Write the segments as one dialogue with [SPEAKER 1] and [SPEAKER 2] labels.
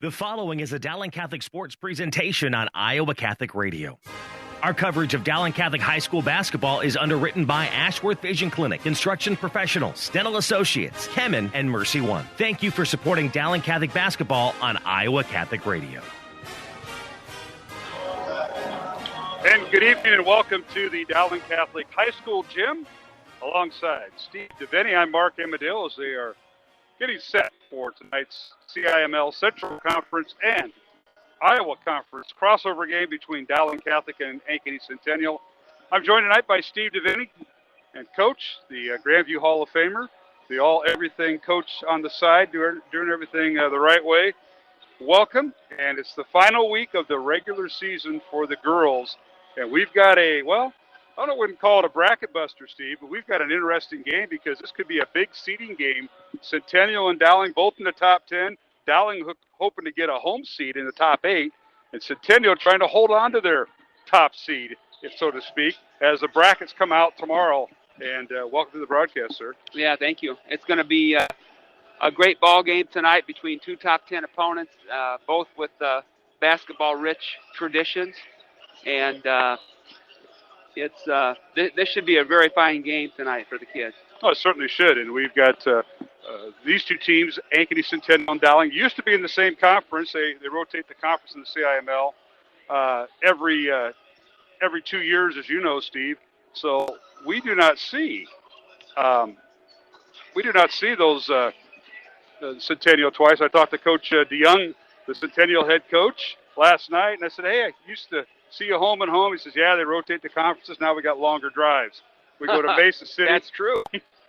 [SPEAKER 1] The following is a Dowling Catholic Sports presentation on Iowa Catholic Radio. Our coverage of Dowling Catholic High School basketball is underwritten by Ashworth Vision Clinic, Instruction Professionals, Dental Associates, Kemen, and Mercy One. Thank you for supporting Dowling Catholic basketball on Iowa Catholic Radio.
[SPEAKER 2] And good evening and welcome to the Dowling Catholic High School gym. Alongside Steve DeVenny, I'm Mark Amadale as they are getting set for tonight's CIML Central Conference and Iowa Conference crossover game between Dowling Catholic and Ankeny Centennial. I'm joined tonight by Steve DeVenny and Coach, the Grandview Hall of Famer, the all-everything coach on the side, doing everything the right way. Welcome, and it's the final week of the regular season for the girls, and we've got I wouldn't call it a bracket buster, Steve, but we've got an interesting game because this could be a big seeding game. Centennial and Dowling both in the top 10. Dowling hoping to get a home seed in the top 8, and Centennial trying to hold on to their top seed, if so to speak, as the brackets come out tomorrow. And welcome to the broadcast, sir.
[SPEAKER 3] Yeah, thank you. It's going to be a great ball game tonight between two top 10 opponents, both with basketball-rich traditions, and this should be a very fine game tonight for the kids.
[SPEAKER 2] Oh, it certainly should. And we've got these two teams, Ankeny, Centennial, and Dowling, used to be in the same conference. They rotate the conference in the CIML every 2 years, as you know, Steve. So we do not see those Centennial twice. I talked to Coach DeYoung, the Centennial head coach, last night, and I said, hey, I used to see you home and home. He says, yeah, they rotate the conferences. Now we got longer drives. We go to Mesa City.
[SPEAKER 3] That's true.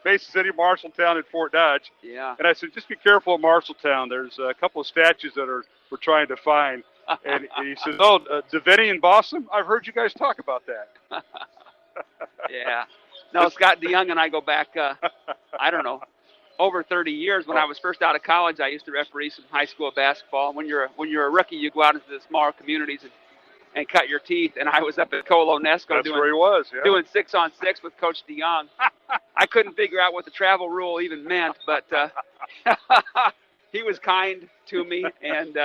[SPEAKER 2] Mesa City, Marshalltown, and Fort Dodge.
[SPEAKER 3] Yeah.
[SPEAKER 2] And I said, just be careful at Marshalltown. There's a couple of statues that we're trying to find. And he says, DeVenny and Boston, I've heard you guys talk about that.
[SPEAKER 3] Yeah. No, Scott DeYoung and I go back, over 30 years. When I was first out of college, I used to referee some high school basketball. When you're a rookie, you go out into the smaller communities and cut your teeth. And I was up at Colo Nesco doing 6-on-6 with Coach DeYoung. I couldn't figure out what the travel rule even meant, but he was kind to me, and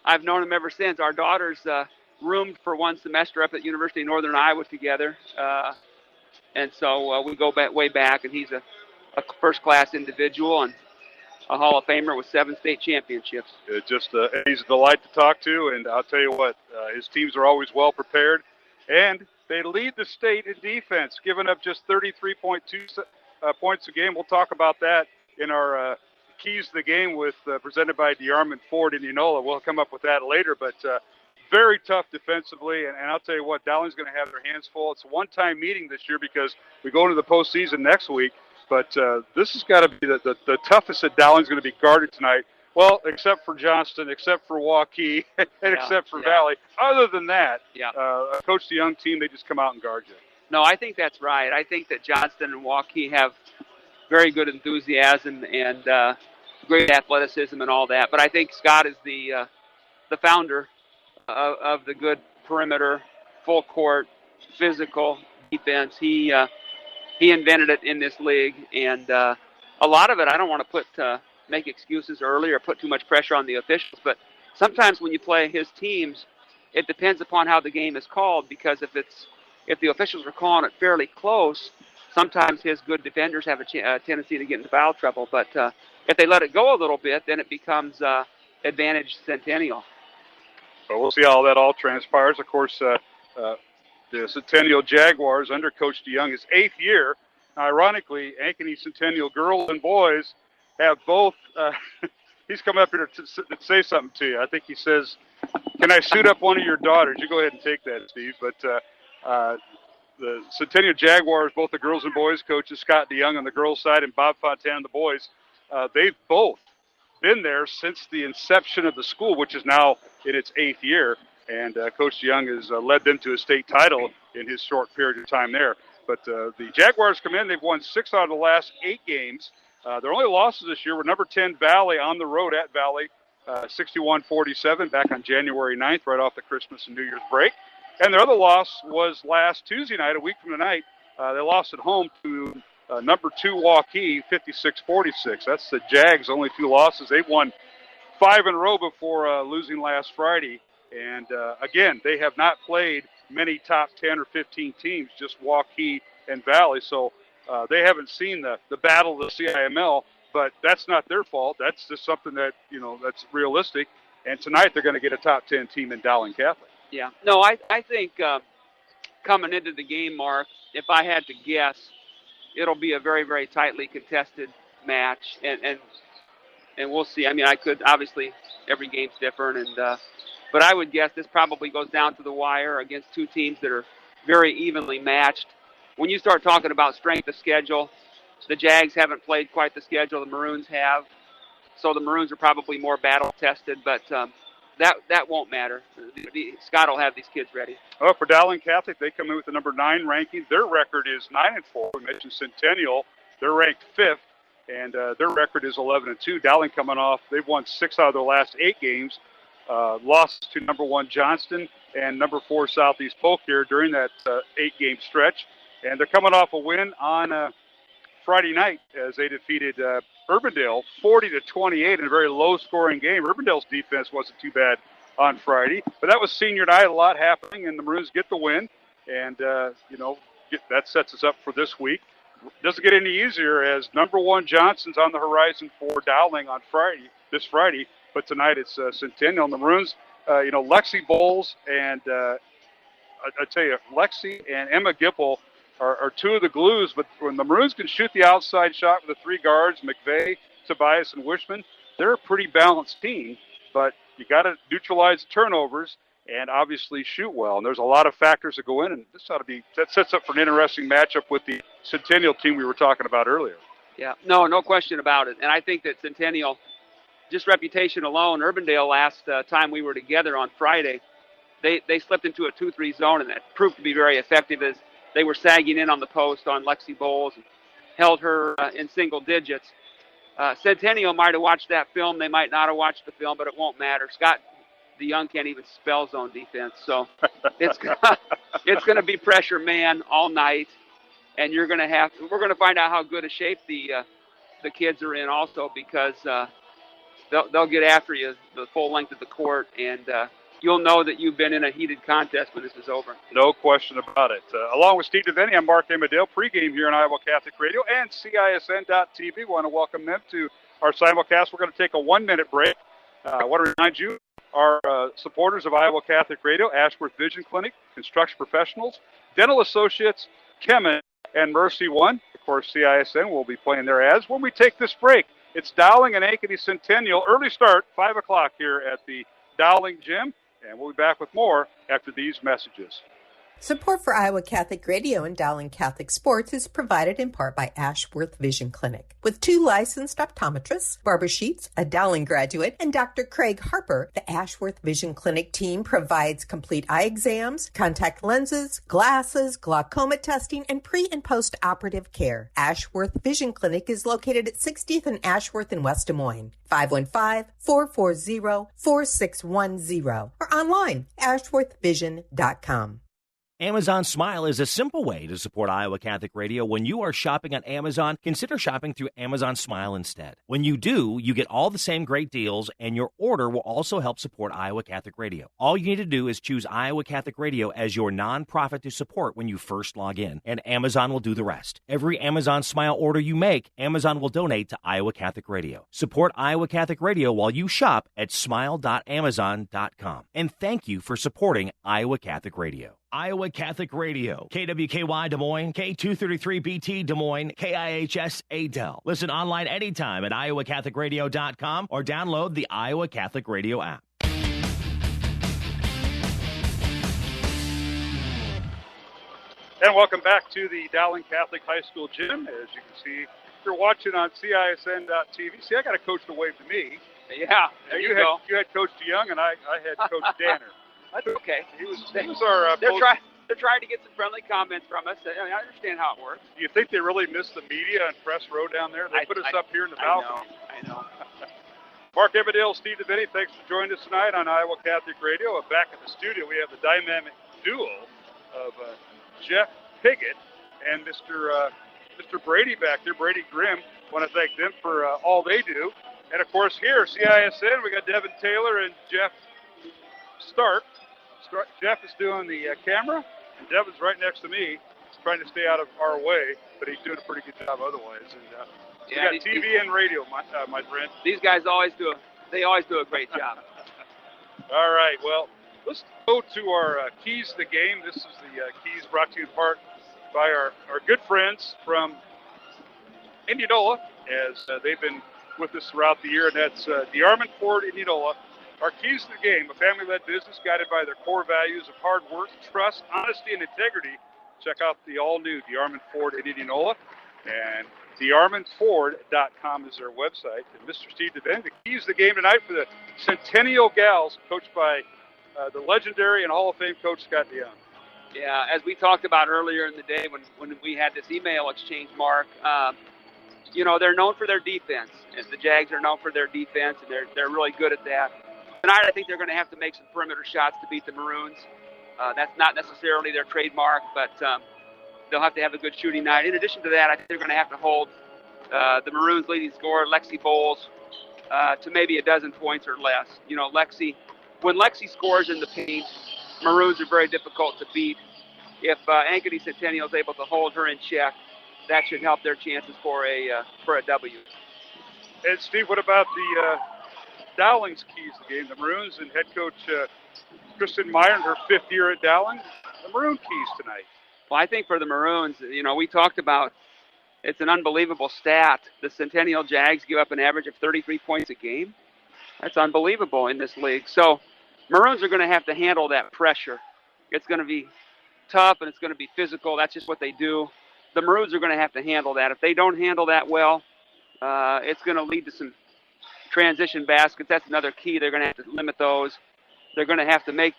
[SPEAKER 3] I've known him ever since. Our daughters roomed for one semester up at University of Northern Iowa together, and so we go way back, and he's a first-class individual and a Hall of Famer with 7 state championships.
[SPEAKER 2] He's a delight to talk to, and I'll tell you what, his teams are always well prepared, and they lead the state in defense, giving up just 33.2 points a game. We'll talk about that in our Keys to the Game presented by DeArmond Ford in Enola. We'll come up with that later, but very tough defensively, and I'll tell you what, Dowling's going to have their hands full. It's a one-time meeting this year because we go into the postseason next week. But this has got to be the toughest that Dowling's going to be guarded tonight. Well, except for Johnston, except for Waukee, and except for Valley. Other than that, Coach DeYoung team, they just come out and guard you.
[SPEAKER 3] No, I think that's right. I think that Johnston and Waukee have very good enthusiasm and great athleticism and all that. But I think Scott is the founder of the good perimeter, full court, physical defense. He invented it in this league, and a lot of it, I don't want to make excuses early or put too much pressure on the officials, but sometimes when you play his teams, it depends upon how the game is called, because if the officials are calling it fairly close, sometimes his good defenders have a tendency to get into foul trouble, but if they let it go a little bit, then it becomes advantage Centennial.
[SPEAKER 2] Well, we'll see how that all transpires. Of course, the Centennial Jaguars under Coach DeYoung is 8th year. Ironically, Ankeny Centennial girls and boys have both. He's coming up here to say something to you. I think he says, "Can I suit up one of your daughters?" You go ahead and take that, Steve. But the Centennial Jaguars, both the girls and boys coaches, Scott DeYoung on the girls' side and Bob Fontaine on the boys, they've both been there since the inception of the school, which is now in its 8th year. And Coach DeYoung has led them to a state title in his short period of time there. But the Jaguars come in. They've won 6 out of the last 8 games. Their only losses this year were number 10 Valley on the road at Valley, 61-47 back on January 9th, right off the Christmas and New Year's break. And their other loss was last Tuesday night, a week from tonight. They lost at home to number 2 Waukee, 56-46. That's the Jags' only 2 losses. They've won 5 in a row before losing last Friday. And, again, they have not played many top 10 or 15 teams, just Waukee and Valley. So they haven't seen the battle of the CIML, but that's not their fault. That's just something that, that's realistic. And tonight they're going to get a top 10 team in Dowling Catholic.
[SPEAKER 3] Yeah. No, I think coming into the game, Mark, if I had to guess, it'll be a very, very tightly contested match. And we'll see. I mean, obviously every game's different, but I would guess this probably goes down to the wire against two teams that are very evenly matched. When you start talking about strength of schedule, the Jags haven't played quite the schedule the Maroons have, so the Maroons are probably more battle-tested, but that won't matter. Scott will have these kids ready.
[SPEAKER 2] Well, for Dowling Catholic, they come in with the number 9 ranking. Their record is 9-4. We mentioned Centennial. They're ranked 5th, and their record is 11-2. Dowling coming off, they've won 6 out of their last 8 games, lost to number 1 Johnston and number 4 Southeast Polk here during that 8-game stretch. And they're coming off a win on Friday night as they defeated Urbandale 40-28 in a very low-scoring game. Urbandale's defense wasn't too bad on Friday, but that was senior night, a lot happening, and the Maroons get the win. And, that sets us up for this week. Doesn't get any easier as number 1 Johnson's on the horizon for Dowling on this Friday, but tonight it's Centennial. And the Maroons, Lexi Bowles and I tell you, Lexi and Emma Gipple are two of the glues, but when the Maroons can shoot the outside shot with the 3 guards, McVeigh, Tobias, and Wishman, they're a pretty balanced team, but you got to neutralize the turnovers and obviously shoot well. And there's a lot of factors that go in, and that sets up for an interesting matchup with the Centennial team we were talking about earlier.
[SPEAKER 3] Yeah, no question about it. And I think that Centennial, just reputation alone, Urbandale last time we were together on Friday, they slipped into a 2-3 zone, and that proved to be very effective as they were sagging in on the post on Lexi Bowles and held her in single digits. Centennial might have watched that film. They might not have watched the film, but it won't matter. Scott DeYoung can't even spell zone defense, so it's going to be pressure man all night, and we're going to find out how good a shape the kids are in also, because they'll get after you the full length of the court, and you'll know that you've been in a heated contest when this is over.
[SPEAKER 2] No question about it. Along with Steve DeVinny, I'm Mark Amadale, pregame here on Iowa Catholic Radio and CISN.TV. We want to welcome them to our simulcast. We're going to take a 1-minute break. I want to remind you, our supporters of Iowa Catholic Radio, Ashworth Vision Clinic, Construction Professionals, Dental Associates, Kemet, and Mercy One. Of course, CISN will be playing their ads when we take this break. It's Dowling and Ankeny Centennial. Early start, 5 o'clock here at the Dowling Gym. And we'll be back with more after these messages.
[SPEAKER 4] Support for Iowa Catholic Radio and Dowling Catholic Sports is provided in part by Ashworth Vision Clinic. With 2 licensed optometrists, Barbara Sheets, a Dowling graduate, and Dr. Craig Harper, the Ashworth Vision Clinic team provides complete eye exams, contact lenses, glasses, glaucoma testing, and pre- and post-operative care. Ashworth Vision Clinic is located at 60th and Ashworth in West Des Moines. 515-440-4610 or online, ashworthvision.com.
[SPEAKER 1] Amazon Smile is a simple way to support Iowa Catholic Radio. When you are shopping on Amazon, consider shopping through Amazon Smile instead. When you do, you get all the same great deals, and your order will also help support Iowa Catholic Radio. All you need to do is choose Iowa Catholic Radio as your nonprofit to support when you first log in, and Amazon will do the rest. Every Amazon Smile order you make, Amazon will donate to Iowa Catholic Radio. Support Iowa Catholic Radio while you shop at smile.amazon.com. And thank you for supporting Iowa Catholic Radio. Iowa Catholic Radio, KWKY Des Moines, K233BT Des Moines, KIHS Adel. Listen online anytime at iowacatholicradio.com or download the Iowa Catholic Radio app.
[SPEAKER 2] And welcome back to the Dowling Catholic High School Gym. As you can see, you're watching on CISN.TV. See, I got a coach to wave to me.
[SPEAKER 3] Yeah, there you go.
[SPEAKER 2] You had Coach DeYoung, and I had Coach Danner.
[SPEAKER 3] That's okay.
[SPEAKER 2] He was our
[SPEAKER 3] they're trying to get some friendly comments from us. I understand how it works.
[SPEAKER 2] Do you think they really miss the media and press row down there? They put us up here in the balcony.
[SPEAKER 3] I know.
[SPEAKER 2] Mark Everdale, Steve DeVinny, thanks for joining us tonight on Iowa Catholic Radio. Back at the studio, we have the dynamic duo of Jeff Piggott and Mr. Brady back there, Brady Grimm. I want to thank them for all they do. And, of course, here, CISN, we got Devin Taylor and Jeff Stark. Jeff is doing the camera, and Devin's right next to me. He's trying to stay out of our way, but he's doing a pretty good job otherwise. And we got TV and radio, my friend.
[SPEAKER 3] These guys always do a great job.
[SPEAKER 2] All right, well, let's go to our Keys to the Game. This is the Keys brought to you in part by our good friends from Indianola, as they've been with us throughout the year, and that's DeArmond Ford Indianola. Our Keys to the Game, a family-led business guided by their core values of hard work, trust, honesty, and integrity. Check out the all-new DeArmond Ford in Indianola, and DeArmondFord.com is their website. And Mr. Steve DeVenne, the Keys to the Game tonight for the Centennial Gals, coached by the legendary and Hall of Fame coach Scott DeYoung.
[SPEAKER 3] Yeah, as we talked about earlier in the day when we had this email exchange, Mark, they're known for their defense. And the Jags are known for their defense, and they're really good at that. Tonight, I think they're going to have to make some perimeter shots to beat the Maroons. That's not necessarily their trademark, but they'll have to have a good shooting night. In addition to that, I think they're going to have to hold the Maroons' leading scorer, Lexi Bowles, to maybe a dozen points or less. When Lexi scores in the paint, Maroons are very difficult to beat. If Ankeny Centennial is able to hold her in check, that should help their chances for a W.
[SPEAKER 2] And Steve, what about the Dowling's Keys to the Game? The Maroons and head coach Kristen Meyer in her 5th year at Dowling. The Maroon Keys tonight.
[SPEAKER 3] Well, I think for the Maroons, we talked about it's an unbelievable stat. The Centennial Jags give up an average of 33 points a game. That's unbelievable in this league. So Maroons are going to have to handle that pressure. It's going to be tough and it's going to be physical. That's just what they do. The Maroons are going to have to handle that. If they don't handle that well, it's going to lead to some transition baskets. That's another key. They're going to have to limit those. They're going to have to make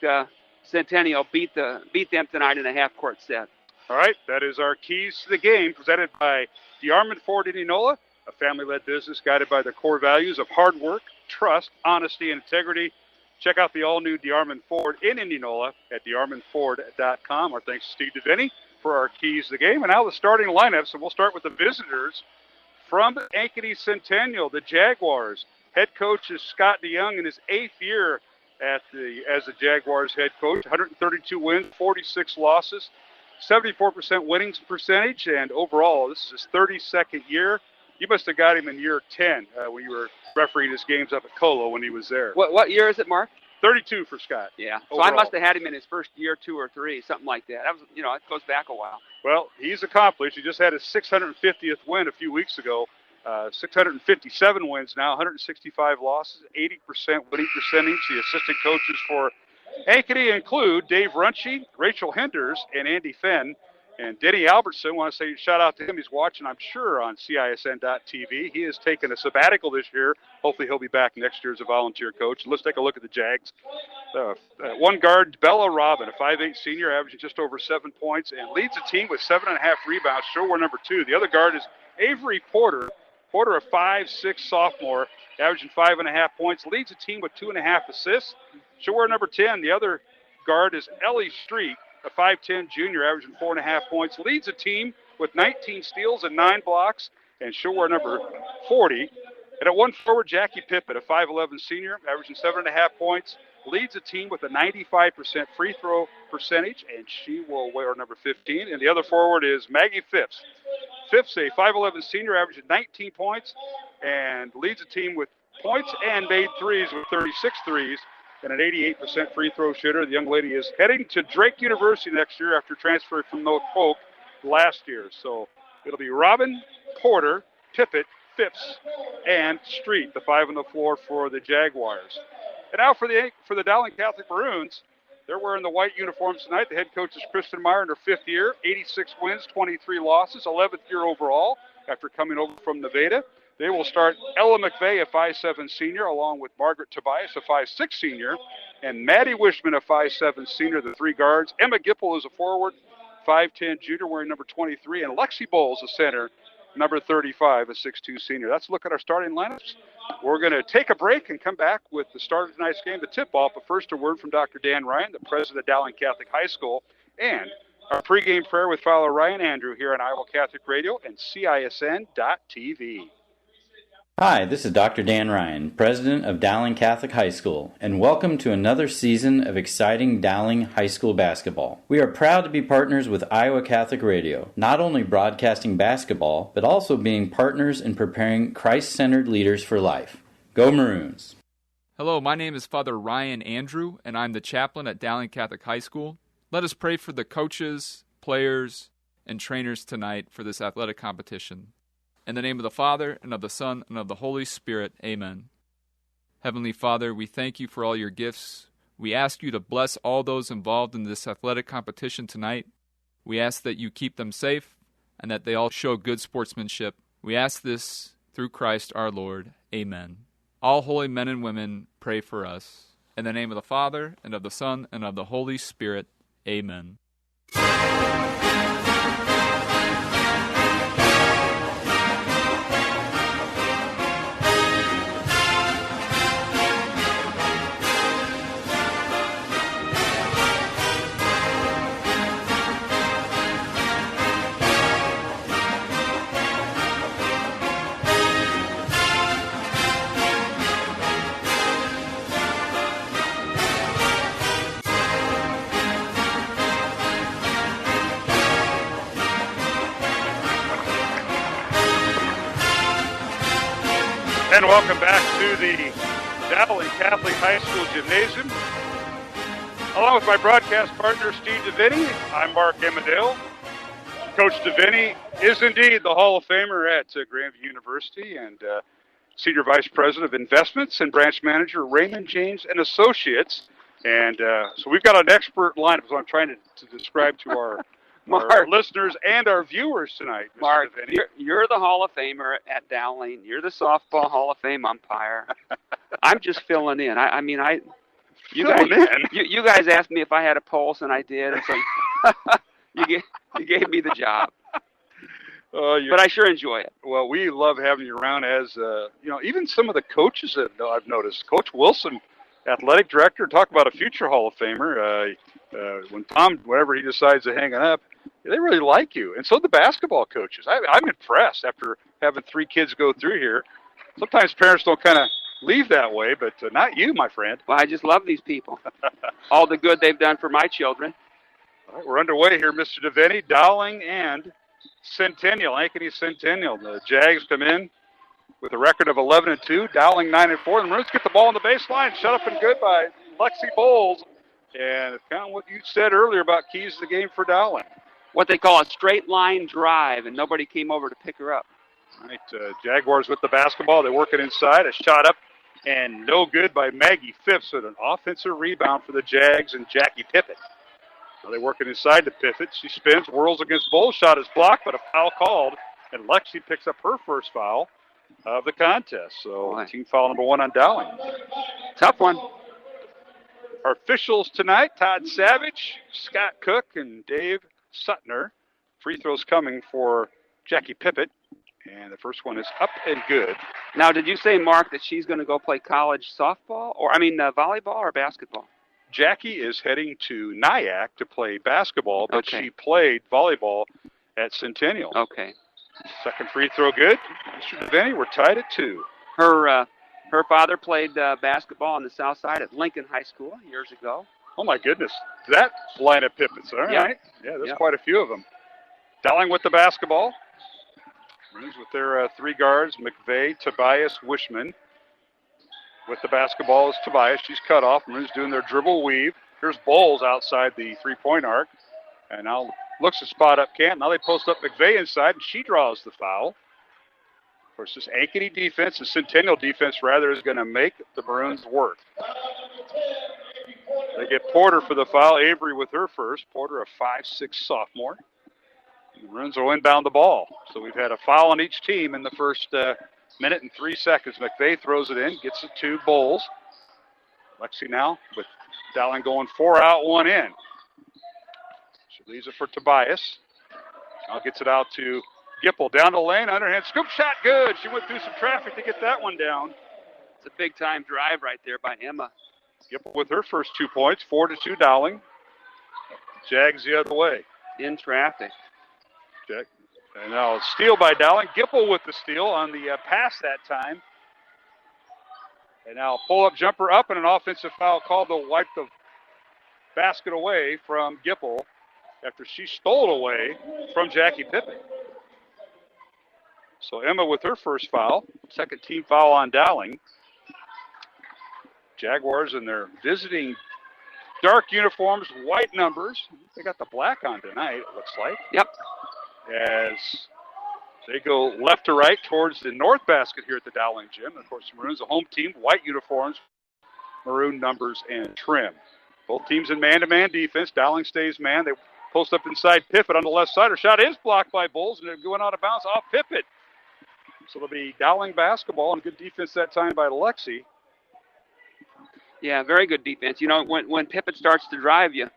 [SPEAKER 3] Centennial beat them tonight in a half-court set.
[SPEAKER 2] All right, that is our Keys to the Game, presented by DeArmond Ford Indianola, a family-led business guided by the core values of hard work, trust, honesty, and integrity. Check out the all-new DeArmond Ford in Indianola at DeArmondFord.com. Our thanks to Steve DeVenne for our Keys to the Game. And now the starting lineup, so we'll start with the visitors from Ankeny Centennial, the Jaguars. Head coach is Scott DeYoung in his 8th year as the Jaguars head coach. 132 wins, 46 losses, 74% winning percentage, and overall, this is his 32nd year. You must have got him in year 10 when you were refereeing his games up at Colo when he was there.
[SPEAKER 3] What year is it, Mark?
[SPEAKER 2] 32 for Scott.
[SPEAKER 3] Yeah. So overall. I must have had him in his first year, 2 or 3, something like that. That was, it goes back a while.
[SPEAKER 2] Well, he's accomplished. He just had his 650th win a few weeks ago. 657 wins now, 165 losses, 80% winning percentage. The assistant coaches for Ankeny include Dave Runchie, Rachel Henders, and Andy Fenn. And Denny Albertson, I want to say shout out to him. He's watching, I'm sure, on CISN.TV. He has taken a sabbatical this year. Hopefully he'll be back next year as a volunteer coach. Let's take a look at the Jags. One guard, Bella Robin, a 5'8 senior, averaging just over 7 points, and leads the team with 7.5 rebounds. Showwear number 2. The other guard is Avery Porter. Porter, a 5'6 sophomore, averaging 5.5 points, leads the team with 2.5 assists. Showwear number 10. The other guard is Ellie Street, a 5'10 junior, averaging 4.5 points, leads the team with 19 steals and 9 blocks. And showwear number 40. And at one forward, Jackie Pippett, a 5'11 senior, averaging 7.5 points, leads the team with a 95% free throw percentage, and she will wear number 15. And the other forward is Maggie Phipps. Phipps, a 5'11 senior, averaging 19 points, and leads the team with points and made threes with 36 threes, and an 88% free throw shooter. The young lady is heading to Drake University next year after transferring from North Polk last year. So it'll be Robin, Porter, Pippett, Phipps, and Street, the 5 on the floor for the Jaguars. And now for the Dowling Catholic Maroons. They're wearing the white uniforms tonight. The head coach is Kristen Meyer in her 5th year, 86 wins, 23 losses, 11th year overall after coming over from Nevada. They will start Ella McVeigh, a 5'7 senior, along with Margaret Tobias, a 5'6 senior, and Maddie Wishman, a 5'7 senior, the 3 guards. Emma Gipple is a forward, 5'10 junior, wearing number 23, and Lexi Bowles, a center, number 35, a 6'2 senior. That's a look at our starting lineups. We're going to take a break and come back with the start of tonight's game, the tip-off. But first, a word from Dr. Dan Ryan, the president of Dowling Catholic High School, and our pregame prayer with Father Ryan Andrew here on Iowa Catholic Radio and CISN.TV.
[SPEAKER 5] Hi, this is Dr. Dan Ryan, President of Dowling Catholic High School, and welcome to another season of exciting Dowling High School basketball. We are proud to be partners with Iowa Catholic Radio, not only broadcasting basketball, but also being partners in preparing Christ-centered leaders for life. Go Maroons!
[SPEAKER 6] Hello, my name is Father Ryan Andrew, and I'm the chaplain at Dowling Catholic High School. Let us pray for the coaches, players, and trainers tonight for this athletic competition. In the name of the Father, and of the Son, and of the Holy Spirit, amen. Heavenly Father, we thank you for all your gifts. We ask you to bless all those involved in this athletic competition tonight. We ask that you keep them safe, and that they all show good sportsmanship. We ask this through Christ our Lord, amen. All holy men and women, pray for us. In the name of the Father, and of the Son, and of the Holy Spirit, amen.
[SPEAKER 2] And welcome back to the Dowling Catholic High School Gymnasium. Along with my broadcast partner, Steve DeVinny, I'm Mark Amadale. Coach DeVinny is indeed the Hall of Famer at Grandview University and Senior Vice President of Investments and Branch Manager, Raymond James and Associates. And so we've got an expert lineup, so I'm trying to describe to our listeners and our viewers tonight.
[SPEAKER 3] Mark, you're the Hall of Famer at Dowling. You're the softball Hall of Fame umpire. I'm just filling in. You guys asked me if I had a pulse, and I did. And so you gave me the job. But I sure enjoy it.
[SPEAKER 2] Well, we love having you around as, even some of the coaches that I've noticed. Coach Wilson, athletic director, talk about a future Hall of Famer. When Tom, whenever he decides to hang it up, they really like you. And so the basketball coaches. I'm impressed after having 3 kids go through here. Sometimes parents don't kind of leave that way, but not you, my friend.
[SPEAKER 3] Well, I just love these people. All the good they've done for my children.
[SPEAKER 2] All right, we're underway here, Mr. DeVinny. Dowling and Centennial, Ankeny Centennial. The Jags come in with a record of 11-2. Dowling 9-4. The Maroons get the ball on the baseline. Shut up and good by Lexi Bowles. And it's kind of what you said earlier about keys to the game for Dowling.
[SPEAKER 3] What they call a straight line drive, and nobody came over to pick her up.
[SPEAKER 2] All right, Jaguars with the basketball. They work it inside. A shot up and no good by Maggie Phipps with an offensive rebound for the Jags and Jackie Pippett. So they work it inside to Pippett. She spins, whirls against Bowles. Shot is blocked, but a foul called. And Lexi picks up her first foul of the contest. So team foul number 1 on Dowling.
[SPEAKER 3] Tough one.
[SPEAKER 2] Our officials tonight, Todd Savage, Scott Cook, and Dave Suttner. Free throws coming for Jackie Pippett. And the first one is up and good.
[SPEAKER 3] Now, did you say, Mark, that she's going to go play college softball? Volleyball or basketball?
[SPEAKER 2] Jackie is heading to Nyack to play basketball, but she played volleyball at Centennial.
[SPEAKER 3] Okay.
[SPEAKER 2] Second free throw good. Mr. DeVinny, we're tied at 2.
[SPEAKER 3] Her father played basketball on the south side at Lincoln High School years ago.
[SPEAKER 2] Oh, my goodness. That line of Pippets, all right. Yeah, there's quite a few of them. Dowling with the basketball. Maroons with their 3 guards, McVeigh, Tobias, Wishman. With the basketball is Tobias. She's cut off. Maroons doing their dribble weave. Here's Bowles outside the 3-point arc. And now looks to spot up Can't. Now they post up McVeigh inside, and she draws the foul. Of course, this Ankeny defense, the Centennial defense, rather, is going to make the Maroons work. They get Porter for the foul. Avery with her first. Porter, a 5'6" sophomore. The Maroons will inbound the ball. So we've had a foul on each team in the first minute and 3 seconds. McVeigh throws it in, gets it to Bowles. Lexi now with Dowling going 4 out, 1 in. She leaves it for Tobias. Now gets it out to Gipple down the lane, underhand scoop shot, good. She went through some traffic to get that one down.
[SPEAKER 3] It's a big-time drive right there by Emma.
[SPEAKER 2] Gipple with her first 2 points, 4-2 Dowling. Jags the other way.
[SPEAKER 3] In traffic.
[SPEAKER 2] And now steal by Dowling. Gipple with the steal on the pass that time And now pull-up jumper up and an offensive foul called to wipe the basket away from Gipple after she stole it away from Jackie Pippen. So Emma with her first foul, second team foul on Dowling. Jaguars in their visiting dark uniforms, white numbers. They got the black on tonight, it looks like.
[SPEAKER 3] Yep.
[SPEAKER 2] As they go left to right towards the north basket here at the Dowling Gym. And of course, the Maroons, a home team, white uniforms, maroon numbers, and trim. Both teams in man-to-man defense. Dowling stays man. They post up inside Pippett on the left side. Her shot is blocked by Bowles, and they're going out of bounds off Pippett. So it'll be Dowling basketball, and good defense that time by Lexi.
[SPEAKER 3] Yeah, very good defense. You know, when Pippett starts to drive, you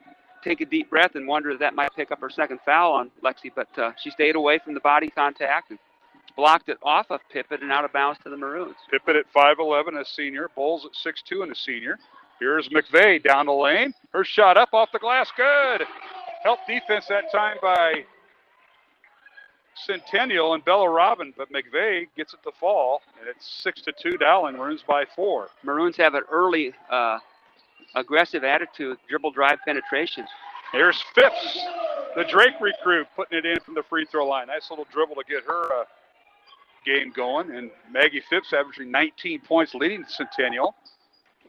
[SPEAKER 3] take a deep breath and wonder if that might pick up her second foul on Lexi, but she stayed away from the body contact and blocked it off of Pippett and out of bounds to the Maroons.
[SPEAKER 2] Pippett at 5'11", a senior. Bowles at 6'2", and a senior. Here's McVeigh down the lane. Her shot up off the glass. Good. Help defense that time by Centennial and Bella Robin, but McVeigh gets it to fall, and it's 6-2 Dowling. Maroons by 4.
[SPEAKER 3] Maroons have an early aggressive attitude, dribble drive penetration.
[SPEAKER 2] Here's Phipps, the Drake recruit, putting it in from the free throw line. Nice little dribble to get her game going, and Maggie Phipps averaging 19 points, leading Centennial.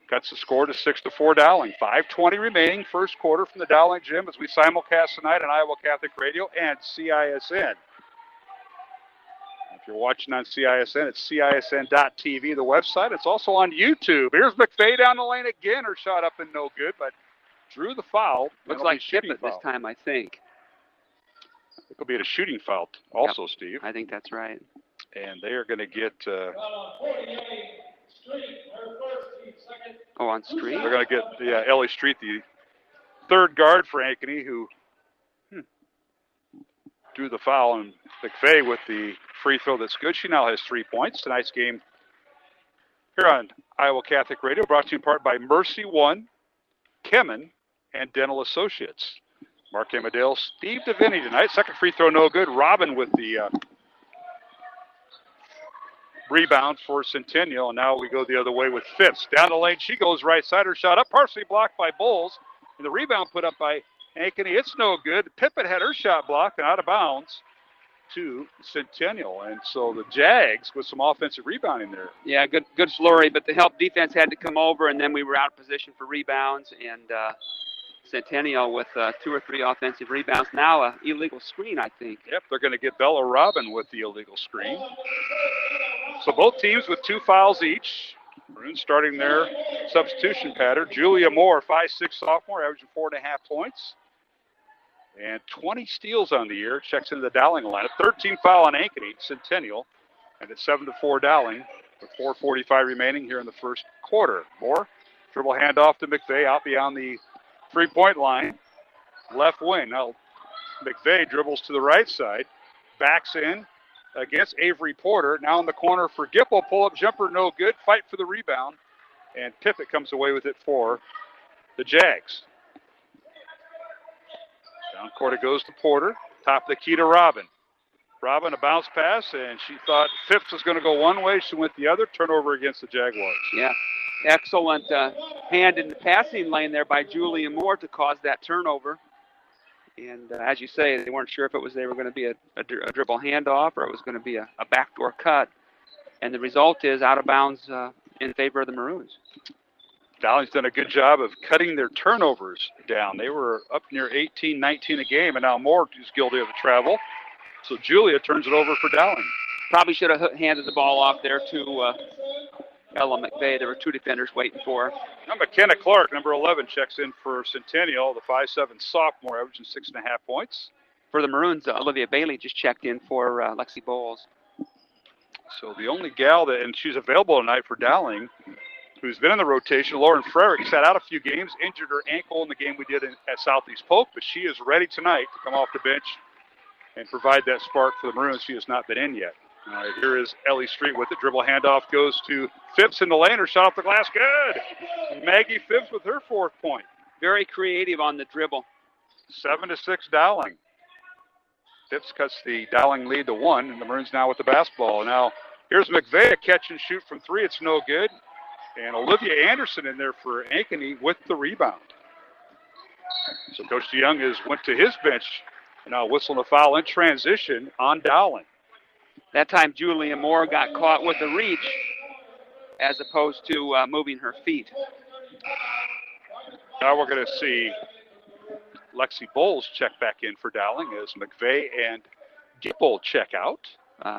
[SPEAKER 2] Cuts the score to 6-4 Dowling. 5:20 remaining, first quarter from the Dowling Gym as we simulcast tonight on Iowa Catholic Radio and CISN. If you're watching on CISN, it's CISN.TV, the website. It's also on YouTube. Here's McVeigh down the lane again. Her shot up and no good, but drew the foul.
[SPEAKER 3] Looks like Pippett this time, I think.
[SPEAKER 2] It'll be a shooting foul also, yep. Steve.
[SPEAKER 3] I think that's right.
[SPEAKER 2] And they are going to get...
[SPEAKER 3] on Street?
[SPEAKER 2] They're going to get Ellie Street, the third guard for Ankeny, who drew the foul, and McVeigh with the free throw that's good. She now has 3 points. Tonight's game here on Iowa Catholic Radio, brought to you in part by Mercy One, Kemen, and Dental Associates. Mark Amadale, Steve DeVinny tonight. Second free throw, no good. Robin with the rebound for Centennial, and now we go the other way with Phipps. Down the lane, she goes right side. Her shot up, partially blocked by Bowles, and the rebound put up by Ankeny. It's no good. Pippett had her shot blocked and out of bounds to Centennial, and so the Jags with some offensive rebounding there.
[SPEAKER 3] Yeah, good flurry, but the help defense had to come over, and then we were out of position for rebounds, and Centennial with 2 or 3 offensive rebounds. Now an illegal screen, I think.
[SPEAKER 2] Yep, they're going to get Bella Robin with the illegal screen. So both teams with 2 fouls each. Maroons starting their substitution pattern. Julia Moore, 5'6" sophomore, averaging 4.5 points. And 20 steals on the year. Checks into the Dowling lineup. 13 foul on Ankeny, Centennial. And it's 7-4 Dowling with 4:45 remaining here in the first quarter. Moore, dribble handoff to McVeigh out beyond the 3-point line. Left wing. Now McVeigh dribbles to the right side. Backs in against Avery Porter. Now in the corner for Gipple. Pull-up jumper, no good. Fight for the rebound. And Pippett comes away with it for the Jags. Down court it goes to Porter. Top of the key to Robin. Robin, a bounce pass, and she thought Phipps was going to go one way. She went the other. Turnover against the Jaguars.
[SPEAKER 3] Yeah. Excellent hand in the passing lane there by Julia Moore to cause that turnover. And as you say, they weren't sure if they were going to be a dribble handoff or it was going to be a backdoor cut. And the result is out of bounds in favor of the Maroons.
[SPEAKER 2] Dowling's done a good job of cutting their turnovers down. They were up near 18, 19 a game, and now Moore is guilty of the travel. So Julia turns it over for Dowling.
[SPEAKER 3] Probably should have handed the ball off there to Ella McVeigh. There were 2 defenders waiting for her.
[SPEAKER 2] Now McKenna Clark, number 11, checks in for Centennial, the 5'7" sophomore, averaging 6.5 points.
[SPEAKER 3] For the Maroons, Olivia Bailey just checked in for Lexi Bowles.
[SPEAKER 2] So the only gal and she's available tonight for Dowling, who's been in the rotation, Lauren Frerick, sat out a few games, injured her ankle in the game we did at Southeast Polk, but she is ready tonight to come off the bench and provide that spark for the Maroons. She has not been in yet. All right, here is Ellie Street with the dribble handoff, goes to Phipps in the lane. Her shot off the glass, good. Maggie Phipps with her 4th point.
[SPEAKER 3] Very creative on the dribble.
[SPEAKER 2] 7-6 Dowling. Phipps cuts the Dowling lead to 1, and the Maroons now with the basketball. Now here's McVeigh, a catch and shoot from 3. It's no good. And Olivia Anderson in there for Ankeny with the rebound. So Coach DeYoung went to his bench, now whistling a foul in transition on Dowling.
[SPEAKER 3] That time Julia Moore got caught with the reach as opposed to moving her feet.
[SPEAKER 2] Now we're going to see Lexi Bowles check back in for Dowling as McVeigh and Gipple check out.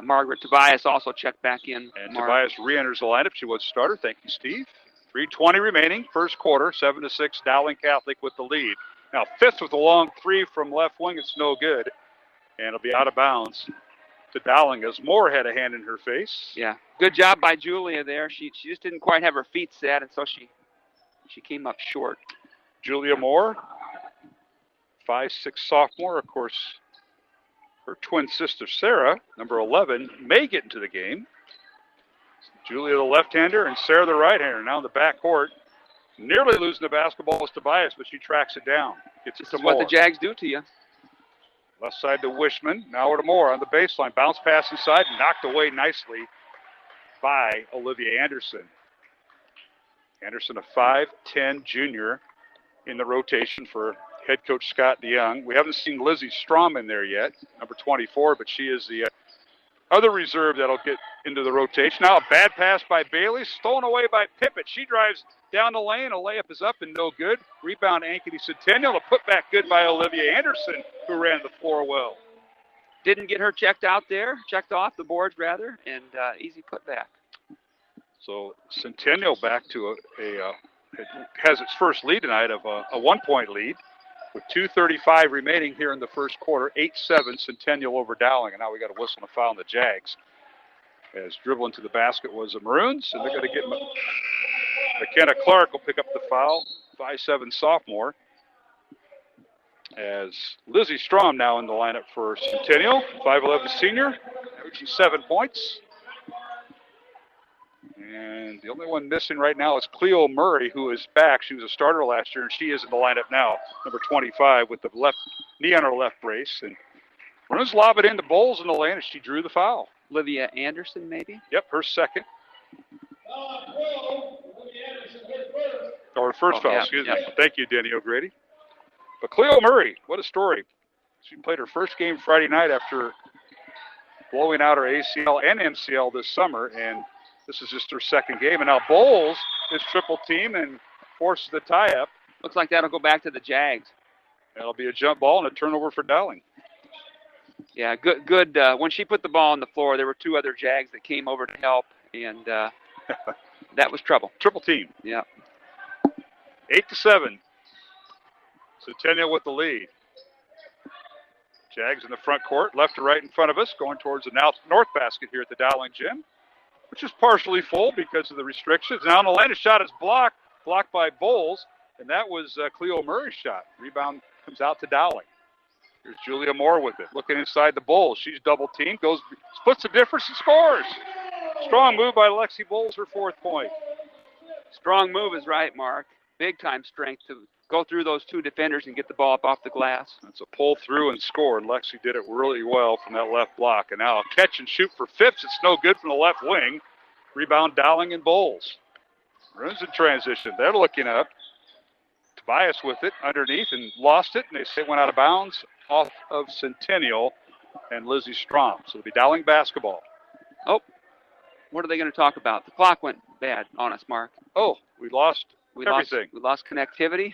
[SPEAKER 3] Margaret Tobias also checked back in.
[SPEAKER 2] And Tobias re-enters the lineup. She was starter. Thank you, Steve. 3:20 remaining, first quarter, 7-6, Dowling Catholic with the lead. Now Fifth with a long three from left wing. It's no good. And it'll be out of bounds to Dowling as Moore had a hand in her face.
[SPEAKER 3] Yeah, good job by Julia there. She just didn't quite have her feet set, and so she came up short.
[SPEAKER 2] Julia Moore, 5'6" sophomore. Of course, her twin sister Sarah, number 11, may get into the game. Julia the left-hander and Sarah the right-hander. Now in the backcourt, nearly losing the basketball was Tobias, but she tracks it down. Gets it to Moore.
[SPEAKER 3] What the Jags do to you.
[SPEAKER 2] Left side to Wishman. Now over to Moore on the baseline. Bounce pass inside, knocked away nicely by Olivia Anderson. Anderson, a 5'10" junior in the rotation for head coach Scott DeYoung. We haven't seen Lizzie Strom in there yet, number 24, but she is the other reserve that'll get into the rotation. Now a bad pass by Bailey, stolen away by Pippett. She drives down the lane. A layup is up and no good. Rebound Ankeny Centennial. A putback good by Olivia Anderson, who ran the floor well.
[SPEAKER 3] Didn't get her checked out there, checked off the boards rather, and easy putback.
[SPEAKER 2] So Centennial back to it has its first lead tonight of a 1-point lead with 2:35 remaining here in the first quarter. 8-7 Centennial over Dowling, and now we got a whistle and a foul on the Jags. As dribbling to the basket was the Maroons, and they're going to get McKenna Clark will pick up the foul, 5'7" sophomore. As Lizzie Strom now in the lineup for Centennial, 5'11" senior, averaging 7 points. And the only one missing right now is Cleo Murray, who is back. She was a starter last year, and she is in the lineup now, number 25, with the left knee on her left brace. And Maroons lob it into Bowles in the lane, and she drew the foul.
[SPEAKER 3] Olivia Anderson, maybe?
[SPEAKER 2] Yep, her second. Or first foul, excuse me. Thank you, Denny O'Grady. But Cleo Murray, what a story. She played her first game Friday night after blowing out her ACL and MCL this summer, and this is just her second game. And now Bowles is triple team and forces the tie-up.
[SPEAKER 3] Looks like that'll go back to the Jags.
[SPEAKER 2] That'll be a jump ball and a turnover for Dowling.
[SPEAKER 3] Yeah, good. When she put the ball on the floor, there were two other Jags that came over to help, and that was trouble.
[SPEAKER 2] Triple team.
[SPEAKER 3] Yeah.
[SPEAKER 2] 8-7. Centennial with the lead. Jags in the front court, left to right in front of us, going towards the north basket here at the Dowling gym, which is partially full because of the restrictions. Now, the line of shot is blocked by Bowles, and that was Cleo Murray's shot. Rebound comes out to Dowling. Here's Julia Moore with it, looking inside the Bowles. She's double-teamed, splits the difference and scores. Strong move by Lexi Bowles, her 4th point.
[SPEAKER 3] Strong move is right, Mark. Big-time strength to go through those two defenders and get the ball up off the glass.
[SPEAKER 2] That's a pull through and score, and Lexi did it really well from that left block. And now a catch and shoot for Phipps. It's no good from the left wing. Rebound Dowling and Bowles. Maroons in transition. They're looking up. Tobias with it underneath and lost it, and they say it went out of bounds off of Centennial and Lizzie Strom. So it'll be Dowling basketball.
[SPEAKER 3] Oh, what are they going to talk about? The clock went bad on us, Mark.
[SPEAKER 2] Oh, we lost everything.
[SPEAKER 3] We lost connectivity.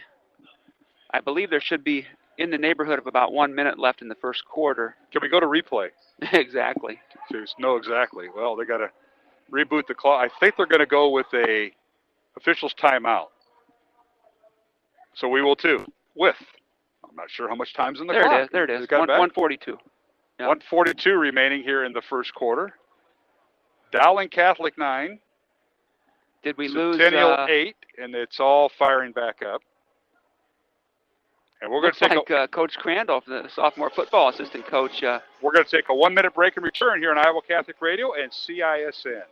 [SPEAKER 3] I believe there should be in the neighborhood of about 1 minute left in the first quarter.
[SPEAKER 2] Can we go to replay?
[SPEAKER 3] Exactly.
[SPEAKER 2] No, exactly. Well, they got to reboot the clock. I think they're going to go with a official's timeout. So we will too. I'm not sure how much time's in the clock.
[SPEAKER 3] There it is. 1:42. Yep.
[SPEAKER 2] 1:42 remaining here in the first quarter. Dowling Catholic 9.
[SPEAKER 3] Did we lose?
[SPEAKER 2] Centennial 8, and it's all firing back up. And we're going to take
[SPEAKER 3] Coach Crandall, the sophomore football assistant coach.
[SPEAKER 2] We're going to take a 1-minute break and return here on Iowa Catholic Radio and CISN.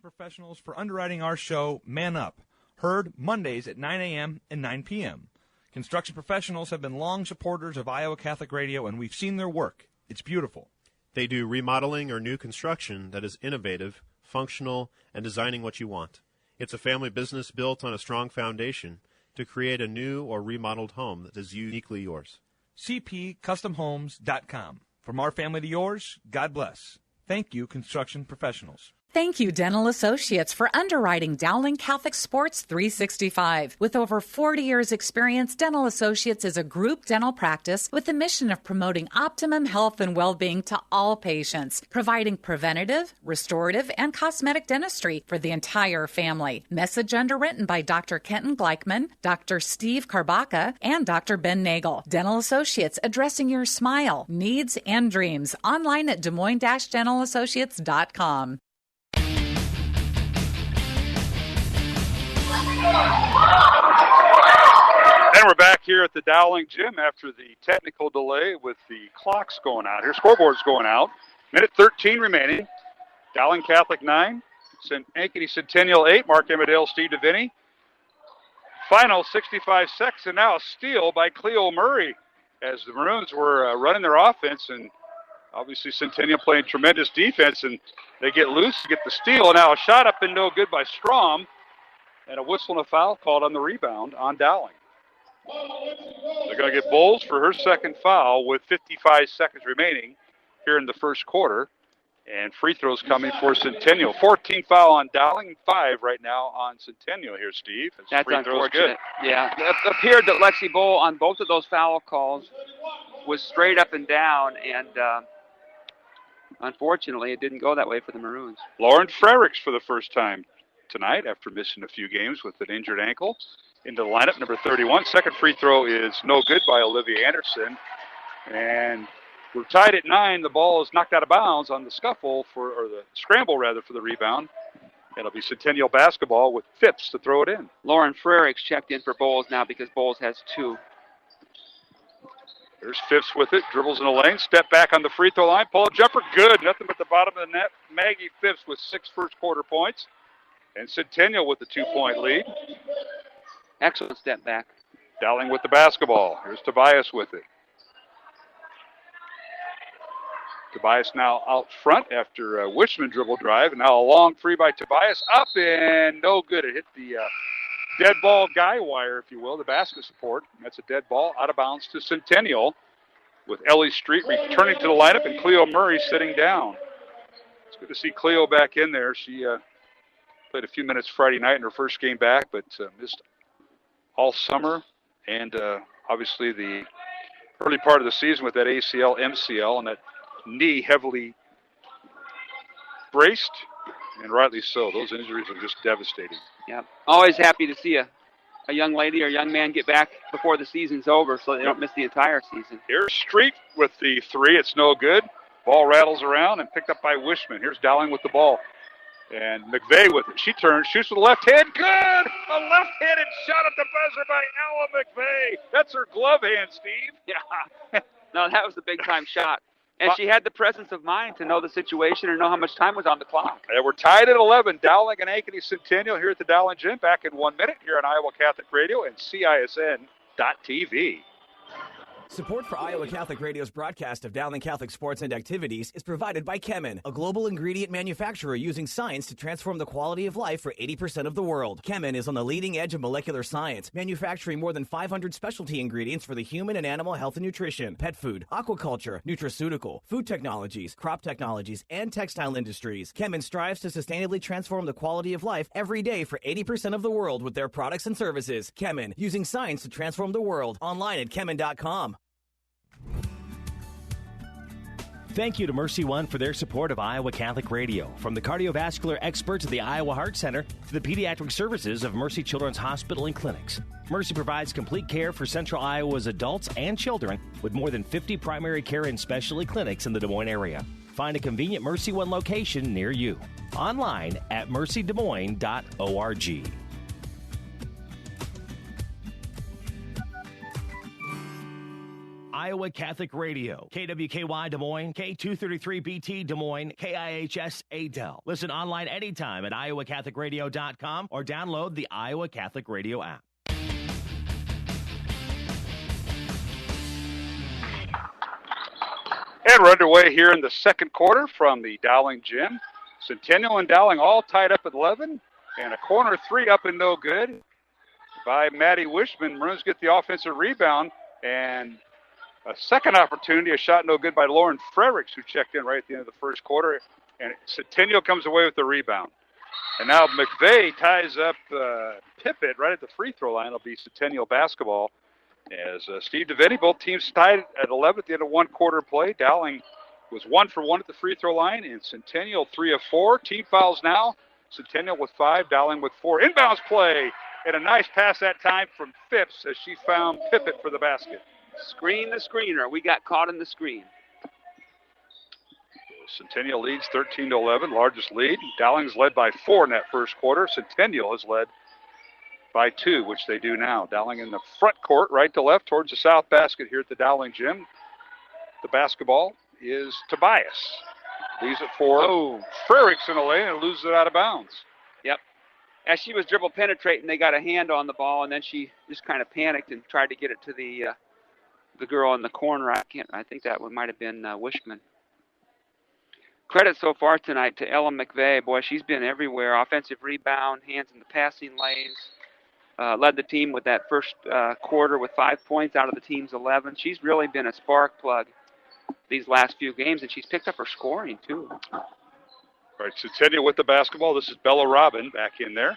[SPEAKER 7] Professionals for underwriting our show, Man Up. Heard Mondays at 9 a.m. and 9 p.m. Construction professionals have been long supporters of Iowa Catholic Radio, and we've seen their work. It's beautiful.
[SPEAKER 8] They do remodeling or new construction that is innovative, functional, and designing what you want. It's a family business built on a strong foundation to create a new or remodeled home that is uniquely yours.
[SPEAKER 7] cpcustomhomes.com. From our family to yours, God bless. Thank you, construction professionals.
[SPEAKER 9] Thank you, Dental Associates, for underwriting Dowling Catholic Sports 365. With over 40 years' experience, Dental Associates is a group dental practice with the mission of promoting optimum health and well-being to all patients, providing preventative, restorative, and cosmetic dentistry for the entire family. Message underwritten by Dr. Kenton Gleichman, Dr. Steve Karbaka, and Dr. Ben Nagel. Dental Associates, addressing your smile, needs, and dreams. Online at DesMoines-DentalAssociates.com.
[SPEAKER 2] And we're back here at the Dowling Gym after the technical delay with the clocks going out here. Scoreboard's going out. Minute 13 remaining. Dowling Catholic 9. Ankeny Centennial 8. Mark Emmerdale, Steve DeVinny. Final 65 seconds, and now a steal by Cleo Murray as the Maroons were running their offense, and obviously Centennial playing tremendous defense, and they get loose to get the steal. And now a shot up and no good by Strom. And a whistle and a foul called on the rebound on Dowling. They're going to get Bowles for her second foul with 55 seconds remaining here in the first quarter. And free throws coming for Centennial. 14 foul on Dowling, 5 right now on Centennial here, Steve.
[SPEAKER 3] That's
[SPEAKER 2] free throws
[SPEAKER 3] unfortunate.
[SPEAKER 2] Good.
[SPEAKER 3] Yeah, it appeared that Lexi Bowl on both of those foul calls was straight up and down, and unfortunately it didn't go that way for the Maroons.
[SPEAKER 2] Lauren Frericks for the first time tonight after missing a few games with an injured ankle into the lineup, number 31. Second free throw is no good by Olivia Anderson. And we're tied at 9. The ball is knocked out of bounds on the scuffle or the scramble rather for the rebound. It'll be Centennial basketball with Phipps to throw it in.
[SPEAKER 3] Lauren Frericks checked in for Bowles now because Bowles has 2.
[SPEAKER 2] There's Phipps with it, dribbles in the lane, step back on the free throw line, pull-up jumper, good. Nothing but the bottom of the net. Maggie Phipps with 6 first quarter points. And Centennial with the 2-point lead.
[SPEAKER 3] Excellent step back.
[SPEAKER 2] Dowling with the basketball. Here's Tobias with it. Tobias now out front after a Wishman dribble drive. And now a long free by Tobias. Up and no good. It hit the dead ball guy wire, if you will, the basket support. That's a dead ball out of bounds to Centennial with Ellie Street returning to the lineup and Cleo Murray sitting down. It's good to see Cleo back in there. She played a few minutes Friday night in her first game back, but missed all summer and obviously the early part of the season with that ACL, MCL, and that knee heavily braced, and rightly so. Those injuries are just devastating.
[SPEAKER 3] Yeah, always happy to see a young lady or young man get back before the season's over so they don't miss the entire season.
[SPEAKER 2] Here's Street with the 3. It's no good. Ball rattles around and picked up by Wishman. Here's Dowling with the ball. And McVeigh with it. She turns, shoots with the left hand. Good! A left-handed shot at the buzzer by Ella McVeigh. That's her glove hand, Steve.
[SPEAKER 3] Yeah. No, that was a big-time shot. And she had the presence of mind to know the situation and know how much time was on the clock.
[SPEAKER 2] And we're tied at 11. Dowling and Ankeny Centennial here at the Dowling Gym. Back in 1 minute here on Iowa Catholic Radio and CISN.TV.
[SPEAKER 10] Support for Iowa Catholic Radio's broadcast of Dowling Catholic sports and activities is provided by Chemin, a global ingredient manufacturer using science to transform the quality of life for 80% of the world. Chemin is on the leading edge of molecular science, manufacturing more than 500 specialty ingredients for the human and animal health and nutrition, pet food, aquaculture, nutraceutical, food technologies, crop technologies, and textile industries. Chemin strives to sustainably transform the quality of life every day for 80% of the world with their products and services. Chemin, using science to transform the world. Online at chemin.com.
[SPEAKER 1] Thank you to Mercy One for their support of Iowa Catholic Radio. From the cardiovascular experts at the Iowa Heart Center to the pediatric services of Mercy Children's Hospital and Clinics, Mercy provides complete care for Central Iowa's adults and children with more than 50 primary care and specialty clinics in the Des Moines area. Find a convenient Mercy One location near you. Online at mercydesmoines.org. Iowa Catholic Radio, KWKY Des Moines, K233BT Des Moines, KIHS Adel. Listen online anytime at iowacatholicradio.com or download the Iowa Catholic Radio app.
[SPEAKER 2] And we're underway here in the second quarter from the Dowling Gym. Centennial and Dowling all tied up at 11, and a corner three up and no good by Maddie Wishman. Maroons get the offensive rebound, and a second opportunity, a shot no good by Lauren Frericks, who checked in right at the end of the first quarter, and Centennial comes away with the rebound. And now McVeigh ties up Pippett right at the free throw line. It'll be Centennial basketball. As Steve DeVinny, both teams tied at 11 at the end of one quarter play. Dowling was 1 for 1 at the free throw line, and Centennial 3 of 4. Team fouls now. Centennial with 5, Dowling with 4. Inbounds play, and a nice pass that time from Phipps as she found Pippett for the basket.
[SPEAKER 3] Screen the screener. We got caught in the screen.
[SPEAKER 2] Centennial leads 13-11, largest lead. Dowling's led by 4 in that first quarter. Centennial is led by 2, which they do now. Dowling in the front court, right to left, towards the south basket here at the Dowling gym. The basketball is Tobias. Leaves it for Frericks in the lane and loses it out of bounds.
[SPEAKER 3] Yep. As she was dribble penetrating, they got a hand on the ball, and then she just kind of panicked and tried to get it to the girl in the corner. I think that one might have been Wishman. Credit so far tonight to Ella McVeigh. Boy, she's been everywhere. Offensive rebound, hands in the passing lanes. Led the team with that first quarter with 5 points out of the team's 11. She's really been a spark plug these last few games, and she's picked up her scoring, too.
[SPEAKER 2] All right, Centennial with the basketball. This is Bella Robin back in there.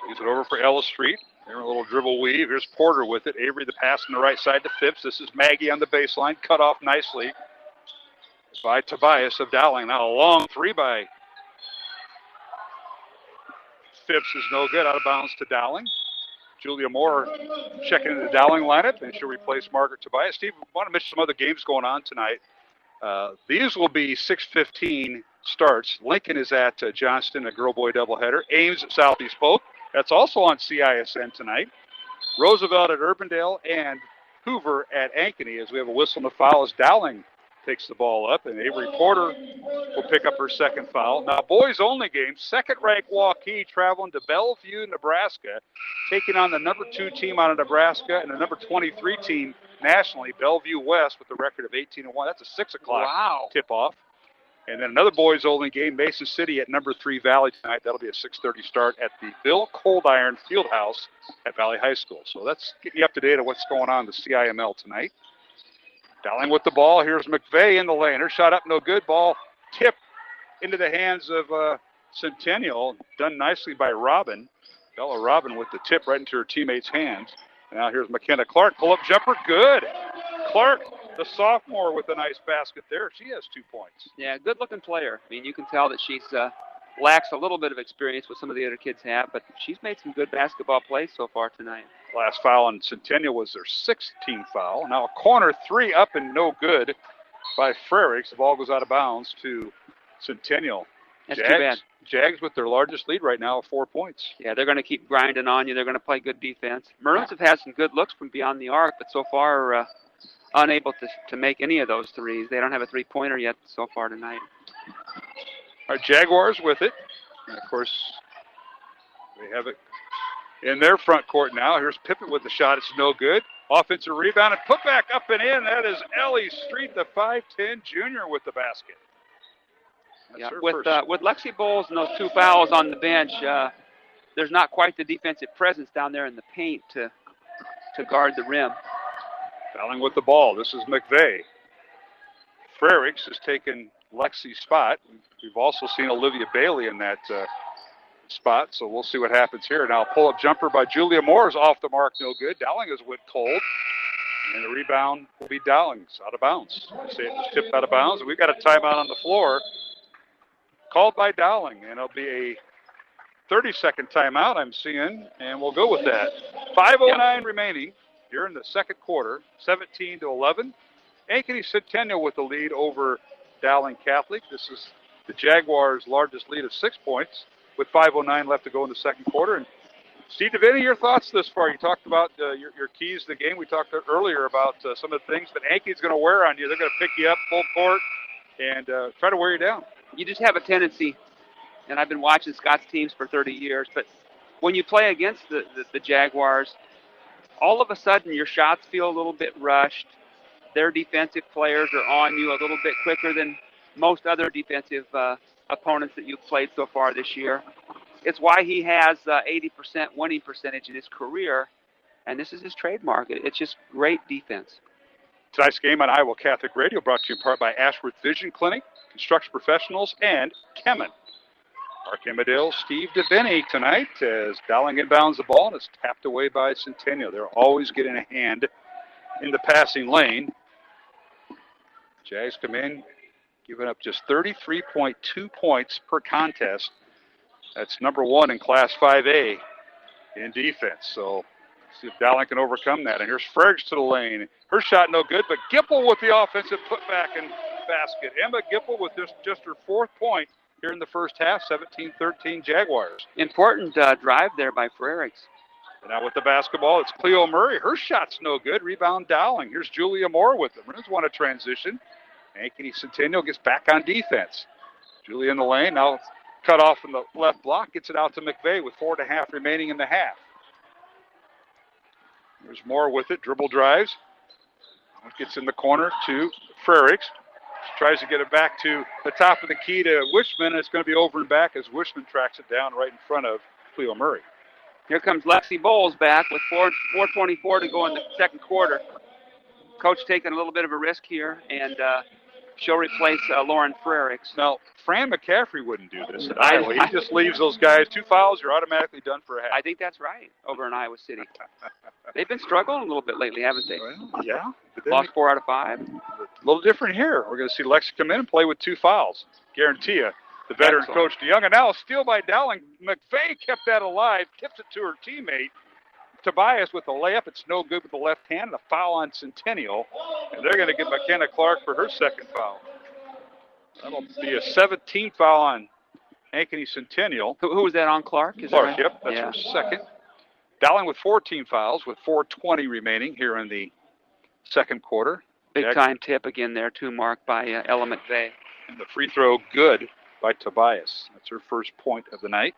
[SPEAKER 2] Leaves it over for Ella Street. There, a little dribble weave. Here's Porter with it. Avery the pass on the right side to Phipps. This is Maggie on the baseline. Cut off nicely by Tobias of Dowling. Now a long three by Phipps is no good. Out of bounds to Dowling. Julia Moore checking into the Dowling lineup, and she'll replace Margaret Tobias. Steve, I want to mention some other games going on tonight. These will be 6:15 starts. Lincoln is at Johnston, a girl-boy doubleheader. Ames at Southeast Polk. That's also on CISN tonight. Roosevelt at Urbandale and Hoover at Ankeny, as we have a whistle and a foul as Dowling takes the ball up, and Avery Porter will pick up her second foul. Now, boys only game, second-ranked Waukee traveling to Bellevue, Nebraska, taking on the number 2 team out of Nebraska and the number 23 team nationally, Bellevue West, with a record of 18-1. That's a 6 o'clock tip-off. And then another boys only game, Mason City at number 3 Valley tonight. That'll be a 6:30 start at the Bill Coldiron Fieldhouse at Valley High School. So that's getting you up to date on what's going on in the CIML tonight. Dowling with the ball. Here's McVeigh in the lane. Her shot up, no good. Ball tipped into the hands of Centennial. Done nicely by Robin. Bella Robin with the tip right into her teammate's hands. And now here's McKenna Clark. Pull-up jumper, good. Clark, the sophomore, with a nice basket there. She has 2 points.
[SPEAKER 3] Yeah, good-looking player. I mean, you can tell that she's lacks a little bit of experience, what some of the other kids have, but she's made some good basketball plays so far tonight.
[SPEAKER 2] Last foul on Centennial was their 6th team foul. Now a corner three up and no good by Frericks. The ball goes out of bounds to Centennial.
[SPEAKER 3] That's too bad.
[SPEAKER 2] Jags with their largest lead right now of 4 points.
[SPEAKER 3] Yeah, they're going to keep grinding on you. They're going to play good defense. Maroons have had some good looks from beyond the arc, but so far unable to make any of those threes. They don't have a three-pointer yet so far tonight.
[SPEAKER 2] Our Jaguars with it. And, of course, they have it in their front court now. Here's Pippett with the shot. It's no good. Offensive rebound and put back up and in. That is Ellie Street, the 5'10 junior, with the basket.
[SPEAKER 3] Yeah, with Lexi Bowles and those 2 fouls on the bench, there's not quite the defensive presence down there in the paint to guard the rim.
[SPEAKER 2] Fouling with the ball. This is McVeigh. Frericks has taken Lexi's spot. We've also seen Olivia Bailey in that spot, so we'll see what happens here. Now, pull-up jumper by Julia Moore is off the mark, no good. Dowling is went cold, and the rebound will be Dowling's out of bounds. I say it was tipped out of bounds. We've got a timeout on the floor called by Dowling, and it'll be a 30-second timeout I'm seeing, and we'll go with that. 5:09 remaining here in the second quarter, 17-11. Ankeny Centennial with the lead over Dowling Catholic. This is the Jaguars' largest lead of 6 points with 5:09 left to go in the second quarter. And Steve DeVinny, your thoughts this far? You talked about your keys to the game. We talked earlier about some of the things that Ankeny's going to wear on you. They're going to pick you up full court and try to wear you down.
[SPEAKER 3] You just have a tendency, and I've been watching Scott's teams for 30 years, but when you play against the Jaguars, all of a sudden your shots feel a little bit rushed. Their defensive players are on you a little bit quicker than most other defensive opponents that you've played so far this year. It's why he has 80% winning percentage in his career, and this is his trademark. It's just great defense.
[SPEAKER 2] Tonight's game on Iowa Catholic Radio brought to you in part by Ashworth Vision Clinic, Construction Professionals, and Kemen. Mark Amadale, Steve DeVinny tonight as Dowling inbounds the ball, and it's tapped away by Centennial. They're always getting a hand in the passing lane. Jags come in, giving up just 33.2 points per contest. That's number 1 in Class 5A in defense. So see if Dowling can overcome that. And here's Frerichs to the lane. Her shot no good, but Gipple with the offensive putback and basket. Emma Gipple with just her 4th point here in the first half, 17-13 Jaguars.
[SPEAKER 3] Important drive there by Frerichs.
[SPEAKER 2] And now with the basketball, it's Cleo Murray. Her shot's no good. Rebound Dowling. Here's Julia Moore with them. Maroons want to transition. Ankeny Centennial gets back on defense. Julia in the lane. Now cut off in the left block. Gets it out to McVeigh with 4.5 remaining in the half. There's Moore with it. Dribble drives. Gets in the corner to Frerichs. Tries to get it back to the top of the key to Wishman. And it's going to be over and back as Wishman tracks it down right in front of Cleo Murray.
[SPEAKER 3] Here comes Lexi Bowles back with 4:24 to go in the second quarter. Coach taking a little bit of a risk here, and she'll replace Lauren Frerichs.
[SPEAKER 2] Now, Fran McCaffrey wouldn't do this at Iowa. He just leaves those guys 2 fouls, you're automatically done for a half.
[SPEAKER 3] I think that's right over in Iowa City. They've been struggling a little bit lately, haven't they?
[SPEAKER 2] Well, yeah.
[SPEAKER 3] Lost 4 out of 5.
[SPEAKER 2] A little different here. We're going to see Lexi come in and play with 2 fouls. Guarantee you. The veteran Coach DeYoung. And now a steal by Dowling. McVeigh kept that alive, tips it to her teammate. Tobias with a layup. It's no good with the left hand. And a foul on Centennial. And they're going to get McKenna Clark for her second foul. That'll be a 17th foul on Ankeny Centennial.
[SPEAKER 3] Who was that on, Clark?
[SPEAKER 2] Clark, yep. That's her second. Dowling with 14 fouls with 4:20 remaining here in the second quarter.
[SPEAKER 3] Big time tip again there, too, Mark, by Ella McVeigh.
[SPEAKER 2] And the free throw good by Tobias. That's her first point of the night.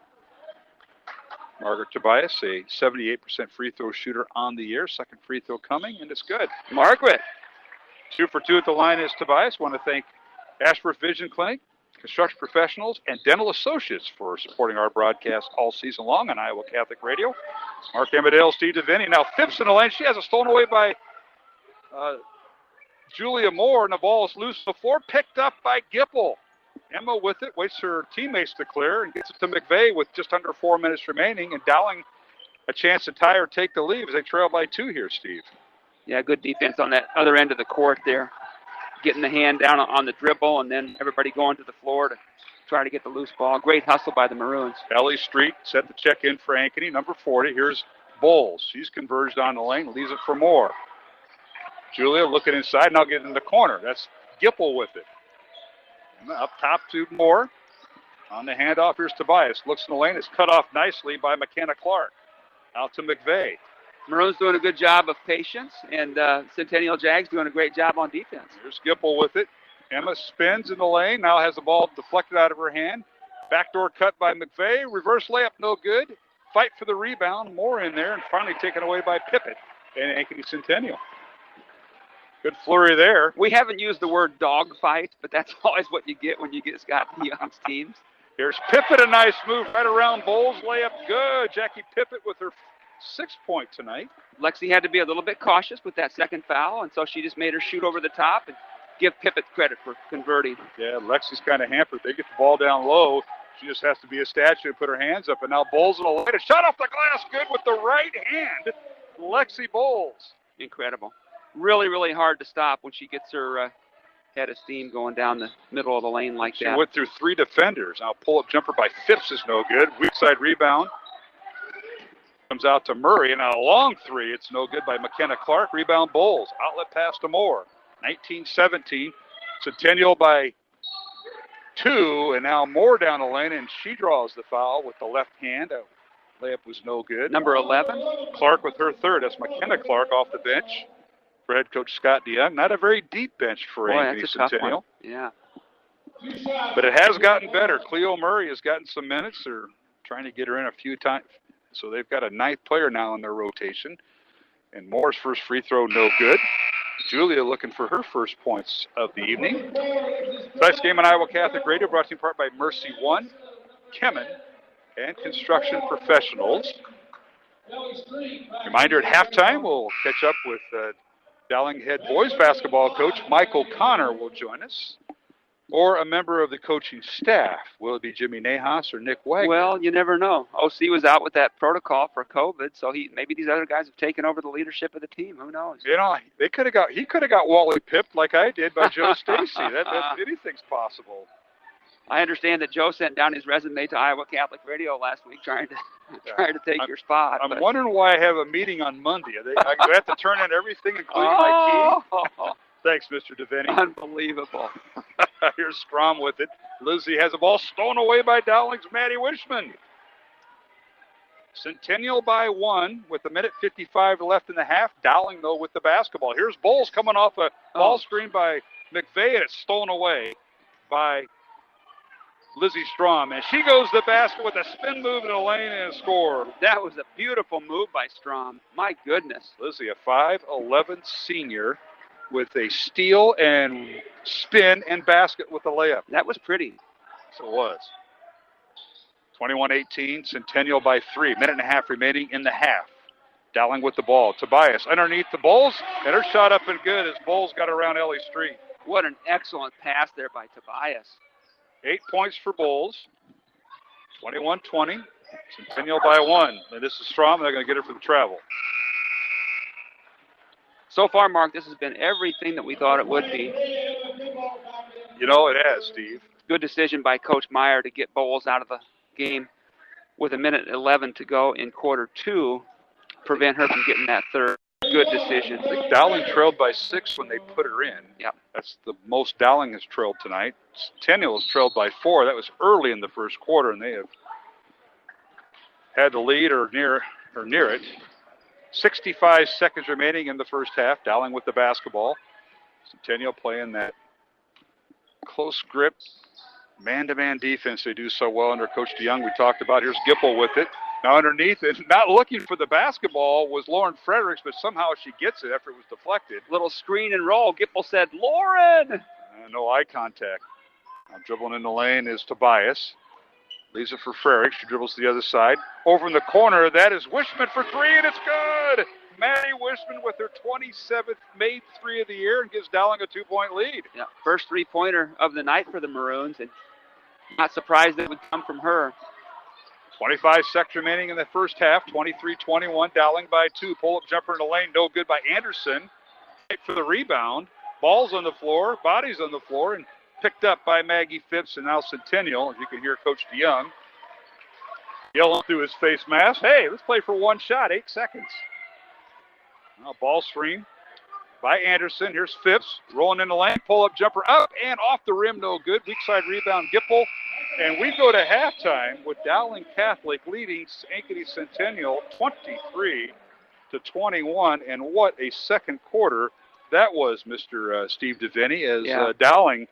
[SPEAKER 2] Margaret Tobias, a 78% free throw shooter on the year. Second free throw coming, and it's good.
[SPEAKER 3] Margaret.
[SPEAKER 2] 2 for 2 at the line is Tobias. Want to thank Ashworth Vision Clinic, Construction Professionals, and Dental Associates for supporting our broadcast all season long on Iowa Catholic Radio. Mark Amadale, Steve DeVinny. Now Phipps in the lane. She has it stolen away by Julia Moore, and the ball is loose on the floor, picked up by Gipple. Emma with it, waits her teammates to clear, and gets it to McVeigh with just under 4 minutes remaining, and Dowling a chance to tie or take the lead as they trail by 2 here, Steve.
[SPEAKER 3] Yeah, good defense on that other end of the court there. Getting the hand down on the dribble, and then everybody going to the floor to try to get the loose ball. Great hustle by the Maroons.
[SPEAKER 2] Ellie Street set the check in for Ankeny, number 40. Here's Bowles. She's converged on the lane, leaves it for Moore. Julia looking inside, now getting in the corner. That's Gipple with it. Up top to Moore. On the handoff, here's Tobias. Looks in the lane. It's cut off nicely by McKenna Clark. Out to McVeigh.
[SPEAKER 3] Maroons doing a good job of patience, and Centennial Jags doing a great job on defense.
[SPEAKER 2] Here's Gipple with it. Emma spins in the lane. Now has the ball deflected out of her hand. Backdoor cut by McVeigh. Reverse layup, no good. Fight for the rebound. Moore in there, and finally taken away by Pippett and Ankeny Centennial. Good flurry there.
[SPEAKER 3] We haven't used the word dog fight, but that's always what you get when you get Scott DeYoung's teams.
[SPEAKER 2] Here's Pippett, a nice move right around Bowles. Layup good. Jackie Pippett with her 6th point tonight.
[SPEAKER 3] Lexi had to be a little bit cautious with that second foul, and so she just made her shoot over the top and give Pippett credit for converting.
[SPEAKER 2] Yeah, Lexi's kind of hampered. They get the ball down low. She just has to be a statue and put her hands up. And now Bowles in the lane. A shot off the glass, good with the right hand. Lexi Bowles.
[SPEAKER 3] Incredible. Really, really hard to stop when she gets her head of steam going down the middle of the lane like that.
[SPEAKER 2] She went through 3 defenders. Now pull-up jumper by Phipps is no good. Weak side rebound. Comes out to Murray, and a long 3. It's no good by McKenna Clark. Rebound Bowles. Outlet pass to Moore. 19-17. Centennial by 2, and now Moore down the lane, and she draws the foul with the left hand. Layup was no good.
[SPEAKER 3] Number 11.
[SPEAKER 2] Clark with her 3rd. That's McKenna Clark off the bench for head coach Scott DeYoung. Not a very deep bench for Ankeny Centennial.
[SPEAKER 3] Yeah.
[SPEAKER 2] But it has gotten better. Cleo Murray has gotten some minutes. They're trying to get her in a few times. So they've got a 9th player now in their rotation. And Moore's first free throw, no good. Julia looking for her first points of the evening. Tonight's game on Iowa Catholic Radio brought to you in part by Mercy One, Kemen, and Construction Professionals. Reminder, at halftime, we'll catch up with Dowling head boys basketball coach Michael Connor will join us, or a member of the coaching staff. Will it be Jimmy Nahas or Nick Wagner?
[SPEAKER 3] Well, you never know. OC was out with that protocol for COVID, so maybe these other guys have taken over the leadership of the team. Who knows?
[SPEAKER 2] You know, he could have got Wally pipped like I did by Joe Stacy. That anything's possible.
[SPEAKER 3] I understand that Joe sent down his resume to Iowa Catholic Radio last week trying to take your spot.
[SPEAKER 2] I'm wondering why I have a meeting on Monday. I have to turn in everything, including my key. Thanks, Mr. Devaney.
[SPEAKER 3] Unbelievable.
[SPEAKER 2] Here's Strom with it. Lizzie has a ball stolen away by Dowling's Maddie Wishman. Centennial by 1 with 1:55 left in the half. Dowling, though, with the basketball. Here's Bowles coming off a ball screen by McVeigh, and it's stolen away by Lizzie Strom. And she goes to the basket with a spin move in the lane and scored.
[SPEAKER 3] That was a beautiful move by Strom. My goodness.
[SPEAKER 2] Lizzie, a 5'11 senior, with a steal and spin and basket with a layup.
[SPEAKER 3] That was pretty.
[SPEAKER 2] So it was. 21-18, Centennial by 3. Minute and a half remaining in the half. Dowling with the ball. Tobias underneath the Bowles, and her shot up and good as Bowles got around Ellie Street.
[SPEAKER 3] What an excellent pass there by Tobias.
[SPEAKER 2] 8 points for Bowles. 21-20. Centennial by 1. And this is Strom. They're going to get her for the travel.
[SPEAKER 3] So far, Mark, this has been everything that we thought it would be.
[SPEAKER 2] You know, it has, Steve.
[SPEAKER 3] Good decision by Coach Meyer to get Bowles out of the game with 1:11 to go in quarter 2, prevent her from getting that third. Good decision.
[SPEAKER 2] I think Dowling trailed by 6 when they put her in.
[SPEAKER 3] Yep.
[SPEAKER 2] That's the most Dowling has trailed tonight. Centennial has trailed by 4. That was early in the first quarter, and they have had the lead or near it. 65 seconds remaining in the first half. Dowling with the basketball. Centennial playing that close grip, man-to-man defense they do so well under Coach DeYoung. We talked about. Here's Gipple with it. Now underneath it, not looking for the basketball was Lauren Fredericks, but somehow she gets it after it was deflected.
[SPEAKER 3] Little screen and roll. Gipple said, Lauren!
[SPEAKER 2] No eye contact. Now dribbling in the lane is Tobias. Leaves it for Fredericks. She dribbles to the other side. Over in the corner, that is Wishman for 3, and it's good! Maddie Wishman with her 27th made 3 of the year and gives Dowling a 2-point lead.
[SPEAKER 3] Yeah, first 3-pointer of the night for the Maroons, and not surprised that it would come from her.
[SPEAKER 2] 25 seconds remaining in the first half. 23-21. Dowling by 2. Pull-up jumper in the lane. No good by Anderson. For the rebound. Ball's on the floor. Body's on the floor. And picked up by Maggie Phipps and now Centennial. As you can hear Coach DeYoung yelling through his face mask. Hey, let's play for one shot. 8 seconds. Now ball screen by Anderson. Here's Phipps. Rolling in the lane. Pull-up jumper up and off the rim. No good. Weak side rebound. Gipple. And we go to halftime with Dowling Catholic leading Ankeny Centennial 23-21. And what a second quarter that was, Mr. Steve Devaney, as Dowling,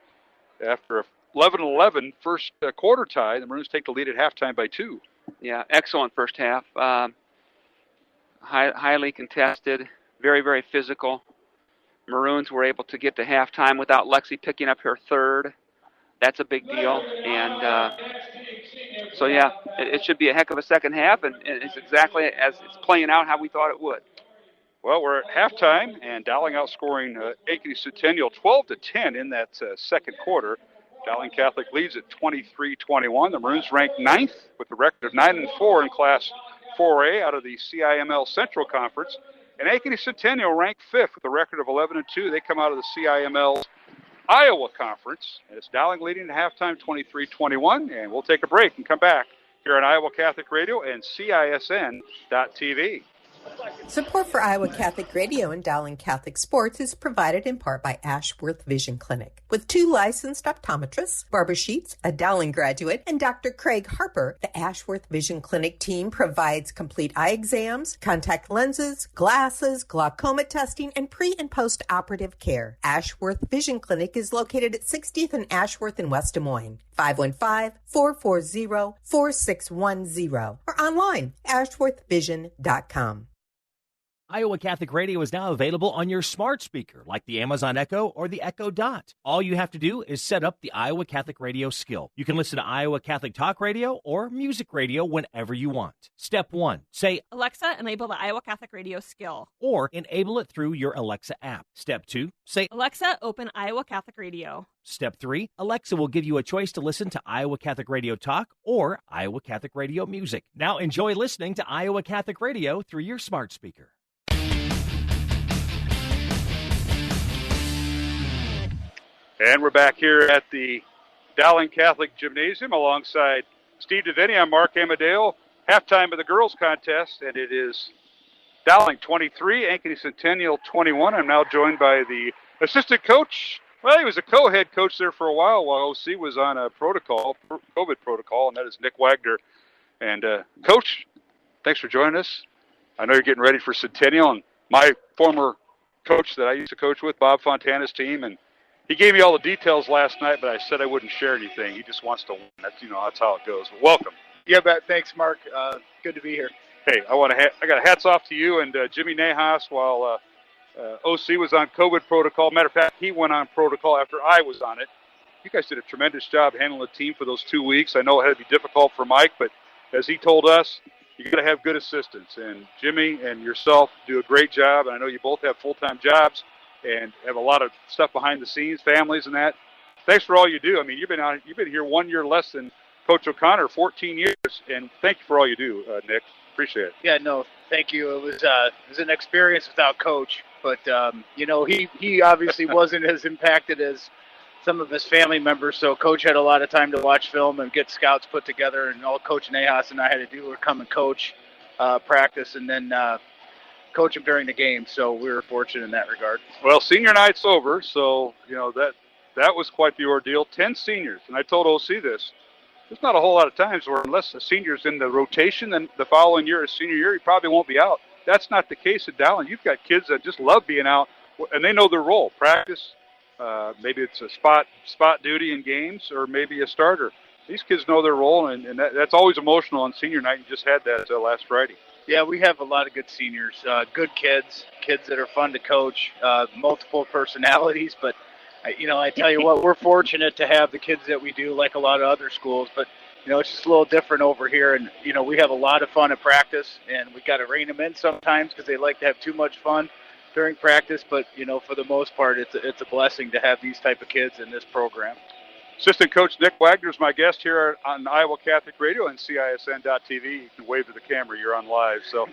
[SPEAKER 2] after a 11-11 first quarter tie, the Maroons take the lead at halftime by 2.
[SPEAKER 3] Yeah, excellent first half. Highly contested, very, very physical. Maroons were able to get to halftime without Lexi picking up her third. That's a big deal. And so, yeah, it should be a heck of a second half, and it's exactly as it's playing out how we thought it would.
[SPEAKER 2] Well, we're at halftime, and Dowling outscoring Ankeny Centennial 12-10 in that second quarter. Dowling Catholic leads at 23-21. The Maroons ranked 9th with a record of 9-4 in Class 4A out of the CIML Central Conference. And Ankeny Centennial ranked 5th with a record of 11-2. They come out of the CIML Iowa Conference. And it's Dowling leading at halftime 23-21. And we'll take a break and come back here on Iowa Catholic Radio and CISN.TV.
[SPEAKER 4] Support for Iowa Catholic Radio and Dowling Catholic Sports is provided in part by Ashworth Vision Clinic. With 2 licensed optometrists, Barbara Sheets, a Dowling graduate, and Dr. Craig Harper, the Ashworth Vision Clinic team provides complete eye exams, contact lenses, glasses, glaucoma testing, and pre- and post-operative care. Ashworth Vision Clinic is located at 60th and Ashworth in West Des Moines. 515-440-4610 or online, ashworthvision.com.
[SPEAKER 1] Iowa Catholic Radio is now available on your smart speaker, like the Amazon Echo or the Echo Dot. All you have to do is set up the Iowa Catholic Radio skill. You can listen to Iowa Catholic Talk Radio or Music Radio whenever you want. Step 1, say,
[SPEAKER 11] Alexa, enable the Iowa Catholic Radio skill.
[SPEAKER 1] Or enable it through your Alexa app. Step 2, say,
[SPEAKER 11] Alexa, open Iowa Catholic Radio.
[SPEAKER 1] Step 3, Alexa will give you a choice to listen to Iowa Catholic Radio Talk or Iowa Catholic Radio Music. Now enjoy listening to Iowa Catholic Radio through your smart speaker.
[SPEAKER 2] And we're back here at the Dowling Catholic Gymnasium alongside Steve DeVinny. I'm Mark Amadeo. Halftime of the girls' contest, and it is Dowling 23, Ankeny Centennial 21. I'm now joined by the assistant coach. Well, he was a co-head coach there for a while OC was on a protocol, COVID protocol, and that is Nick Wagner. And Coach, thanks for joining us. I know you're getting ready for Centennial, and my former coach that I used to coach with, Bob Fontana's team, and he gave me all the details last night, but I said I wouldn't share anything. He just wants to win. That's how it goes. But welcome.
[SPEAKER 12] Yeah, thanks, Mark. Good to be here.
[SPEAKER 2] Hey, I got hats off to you and Jimmy Nahas while OC was on COVID protocol. Matter of fact, he went on protocol after I was on it. You guys did a tremendous job handling the team for those 2 weeks. I know it had to be difficult for Mike, but as he told us, you got to have good assistants. And Jimmy and yourself do a great job. And I know you both have full-time jobs and have a lot of stuff behind the scenes, families and that. Thanks for all you do. I mean, you've been here 1 year less than Coach O'Connor, 14 years, and thank you for all you do, Nick. Appreciate it.
[SPEAKER 12] Yeah, no, thank you. It was an experience without Coach, but he obviously wasn't as impacted as some of his family members. So Coach had a lot of time to watch film and get scouts put together, and all Coach Nahas and I had to do were come and coach, practice, and then coach him during the game. So we were fortunate in that regard.
[SPEAKER 2] Well, senior night's over, so that was quite the ordeal. 10 seniors, and I told OC this. There's not a whole lot of times where unless a senior's in the rotation, then the following year, his senior year, he probably won't be out. That's not the case at Dowling. You've got kids that just love being out, and they know their role. Practice, maybe it's a spot duty in games, or maybe a starter. These kids know their role, and that's always emotional on senior night. You just had that last Friday.
[SPEAKER 12] Yeah, we have a lot of good seniors, good kids that are fun to coach, multiple personalities. But, I tell you what, we're fortunate to have the kids that we do, like a lot of other schools. But, it's just a little different over here. And, we have a lot of fun at practice, and we got to rein them in sometimes because they like to have too much fun during practice. But, for the most part, it's a blessing to have these type of kids in this program.
[SPEAKER 2] Assistant Coach Nick Wagner is my guest here on Iowa Catholic Radio and CISN.TV. You can wave to the camera. You're on live. So,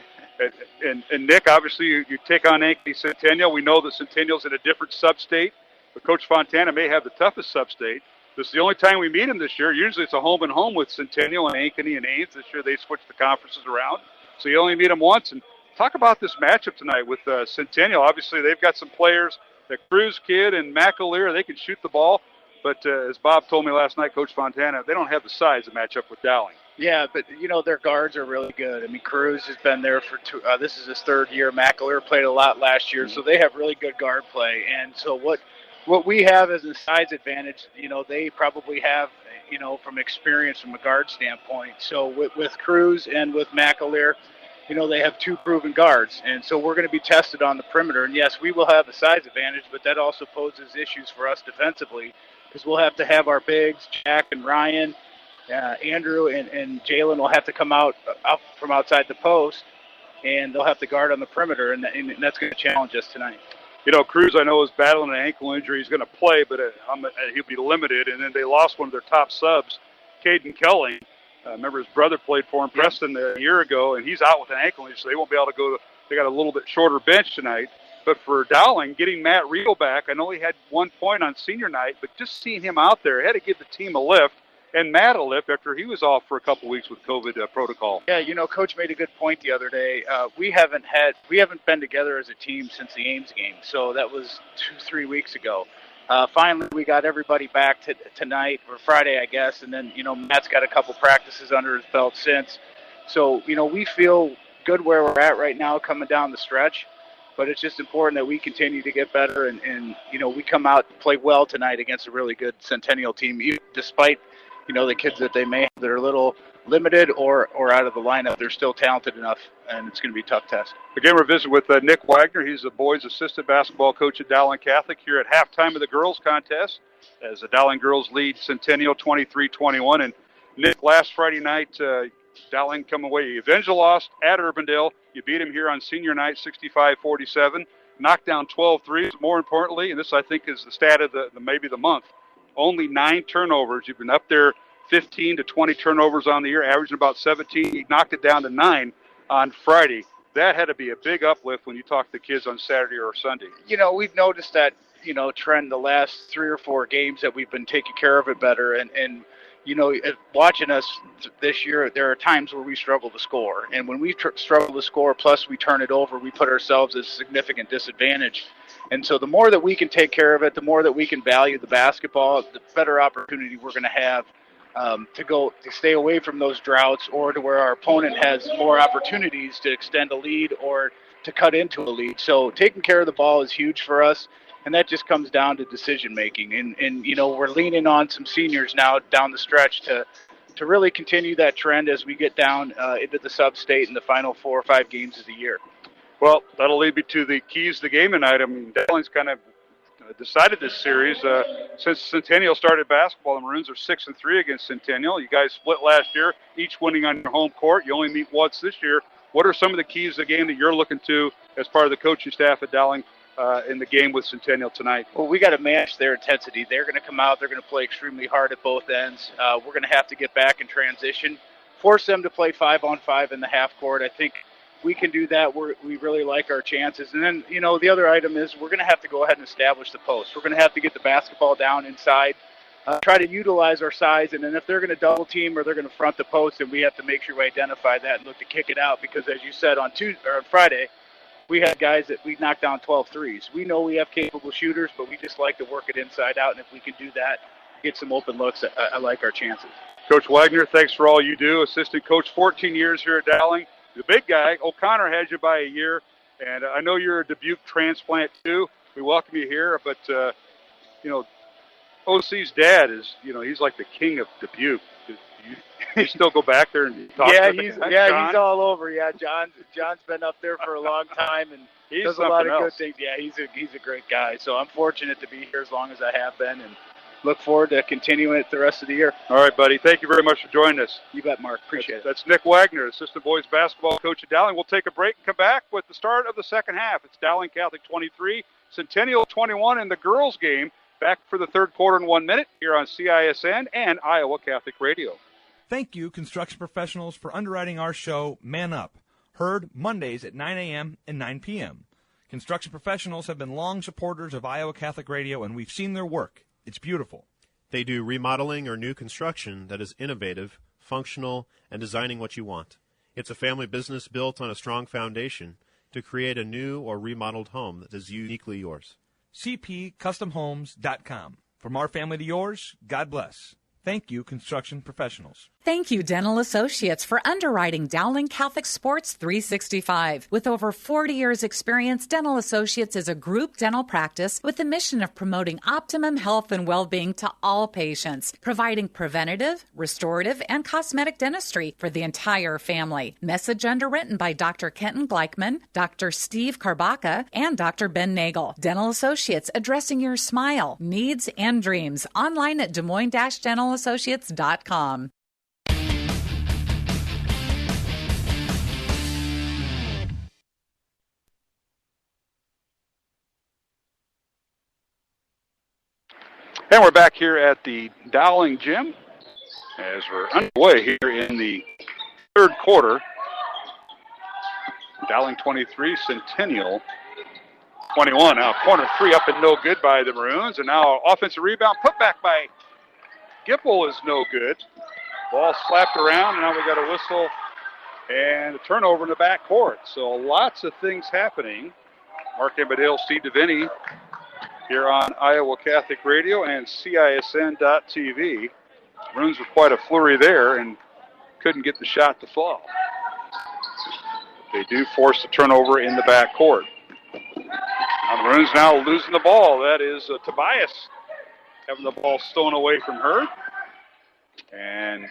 [SPEAKER 2] and Nick, obviously, you take on Ankeny Centennial. We know that Centennial's in a different sub-state, but Coach Fontana may have the toughest sub-state. This is the only time we meet him this year. Usually it's a home and home with Centennial and Ankeny and Ames. This year they switched the conferences around, so you only meet him once. And talk about this matchup tonight with Centennial. Obviously, they've got some players, the Cruz kid and McAleer. They can shoot the ball. But as Bob told me last night, Coach Fontana, they don't have the size to match up with Dowling.
[SPEAKER 12] Yeah, but, their guards are really good. I mean, Cruz has been there for this is his third year. McAleer played a lot last year, so they have really good guard play. And so what we have as a size advantage, they probably have, from experience from a guard standpoint. So with Cruz and with McAleer, they have two proven guards. And so we're going to be tested on the perimeter. And, yes, we will have a size advantage, but that also poses issues for us defensively, because we'll have to have our bigs, Jack and Ryan, Andrew and Jalen will have to come out from outside the post, and they'll have to guard on the perimeter, and that's going to challenge us tonight.
[SPEAKER 2] Cruz, I know, is battling an ankle injury. He's going to play, but he'll be limited. And then they lost one of their top subs, Caden Kelly. Remember his brother played for him, Preston, a year ago, and he's out with an ankle injury, so they won't be able to go. They got a little bit shorter bench tonight. But for Dowling, getting Matt Riebe back, I know he had 1 point on senior night, but just seeing him out there had to give the team a lift, and Matt a lift after he was off for a couple weeks with COVID protocol.
[SPEAKER 12] Yeah, Coach made a good point the other day. We haven't been together as a team since the Ames game, so that was 2-3 weeks ago. Finally, we got everybody back tonight, or Friday, I guess, and then, Matt's got a couple practices under his belt since. So, we feel good where we're at right now coming down the stretch. But it's just important that we continue to get better, and we come out and play well tonight against a really good Centennial team, even despite the kids that they may have that are a little limited or out of the lineup, they're still talented enough, and it's going to be a tough test.
[SPEAKER 2] Again, we're visiting with Nick Wagner. He's the boys' assistant basketball coach at Dowling Catholic here at halftime of the girls' contest as the Dowling girls lead Centennial 23-21. And Nick, last Friday night, Dowling come away. You avenged the loss at Urbandale. You beat him here on senior night 65-47. Knocked down 12 threes. More importantly, and this I think is the stat of maybe the month, only 9 turnovers. You've been up there 15 to 20 turnovers on the year, averaging about 17. You knocked it down to 9 on Friday. That had to be a big uplift when you talk to the kids on Saturday or Sunday.
[SPEAKER 12] We've noticed that, trend the last 3 or 4 games that we've been taking care of it better. And watching us this year, there are times where we struggle to score. And when we struggle to score, plus we turn it over, we put ourselves at a significant disadvantage. And so the more that we can take care of it, the more that we can value the basketball, the better opportunity we're going to have to stay away from those droughts, or to where our opponent has more opportunities to extend a lead or to cut into a lead. So taking care of the ball is huge for us, and that just comes down to decision making. And we're leaning on some seniors now down the stretch to really continue that trend as we get down into the sub-state in the final 4 or 5 games of the year.
[SPEAKER 2] Well, that'll lead me to the keys to the game tonight. I mean, Dowling's kind of decided this series. Since Centennial started basketball, the Maroons are 6-3 against Centennial. You guys split last year, each winning on your home court. You only meet once this year. What are some of the keys to the game that you're looking to as part of the coaching staff at Dowling in the game with Centennial tonight?
[SPEAKER 12] Well, we got to match their intensity. They're going to come out. They're going to play extremely hard at both ends. We're going to have to get back in transition, force them to play 5-on-5 in the half court. I think we can do that. We really like our chances. And then, the other item is we're going to have to go ahead and establish the post. We're going to have to get the basketball down inside, try to utilize our size. And then if they're going to double team or they're going to front the post, then we have to make sure we identify that and look to kick it out. Because as you said, on Friday, we had guys that we knocked down 12 threes. We know we have capable shooters, but we just like to work it inside out. And if we can do that, get some open looks, I like our chances.
[SPEAKER 2] Coach Wagner, thanks for all you do. Assistant coach, 14 years here at Dowling. The big guy, O'Connor, had you by a year, and I know you're a Dubuque transplant too. We welcome you here, but OC's dad is, he's like the king of Dubuque. Do you still go back there and talk to him?
[SPEAKER 12] He's all over. Yeah, John's been up there for a long time and does a lot of good things. Yeah, he's a great guy. So I'm fortunate to be here as long as I have been, and look forward to continuing it the rest of the year.
[SPEAKER 2] All right, buddy. Thank you very much for joining us.
[SPEAKER 12] You bet, Mark. Appreciate it.
[SPEAKER 2] That's Nick Wagner, assistant boys basketball coach at Dowling. We'll take a break and come back with the start of the second half. It's Dowling Catholic 23, Centennial 21 in the girls' game. Back for the third quarter in 1 minute here on CISN and Iowa Catholic Radio.
[SPEAKER 7] Thank you, construction professionals, for underwriting our show, Man Up, heard Mondays at 9 a.m. and 9 p.m. Construction professionals have been long supporters of Iowa Catholic Radio, and we've seen their work. It's beautiful.
[SPEAKER 8] They do remodeling or new construction that is innovative, functional, and designing what you want. It's a family business built on a strong foundation to create a new or remodeled home that is uniquely yours.
[SPEAKER 7] cpcustomhomes.com. From our family to yours, God bless. Thank you, construction professionals.
[SPEAKER 9] Thank you, Dental Associates, for underwriting Dowling Catholic Sports 365. With over 40 years' experience, Dental Associates is a group dental practice with the mission of promoting optimum health and well-being to all patients, providing preventative, restorative, and cosmetic dentistry for the entire family. Message underwritten by Dr. Kenton Gleichman, Dr. Steve Karbaka, and Dr. Ben Nagel. Dental Associates, addressing your smile, needs, and dreams. Online at DesMoines-DentalAssociates.com.
[SPEAKER 2] And we're back here at the Dowling Gym as we're underway here in the third quarter. Dowling 23, Centennial 21. Now corner three up and no good by the Maroons. And now offensive rebound put back by Gipple is no good. Ball slapped around, and now we got a whistle and a turnover in the back court. So lots of things happening. Mark Embadale, Steve DeVinny here on Iowa Catholic Radio and CISN.TV. Maroons with quite a flurry there and couldn't get the shot to fall. They do force the turnover in the back court. Now the Maroons now losing the ball. That is Tobias having the ball stolen away from her. And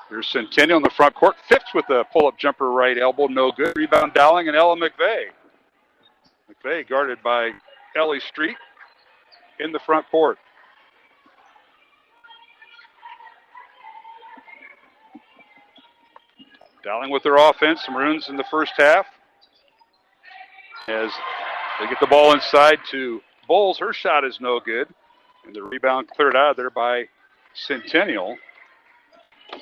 [SPEAKER 2] here's Centennial in the front court. Phipps with a pull-up jumper right elbow, no good. Rebound Dowling and Ella McVeigh. McVeigh guarded by Ellie Street in the front court. Dowling with their offense. Maroons in the first half. As they get the ball inside to Bowles. Her shot is no good. And the rebound cleared out of there by Centennial.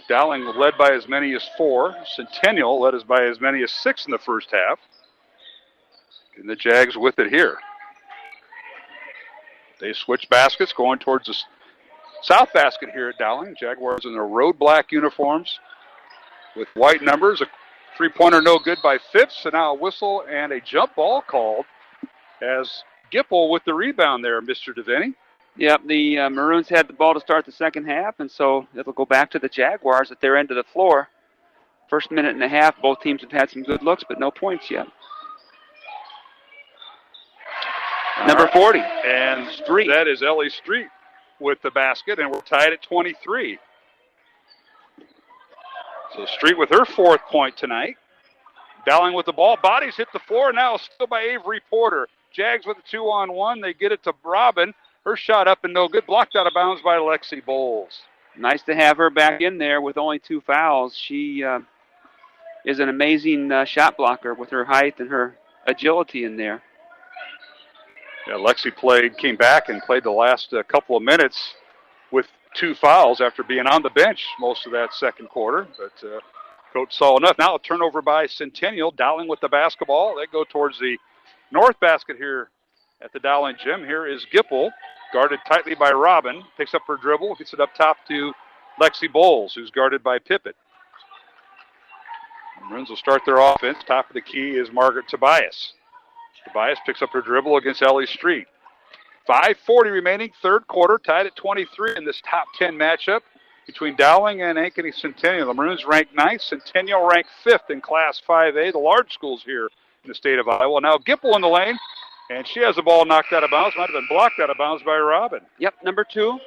[SPEAKER 2] Dowling led by as many as 4. Centennial led us by as many as 6 in the first half. And the Jags with it here. They switch baskets going towards the south basket here at Dowling. Jaguars in their road black uniforms with white numbers. A three-pointer no good by Phipps. And now a whistle and a jump ball called as Gipple with the rebound there, Mr. DeVinny.
[SPEAKER 3] Yep, the Maroons had the ball to start the second half, and so it'll go back to the Jaguars at their end of the floor. First minute and a half, both teams have had some good looks, but no points yet. Number 40.
[SPEAKER 2] And Street. That is Ellie Street with the basket, and we're tied at 23. So Street with her 4th point tonight. Dowling with the ball. Bodies hit the floor now, still by Avery Porter. Jags with a 2-on-1. They get it to Robin. Her shot up and no good. Blocked out of bounds by Lexi Bowles.
[SPEAKER 3] Nice to have her back in there with only 2 fouls. She is an amazing shot blocker with her height and her agility in there.
[SPEAKER 2] Yeah, Lexi came back and played the last couple of minutes with 2 fouls after being on the bench most of that second quarter. But coach saw enough. Now a turnover by Centennial. Dowling with the basketball. They go towards the north basket here at the Dowling gym. Here is Gipple, guarded tightly by Robin. Picks up her dribble, gets it up top to Lexi Bowles, who's guarded by Pippin. Maroons will start their offense. Top of the key is Margaret Tobias. Tobias picks up her dribble against Ellie Street. 5:40 remaining, third quarter, tied at 23 in this top 10 matchup between Dowling and Ankeny Centennial. The Maroons ranked 9th, Centennial ranked 5th in Class 5A, the large schools here in the state of Iowa. Now Gipple in the lane, and she has the ball knocked out of bounds. Might have been blocked out of bounds by Robin.
[SPEAKER 3] Yep, number 2.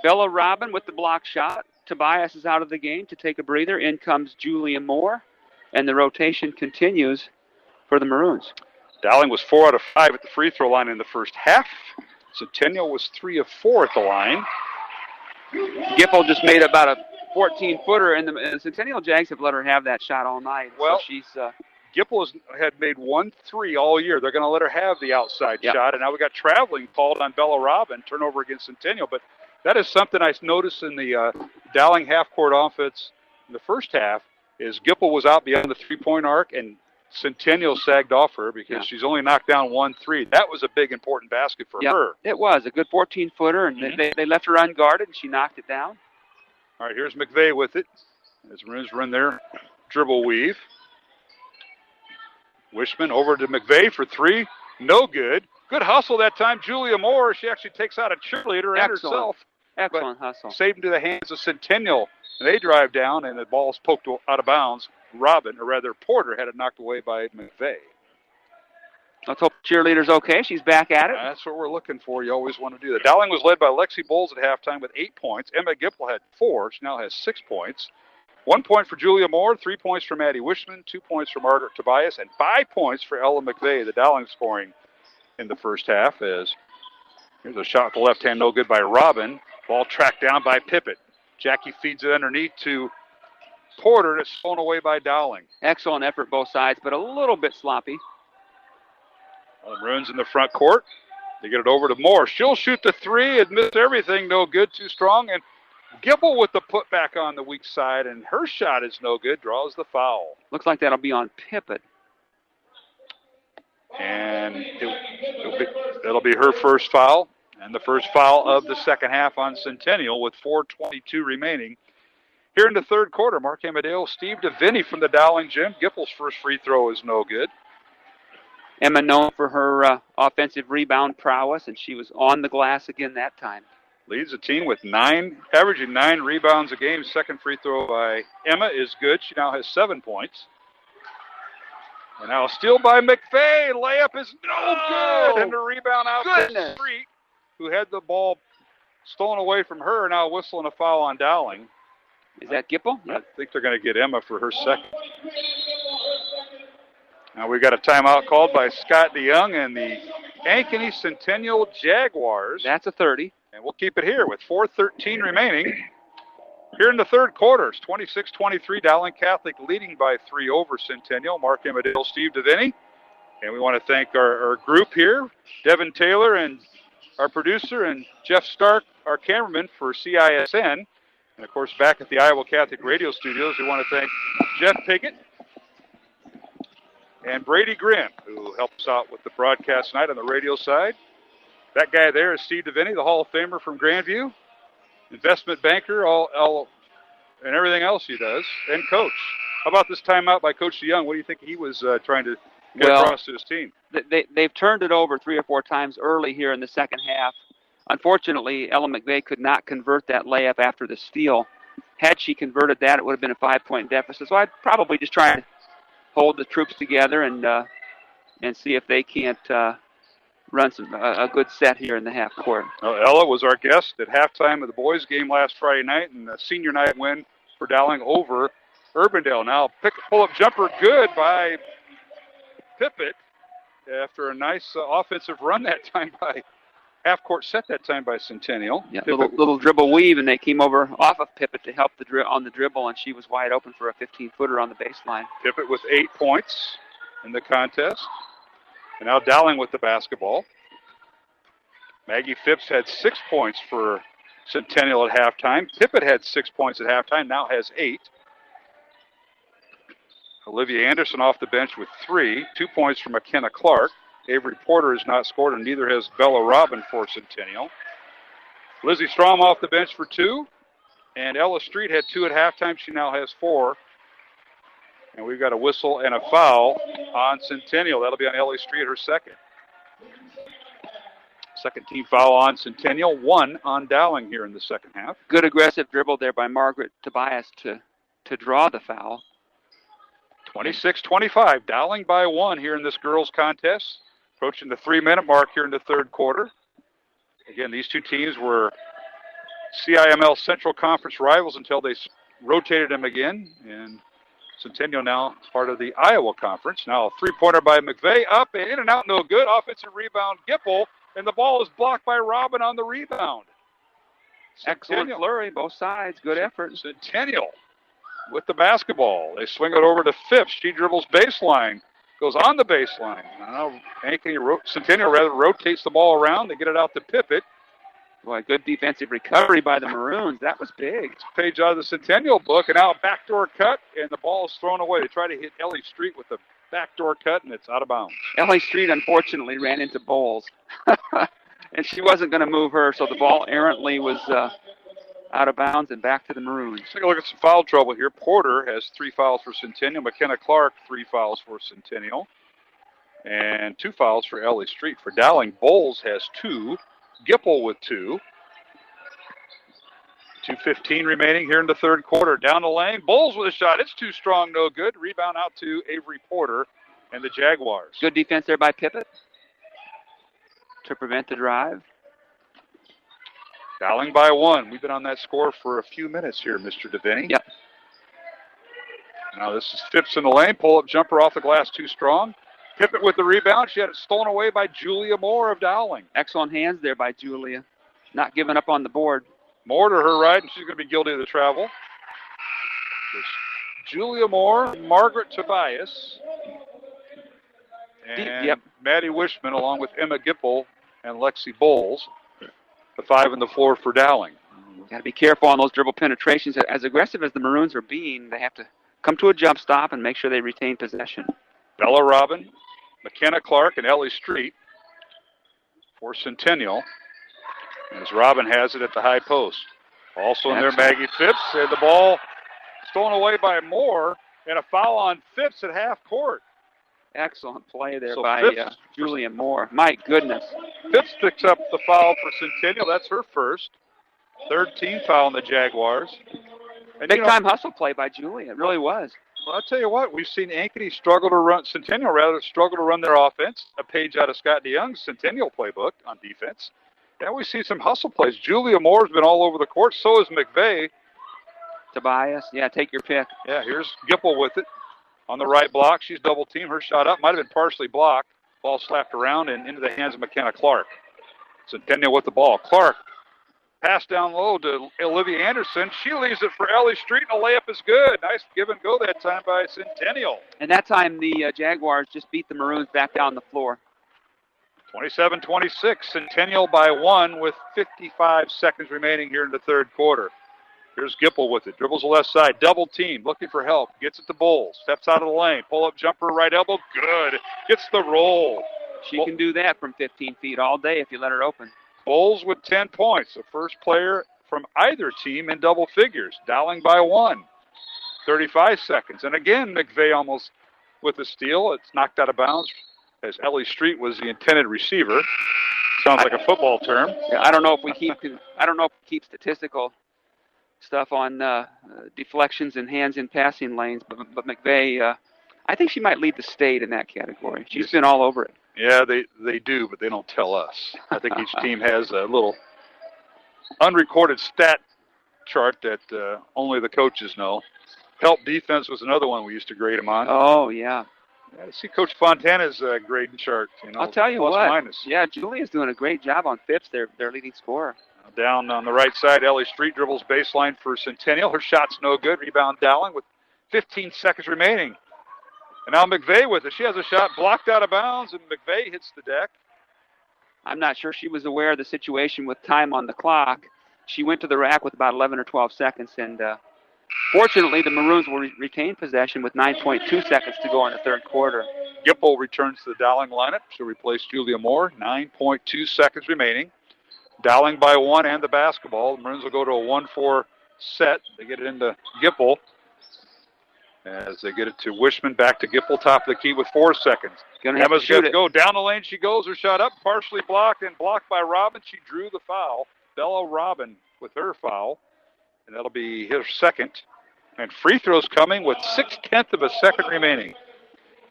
[SPEAKER 3] Bella Robin with the block shot. Tobias is out of the game to take a breather. In comes Julia Moore, and the rotation continues for the Maroons.
[SPEAKER 2] Dowling was 4 out of 5 at the free throw line in the first half. Centennial was 3 of 4 at the line.
[SPEAKER 3] Gipple just made about a 14-footer, and the Centennial Jags have let her have that shot all night.
[SPEAKER 2] Well,
[SPEAKER 3] so she's
[SPEAKER 2] Gipple had made 1 3 all year. They're going to let her have the outside shot, and now we got traveling called on Bella Robin, turnover against Centennial. But that is something I noticed in the Dowling half-court offense in the first half, is Gipple was out beyond the three-point arc, and Centennial sagged off her because she's only knocked down 1 3. That was a big, important basket for her.
[SPEAKER 3] It was a good 14-footer, and they left her unguarded, and she knocked it down.
[SPEAKER 2] All right, here's McVeigh with it as Maroons run their dribble weave. Wishman over to McVeigh for 3. No good. Good hustle that time. Julia Moore, she actually takes out a cheerleader and herself.
[SPEAKER 3] Excellent hustle.
[SPEAKER 2] Saved into the hands of Centennial. And they drive down, and the ball's poked out of bounds. Robin, or rather Porter, had it knocked away by McVeigh.
[SPEAKER 3] Let's hope the cheerleader's okay. She's back at it.
[SPEAKER 2] That's what we're looking for. You always want to do that. Dowling was led by Lexi Bowles at halftime with 8 points. Emma Gipple had 4. She now has 6 points. 1 point for Julia Moore, 3 points for Maddie Wishman, 2 points for Margaret Tobias, and 5 points for Ella McVeigh. The Dowling scoring in the first half as here's a shot with the left hand, no good by Robin. Ball tracked down by Pippin. Jackie feeds it underneath to Porter, and it's thrown away by Dowling.
[SPEAKER 3] Excellent effort both sides, but a little bit sloppy.
[SPEAKER 2] Maroons in the front court. They get it over to Moore. She'll shoot the 3 and miss everything. No good, too strong. And Gipple with the putback on the weak side, and her shot is no good. Draws the foul.
[SPEAKER 3] Looks like that'll be on Pippin.
[SPEAKER 2] And it'll be her first foul. And the first foul of the second half on Centennial with 4:22 remaining. Here in the third quarter, Mark Amadeo, Steve DeVinny from the Dowling gym. Gipple's first free throw is no good.
[SPEAKER 3] Emma known for her offensive rebound prowess, and she was on the glass again that time.
[SPEAKER 2] Leads the team with averaging 9 rebounds a game. Second free throw by Emma is good. She now has 7 points. And now a steal by McVeigh. Layup is no good. And the rebound out to Street, who had the ball stolen away from her. Now whistling a foul on Dowling.
[SPEAKER 3] Is that Gipple?
[SPEAKER 2] I think they're going to get Emma for her second. Now we've got a timeout called by Scott DeYoung and the Ankeny Centennial Jaguars.
[SPEAKER 3] That's a 30.
[SPEAKER 2] And we'll keep it here with 4:13 remaining. Here in the third quarter, it's 26-23, Dowling Catholic leading by 3 over Centennial. Mark Amadale, Steve DeVinny. And we want to thank our group here, Devin Taylor and our producer, and Jeff Stark, our cameraman for CISN. And, of course, back at the Iowa Catholic Radio Studios, we want to thank Jeff Pickett and Brady Grimm, who helps out with the broadcast tonight on the radio side. That guy there is Steve DeVinny, the Hall of Famer from Grandview, investment banker, all and everything else he does, and coach. How about this timeout by Coach DeYoung? What do you think he was trying to get across to his team?
[SPEAKER 3] They've turned it over 3 or 4 times early here in the second half. Unfortunately, Ella McVeigh could not convert that layup after the steal. Had she converted that, it would have been a 5-point deficit. So I'd probably just try to hold the troops together and see if they can't run a good set here in the half court.
[SPEAKER 2] Ella was our guest at halftime of the boys' game last Friday night, and a senior night win for Dowling over Urbandale. Now, pull-up jumper good by Pippett after a nice offensive run that time by half-court set that time by Centennial.
[SPEAKER 3] Yeah, little dribble weave, and they came over off of Pippett to help on the dribble, and she was wide open for a 15-footer on the baseline.
[SPEAKER 2] Pippett with 8 points in the contest. And now Dowling with the basketball. Maggie Phipps had 6 points for Centennial at halftime. Pippett had 6 points at halftime, now has 8. Olivia Anderson off the bench with 3. 2 points from McKenna Clark. Avery Porter has not scored, and neither has Bella Robin for Centennial. Lizzie Strom off the bench for 2. And Ella Street had 2 at halftime. She now has 4. And we've got a whistle and a foul on Centennial. That'll be on Ellie Street, her second. Second team foul on Centennial. 1 on Dowling here in the second half.
[SPEAKER 3] Good aggressive dribble there by Margaret Tobias to draw the foul.
[SPEAKER 2] 26-25. Dowling by 1 here in this girls' contest. Approaching the 3-minute mark here in the third quarter. Again, these two teams were CIML Central Conference rivals until they rotated them again. And Centennial now part of the Iowa Conference. Now a 3-pointer by McVeigh. Up and in and out, no good. Offensive rebound, Gipple. And the ball is blocked by Robin on the rebound.
[SPEAKER 3] Excellent flurry, both sides. Good effort.
[SPEAKER 2] Centennial with the basketball. They swing it over to Phipps. She dribbles baseline. Goes on the baseline. Now Centennial rotates the ball around. They get it out to Pippett.
[SPEAKER 3] Boy, good defensive recovery by the Maroons. That was big.
[SPEAKER 2] It's a page out of the Centennial book, and now a backdoor cut, and the ball is thrown away. They try to hit Ellie Street with the backdoor cut, and it's out of bounds.
[SPEAKER 3] Ellie Street, unfortunately, ran into Bowles, and she wasn't going to move her, so the ball errantly was out of bounds and back to the Maroons.
[SPEAKER 2] Let's take a look at some foul trouble here. Porter has 3 fouls for Centennial. McKenna Clark, 3 fouls for Centennial. And 2 fouls for Ellie Street. For Dowling, Bowles has 2. Gipple with 2. 2:15 remaining here in the third quarter. Down the lane, Bowles with a shot. It's too strong, no good. Rebound out to Avery Porter and the Jaguars.
[SPEAKER 3] Good defense there by Pippett to prevent the drive.
[SPEAKER 2] Dowling by 1. We've been on that score for a few minutes here, Mr. DeVinny.
[SPEAKER 3] Yep.
[SPEAKER 2] Now this is Phipps in the lane. Pull-up jumper off the glass, too strong. Pippett with the rebound. She had it stolen away by Julia Moore of Dowling.
[SPEAKER 3] Excellent hands there by Julia. Not giving up on the board.
[SPEAKER 2] Moore to her right, and she's going to be guilty of the travel. There's Julia Moore, Margaret Tobias, and Maddie Wishman, along with Emma Gipple and Lexi Bowles. The 5 on the floor for Dowling.
[SPEAKER 3] Got to be careful on those dribble penetrations. As aggressive as the Maroons are being, they have to come to a jump stop and make sure they retain possession.
[SPEAKER 2] Bella Robin, McKenna Clark, and Ellie Street for Centennial. As Robin has it at the high post. Also in there, Maggie Phipps. And the ball stolen away by Moore, and a foul on Phipps at half court.
[SPEAKER 3] Excellent play there by Julia Moore. My goodness.
[SPEAKER 2] Phipps picks up the foul for Centennial. That's her first. Third team foul on the Jaguars. And
[SPEAKER 3] big-time hustle play by Julia. It really was.
[SPEAKER 2] Well, I'll tell you what. We've seen Ankeny struggle to run to run their offense. A page out of Scott DeYoung's Centennial playbook on defense. Now we see some hustle plays. Julia Moore's been all over the court. So is McVeigh.
[SPEAKER 3] Tobias, yeah, take your pick.
[SPEAKER 2] Yeah, here's Gipple with it on the right block. She's double teamed. Her shot up might have been partially blocked. Ball slapped around and into the hands of McKenna Clark. Centennial with the ball. Clark pass down low to Olivia Anderson. She leaves it for Ellie Street, and a layup is good. Nice give and go that time by Centennial.
[SPEAKER 3] And that time the Jaguars just beat the Maroons back down the floor.
[SPEAKER 2] 27-26, Centennial by 1 with 55 seconds remaining here in the third quarter. Here's Gipple with it. Dribbles the left side. Double team. Looking for help. Gets it to Bowles. Steps out of the lane. Pull-up jumper, right elbow. Good. Gets the roll.
[SPEAKER 3] She can do that from 15 feet all day if you let her open.
[SPEAKER 2] Bowles with 10 points. The first player from either team in double figures. Dowling by 1. 35 seconds. And again, McVeigh almost with the steal. It's knocked out of bounds as Ellie Street was the intended receiver. Sounds like a football term.
[SPEAKER 3] Yeah, I don't know if we keep statistical stuff on deflections and hands in passing lanes, but McVeigh, I think she might lead the state in that category. She's been all over it.
[SPEAKER 2] Yeah, they do, but they don't tell us. I think each team has a little unrecorded stat chart that only the coaches know. Help defense was another one we used to grade them on.
[SPEAKER 3] Oh, yeah.
[SPEAKER 2] I see Coach Fontana's grading chart.
[SPEAKER 3] I'll tell you what.
[SPEAKER 2] Minus.
[SPEAKER 3] Yeah, Julia's doing a great job on Phipps, their leading scorer.
[SPEAKER 2] Down on the right side, Ellie Street dribbles baseline for Centennial. Her shot's no good. Rebound Dowling with 15 seconds remaining. And now McVeigh with it. She has a shot blocked out of bounds, and McVeigh hits the deck.
[SPEAKER 3] I'm not sure she was aware of the situation with time on the clock. She went to the rack with about 11 or 12 seconds, and fortunately the Maroons will retain possession with 9.2 seconds to go in the third quarter.
[SPEAKER 2] Gipple returns to the Dowling lineup. She'll replace Julia Moore. 9.2 seconds remaining. Dowling by 1 and the basketball. The Maroons will go to a 1-4 set. They get it into Gipple. As they get it to Wishman, back to Gipple, top of the key with 4 seconds. Emma's going to go down the lane. She goes. Her shot up, partially blocked, and blocked by Robin. She drew the foul. Bella Robin with her foul, and that'll be her second. And free throws coming with 0.6 of a second remaining.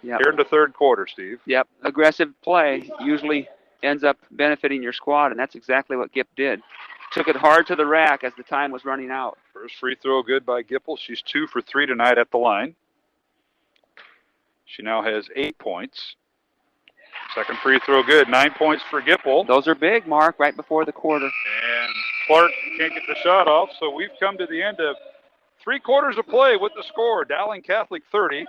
[SPEAKER 3] Yep.
[SPEAKER 2] Here in the third quarter, Steve.
[SPEAKER 3] Yep, aggressive play usually ends up benefiting your squad, and that's exactly what Gip did. Took it hard to the rack as the time was running out.
[SPEAKER 2] First free throw good by Gipple. She's 2 for 3 tonight at the line. She now has 8 points. Second free throw good. 9 points for Gipple.
[SPEAKER 3] Those are big, Mark, right before the quarter.
[SPEAKER 2] And Clark can't get the shot off, so we've come to the end of 3 quarters of play with the score. Dowling Catholic 30,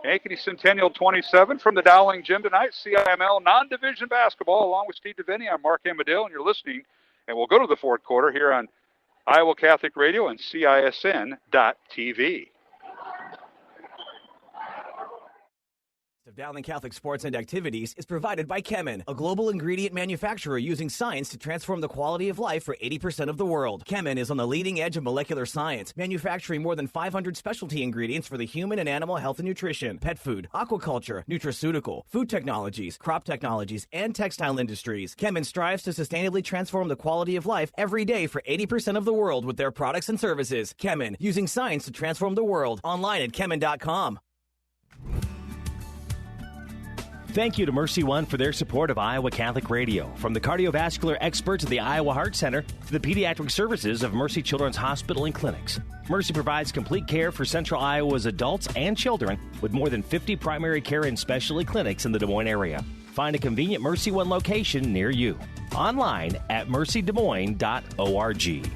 [SPEAKER 2] Ankeny Centennial 27. From the Dowling Gym tonight, CIML non-division basketball, along with Steve DeVinny. I'm Mark Amadale, and you're listening. And we'll go to the fourth quarter here on Iowa Catholic Radio and CISN.TV.
[SPEAKER 10] Of Dowling Catholic sports and activities is provided by Kemin, a global ingredient manufacturer using science to transform the quality of life for 80% of the world. Kemin is on the leading edge of molecular science, manufacturing more than 500 specialty ingredients for the human and animal health and nutrition, pet food, aquaculture, nutraceutical, food technologies, crop technologies, and textile industries. Kemin strives to sustainably transform the quality of life every day for 80% of the world with their products and services. Kemin, using science to transform the world. Online at kemin.com.
[SPEAKER 1] Thank you to Mercy One for their support of Iowa Catholic Radio. From the cardiovascular experts at the Iowa Heart Center to the pediatric services of Mercy Children's Hospital and Clinics, Mercy provides complete care for Central Iowa's adults and children with more than 50 primary care and specialty clinics in the Des Moines area. Find a convenient Mercy One location near you. Online at mercydesmoines.org.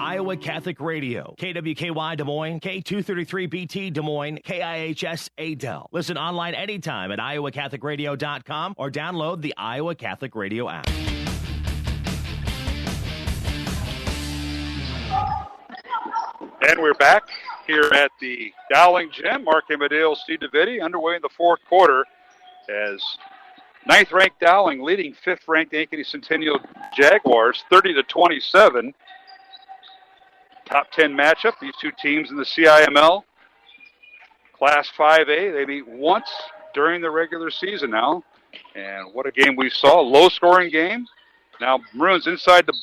[SPEAKER 1] Iowa Catholic Radio, KWKY Des Moines, K233BT Des Moines, KIHS Adel. Listen online anytime at iowacatholicradio.com or download the Iowa Catholic Radio app.
[SPEAKER 2] And we're back here at the Dowling Gym. Mark Amadale, Steve DeVitti, underway in the fourth quarter as 9th-ranked Dowling leading 5th-ranked Ankeny Centennial Jaguars 30-27. Top 10 matchup. These two teams in the CIML. Class 5A. They meet once during the regular season now. And what a game we saw. Low-scoring game. Now Maroons inside the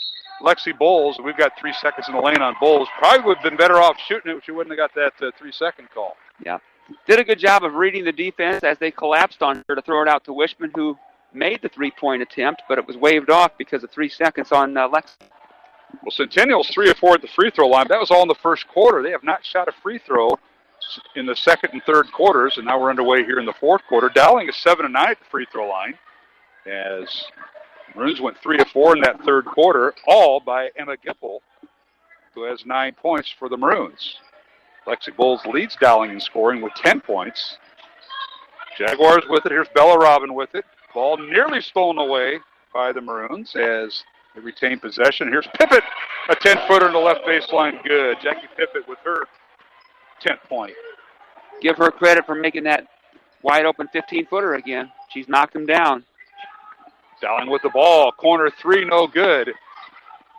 [SPEAKER 2] Lexi Bowles. We've got 3 seconds in the lane on Bowles. Probably would have been better off shooting it if she wouldn't have got that 3-second call.
[SPEAKER 3] Yeah. did a good job of reading the defense as they collapsed on her to throw it out to Wishman, who made the three-point attempt, but it was waved off because of 3 seconds on Lex.
[SPEAKER 2] Well, Centennial's 3 of 4 at the free throw line. That was all in the first quarter. They have not shot a free throw in the second and third quarters, and now we're underway here in the fourth quarter. Dowling is 7 of 9 at the free throw line, as Maroons went 3 of 4 in that third quarter, all by Emma Gipple, who has 9 points for the Maroons. Lexi Bowles leads Dowling in scoring with 10 points. Jaguars with it. Here's Bella Robin with it. Ball nearly stolen away by the Maroons as they retain possession. Here's Pippett, a 10-footer in the left baseline. Good. Jackie Pippett with her 10th point.
[SPEAKER 3] Give her credit for making that wide-open 15-footer again. She's knocked him down.
[SPEAKER 2] Dowling with the ball. Corner 3, no good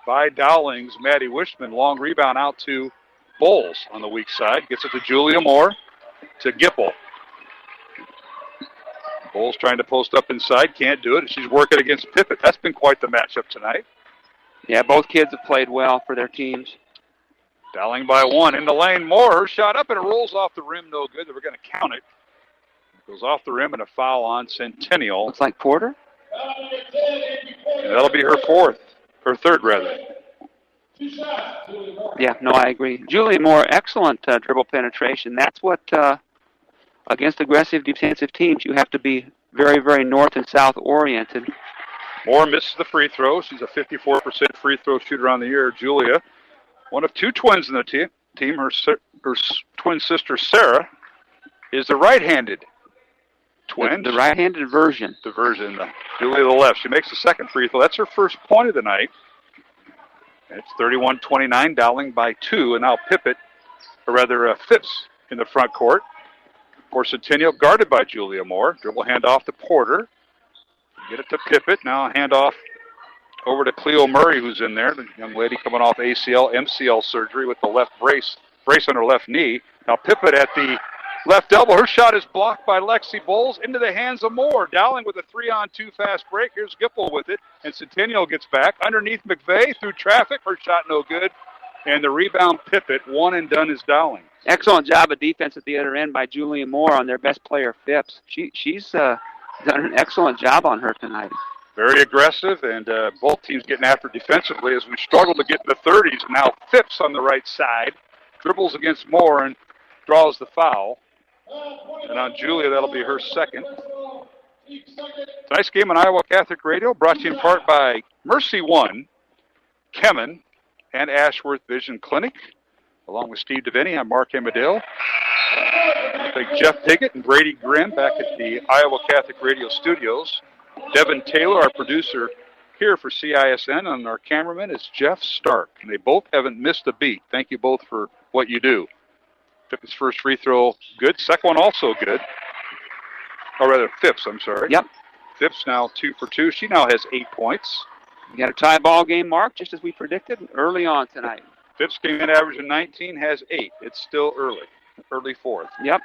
[SPEAKER 2] by Dowling's Maddie Wishman. Long rebound out to Bowles on the weak side. Gets it to Julia Moore, to Gipple. Bowles trying to post up inside. Can't do it. She's working against Pippett. That's been quite the matchup tonight.
[SPEAKER 3] Yeah, both kids have played well for their teams.
[SPEAKER 2] Dowling by 1. In the lane, Moore. Her shot up and it rolls off the rim. No good. They were going to count it. Goes off the rim and a foul on Centennial.
[SPEAKER 3] Looks like Porter.
[SPEAKER 2] And that'll be her fourth. Her third, rather.
[SPEAKER 3] Yeah, no, I agree. Julia Moore, excellent dribble penetration. That's what, against aggressive defensive teams, you have to be very, very north and south oriented.
[SPEAKER 2] Moore misses the free throw. She's a 54% free throw shooter on the year. Julia, one of 2 twins in the team. Her twin sister, Sarah, is the right-handed twin.
[SPEAKER 3] The right-handed version.
[SPEAKER 2] The version. Julia the left. She makes the second free throw. That's her first point of the night. It's 31-29, Dowling by 2, and now Phipps in the front court. For Centennial, guarded by Julia Moore. Dribble handoff to Porter. Get it to Pippett. Now handoff over to Cleo Murray, who's in there. The young lady coming off ACL, MCL surgery with the left brace on her left knee. Now Pippett at the left elbow. Her shot is blocked by Lexi Bowles into the hands of Moore. Dowling with a 3-on-2 fast break. Here's Gipple with it, and Centennial gets back. Underneath McVeigh through traffic. Her shot no good. And the rebound, Pippett. One and done is Dowling.
[SPEAKER 3] Excellent job of defense at the other end by Julia Moore on their best player, Phipps. She's done an excellent job on her tonight.
[SPEAKER 2] Very aggressive, and both teams getting after defensively as we struggle to get in the 30s. Now Phipps on the right side. Dribbles against Moore and draws the foul. And on Julia, that'll be her second. Tonight's game on Iowa Catholic Radio brought to you in part by Mercy One, Kemen, and Ashworth Vision Clinic. Along with Steve Devaney, I'm Mark Amadale. Thank Jeff Piggott and Brady Grimm back at the Iowa Catholic Radio studios. Devin Taylor, our producer here for CISN, and our cameraman is Jeff Stark. And they both haven't missed a beat. Thank you both for what you do. Pippett's first free throw, good. Second one also good. Or rather, Phipps, I'm sorry.
[SPEAKER 3] Yep.
[SPEAKER 2] Phipps now 2 for 2. She now has 8 points.
[SPEAKER 3] We got a tie ball game, Mark, just as we predicted early on tonight.
[SPEAKER 2] Phipps came in averaging 19, has 8. It's still early fourth.
[SPEAKER 3] Yep.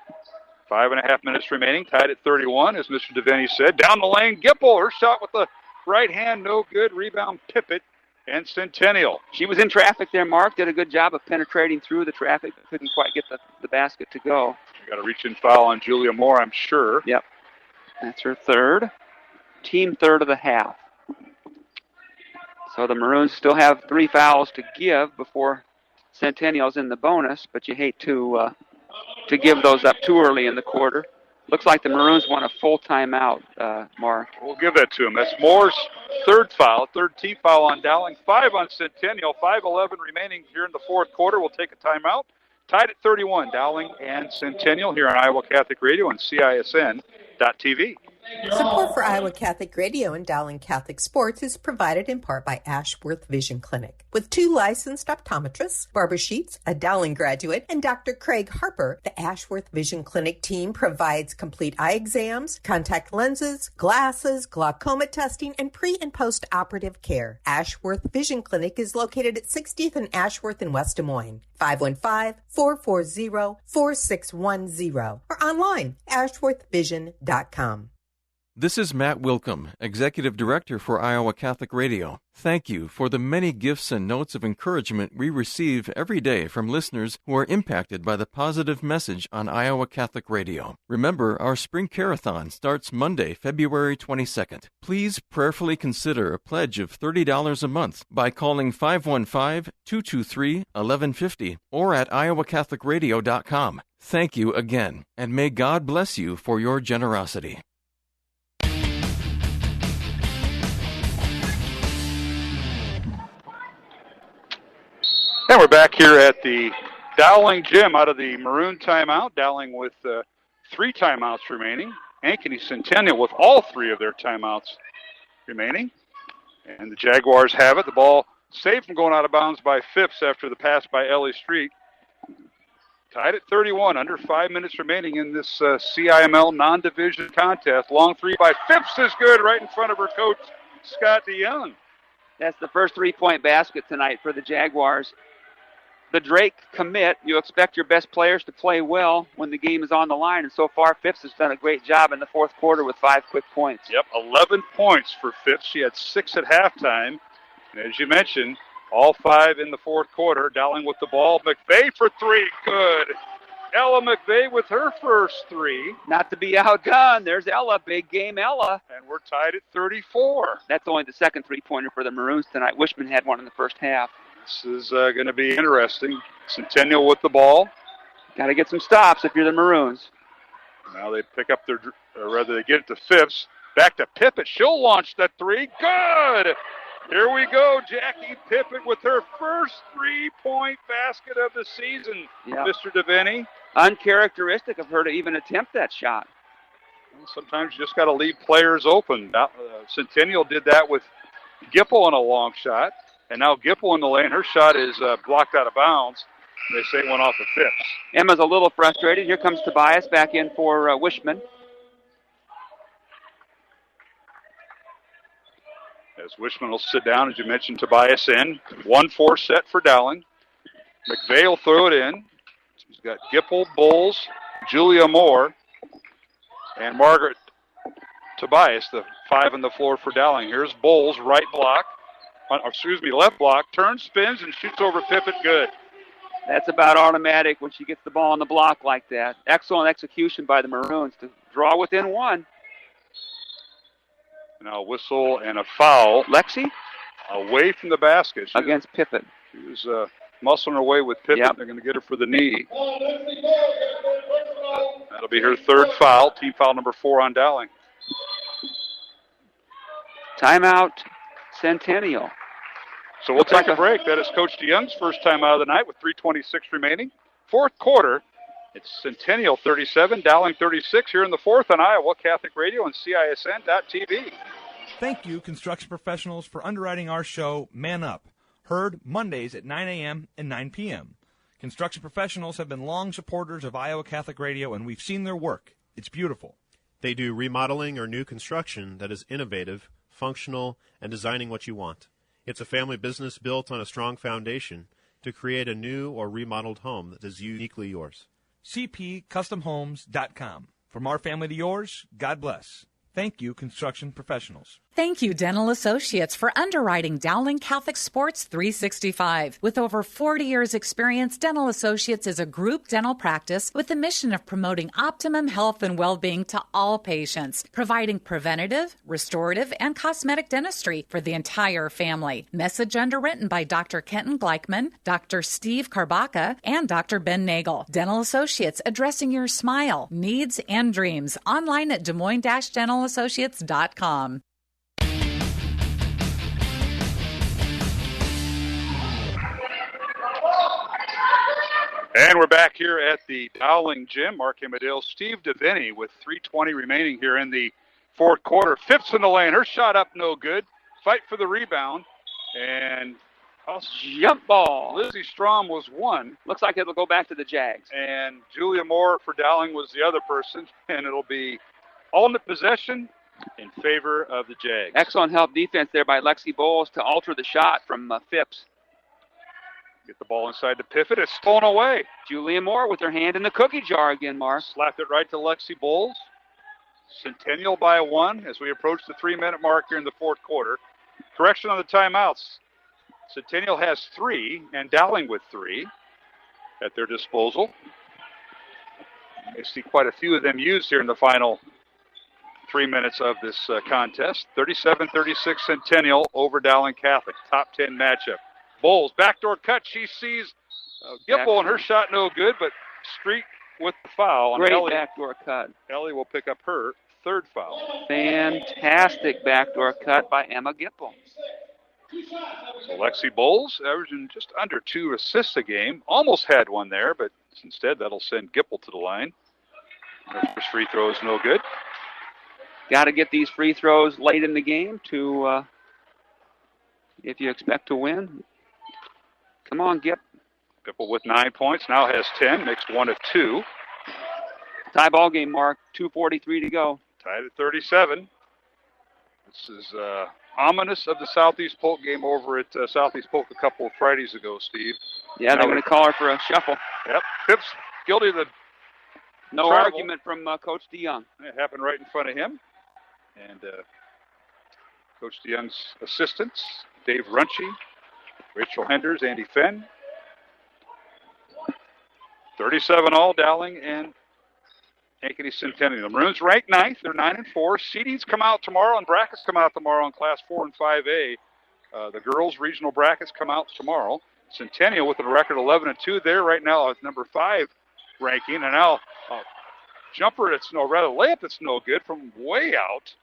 [SPEAKER 2] 5.5 minutes remaining, tied at 31, as Mr. Devaney said. Down the lane, Gipple, her shot with the right hand, no good. Rebound, Pippett. And Centennial.
[SPEAKER 3] She was in traffic there, Mark. Did a good job of penetrating through the traffic, but couldn't quite get the basket to go.
[SPEAKER 2] Got a reach-in foul on Julia Moore, I'm sure.
[SPEAKER 3] Yep. That's her third. Team third of the half. So the Maroons still have 3 fouls to give before Centennial's in the bonus, but you hate to give those up too early in the quarter. Looks like the Maroons want a full timeout, Mark.
[SPEAKER 2] We'll give that to him. That's Moore's third foul, third team foul on Dowling, 5 on Centennial, 5:11 remaining here in the fourth quarter. We'll take a timeout. Tied at 31, Dowling and Centennial here on Iowa Catholic Radio and CISN.TV.
[SPEAKER 4] Support for Iowa Catholic Radio and Dowling Catholic Sports is provided in part by Ashworth Vision Clinic. With 2 licensed optometrists, Barbara Sheets, a Dowling graduate, and Dr. Craig Harper, the Ashworth Vision Clinic team provides complete eye exams, contact lenses, glasses, glaucoma testing, and pre- and post-operative care. Ashworth Vision Clinic is located at 60th and Ashworth in West Des Moines. 515-440-4610 or online, ashworthvision.com.
[SPEAKER 13] This is Matt Wilkham, Executive Director for Iowa Catholic Radio. Thank you for the many gifts and notes of encouragement we receive every day from listeners who are impacted by the positive message on Iowa Catholic Radio. Remember, our Spring Carathon starts Monday, February 22nd. Please prayerfully consider a pledge of $30 a month by calling 515-223-1150 or at iowacatholicradio.com. Thank you again, and may God bless you for your generosity.
[SPEAKER 2] And we're back here at the Dowling Gym out of the Maroon timeout. Dowling with 3 timeouts remaining. Ankeny Centennial with all 3 of their timeouts remaining. And the Jaguars have it. The ball saved from going out of bounds by Phipps after the pass by Ellie Street. Tied at 31, under 5 minutes remaining in this CIML non-division contest. Long 3 by Phipps is good right in front of her coach, Scott DeYoung.
[SPEAKER 3] That's the first 3-point basket tonight for the Jaguars. The Drake commit, you expect your best players to play well when the game is on the line, and so far Phipps has done a great job in the fourth quarter with 5 quick points.
[SPEAKER 2] Yep, 11 points for Phipps. She had 6 at halftime. And as you mentioned, all 5 in the fourth quarter. Dowling with the ball. McVeigh for 3. Good. Ella McVeigh with her first 3.
[SPEAKER 3] Not to be outdone. There's Ella. Big game, Ella.
[SPEAKER 2] And we're tied at 34.
[SPEAKER 3] That's only the second 3-pointer for the Maroons tonight. Wishman had one in the first half.
[SPEAKER 2] This is going to be interesting. Centennial with the ball.
[SPEAKER 3] Got to get some stops if you're the Maroons.
[SPEAKER 2] Now they pick up they get it to Phipps. Back to Pippett. She'll launch that 3. Good! Here we go. Jackie Pippett with her first 3-point basket of the season.
[SPEAKER 3] Yep.
[SPEAKER 2] Mr. DeVinny.
[SPEAKER 3] Uncharacteristic of her to even attempt that shot.
[SPEAKER 2] Well, sometimes you just got to leave players open. Centennial did that with Gipple on a long shot. And now Gipple in the lane. Her shot is blocked out of bounds. They say it went off of Phipps.
[SPEAKER 3] Emma's a little frustrated. Here comes Tobias back in for Wishman.
[SPEAKER 2] As Wishman will sit down, as you mentioned, Tobias in. 1-4 set for Dowling. McVeigh will throw it in. She's got Gipple, Bowles, Julia Moore, and Margaret Tobias, the 5 on the floor for Dowling. Here's Bowles, right block. Left block, turns, spins, and shoots over Pippett. Good.
[SPEAKER 3] That's about automatic when she gets the ball on the block like that. Excellent execution by the Maroons to draw within 1.
[SPEAKER 2] Now a whistle and a foul.
[SPEAKER 3] Lexi?
[SPEAKER 2] Away from the basket.
[SPEAKER 3] Against Pippett.
[SPEAKER 2] She was muscling her way with Pippett.
[SPEAKER 3] Yep.
[SPEAKER 2] They're going to get her for the knee. That'll be her 3rd foul. Team foul number 4 on Dowling.
[SPEAKER 3] Timeout, Centennial.
[SPEAKER 2] So we'll take a break. That is Coach DeYoung's first time out of the night with 3:26 remaining. Fourth quarter, it's Centennial 37, Dowling 36 here in the fourth on Iowa Catholic Radio and CISN.TV.
[SPEAKER 7] Thank you, construction professionals, for underwriting our show, Man Up, heard Mondays at 9 a.m. and 9 p.m. Construction professionals have been long supporters of Iowa Catholic Radio, and we've seen their work. It's beautiful.
[SPEAKER 8] They do remodeling or new construction that is innovative, functional, and designing what you want. It's a family business built on a strong foundation to create a new or remodeled home that is uniquely yours.
[SPEAKER 7] cpcustomhomes.com. From our family to yours, God bless. Thank you, construction professionals.
[SPEAKER 9] Thank you, Dental Associates, for underwriting Dowling Catholic Sports 365. With over 40 years' experience, Dental Associates is a group dental practice with the mission of promoting optimum health and well-being to all patients, providing preventative, restorative, and cosmetic dentistry for the entire family. Message underwritten by Dr. Kenton Gleichman, Dr. Steve Karbaka, and Dr. Ben Nagel. Dental Associates, addressing your smile, needs, and dreams. Online at DesMoines-DentalAssociates.com.
[SPEAKER 2] And we're back here at the Dowling Gym. Mark Amadale, Steve DeVinny with 3:20 remaining here in the fourth quarter. Phipps in the lane. Her shot up, no good. Fight for the rebound. And
[SPEAKER 3] jump ball.
[SPEAKER 2] Lizzie Strom was one.
[SPEAKER 3] Looks like it'll go back to the Jags.
[SPEAKER 2] And Julia Moore for Dowling was the other person. And it'll be alternate possession in favor of the Jags.
[SPEAKER 3] Excellent help defense there by Lexi Bowles to alter the shot from Phipps.
[SPEAKER 2] Get the ball inside to Piffett. It's stolen away.
[SPEAKER 3] Julia Moore with her hand in the cookie jar again, Marr.
[SPEAKER 2] Slapped it right to Lexi Bowles. Centennial by 1 as we approach the 3-minute mark here in the fourth quarter. Correction on the timeouts. Centennial has 3 and Dowling with 3 at their disposal. You see quite a few of them used here in the final 3 minutes of this contest. 37-36 Centennial over Dowling Catholic. Top 10 matchup. Bowles, backdoor cut. She sees Gipple, and her shot no good, but Street with the foul.
[SPEAKER 3] Great
[SPEAKER 2] Ellie,
[SPEAKER 3] backdoor cut.
[SPEAKER 2] Ellie will pick up her 3rd foul.
[SPEAKER 3] Fantastic backdoor cut by Emma Gipple.
[SPEAKER 2] So Lexi Bowles averaging just under 2 assists a game. Almost had one there, but instead that'll send Gipple to the line. Her first free throw is no good.
[SPEAKER 3] Got to get these free throws late in the game to, if you expect to win. Come on, Gip.
[SPEAKER 2] Gipple with 9 points, now has 10, makes 1 of 2.
[SPEAKER 3] Tie ball game, Mark. 2:43 to go.
[SPEAKER 2] Tied at 37. This is ominous of the Southeast Polk game over at Southeast Polk a couple of Fridays ago, Steve.
[SPEAKER 3] Yeah, they're going to call her for a shuffle.
[SPEAKER 2] Yep, Phipps guilty of the
[SPEAKER 3] no
[SPEAKER 2] travel.
[SPEAKER 3] Argument from Coach DeYoung.
[SPEAKER 2] It happened right in front of him. And Coach DeYoung's assistants, Dave Runchie, Rachel Henders, Andy Fenn. 37 all, Dowling and Ankeny Centennial. The Maroons ranked 9th. They're 9-4. Seedings come out tomorrow, and brackets come out tomorrow in Class 4 and 5A. The girls' regional brackets come out tomorrow. Centennial with a record 11-2. They're right now at number 5 ranking. And now jumper that's layup that's no good from way out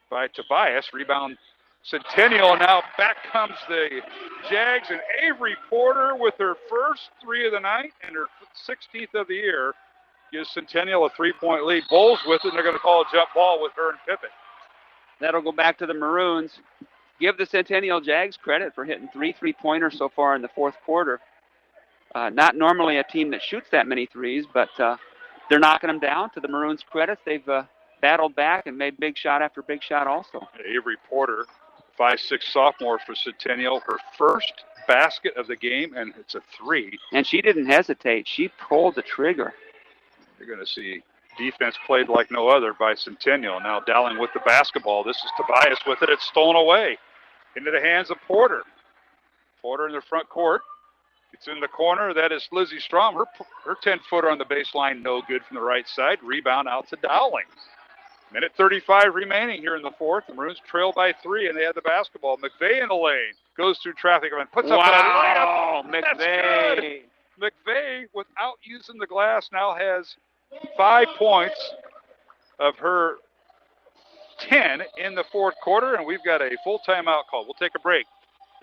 [SPEAKER 2] by Tobias. Rebound Centennial. Now back comes the Jags, and Avery Porter with her first 3 of the night and her 16th of the year gives Centennial a 3-point lead. Bowles with it, and they're going to call a jump ball with her and Pippin.
[SPEAKER 3] That'll go back to the Maroons. Give the Centennial Jags credit for hitting 3 3-pointers so far in the fourth quarter. Not normally a team that shoots that many threes, but they're knocking them down. To the Maroons' credit, they've battled back and made big shot after big shot also.
[SPEAKER 2] Avery Porter, 5'6" sophomore for Centennial, her first basket of the game, and it's a 3.
[SPEAKER 3] And she didn't hesitate. She pulled the trigger.
[SPEAKER 2] You're going to see defense played like no other by Centennial. Now Dowling with the basketball. This is Tobias with it. It's stolen away into the hands of Porter. Porter in the front court. It's in the corner. That is Lizzie Strom. Her 10-footer on the baseline, no good from the right side. Rebound out to Dowling. Minute 35 remaining here in the fourth. The Maroons trail by 3, and they have the basketball. McVeigh in the lane. Goes through traffic and puts up that layup.
[SPEAKER 3] McVeigh.
[SPEAKER 2] McVeigh, without using the glass, now has 5 points of her 10 in the fourth quarter, and we've got a full timeout call. We'll take a break.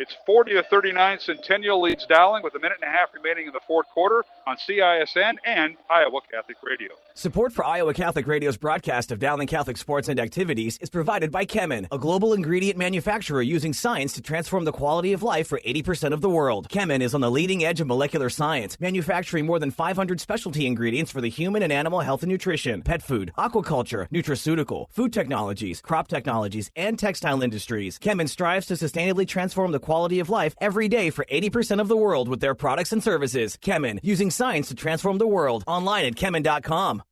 [SPEAKER 2] It's 40-39. Centennial leads Dowling with a minute and a half remaining in the fourth quarter on CISN and Iowa Catholic Radio.
[SPEAKER 10] Support for Iowa Catholic Radio's broadcast of Dowling Catholic sports and activities is provided by Kemin, a global ingredient manufacturer using science to transform the quality of life for 80% of the world. Kemin is on the leading edge of molecular science, manufacturing more than 500 specialty ingredients for the human and animal health and nutrition, pet food, aquaculture, nutraceutical, food technologies, crop technologies, and textile industries. Kemin strives to sustainably transform the quality of life every day for 80% of the world with their products and services. Kemin, using science to transform the world. Online at kemin.com.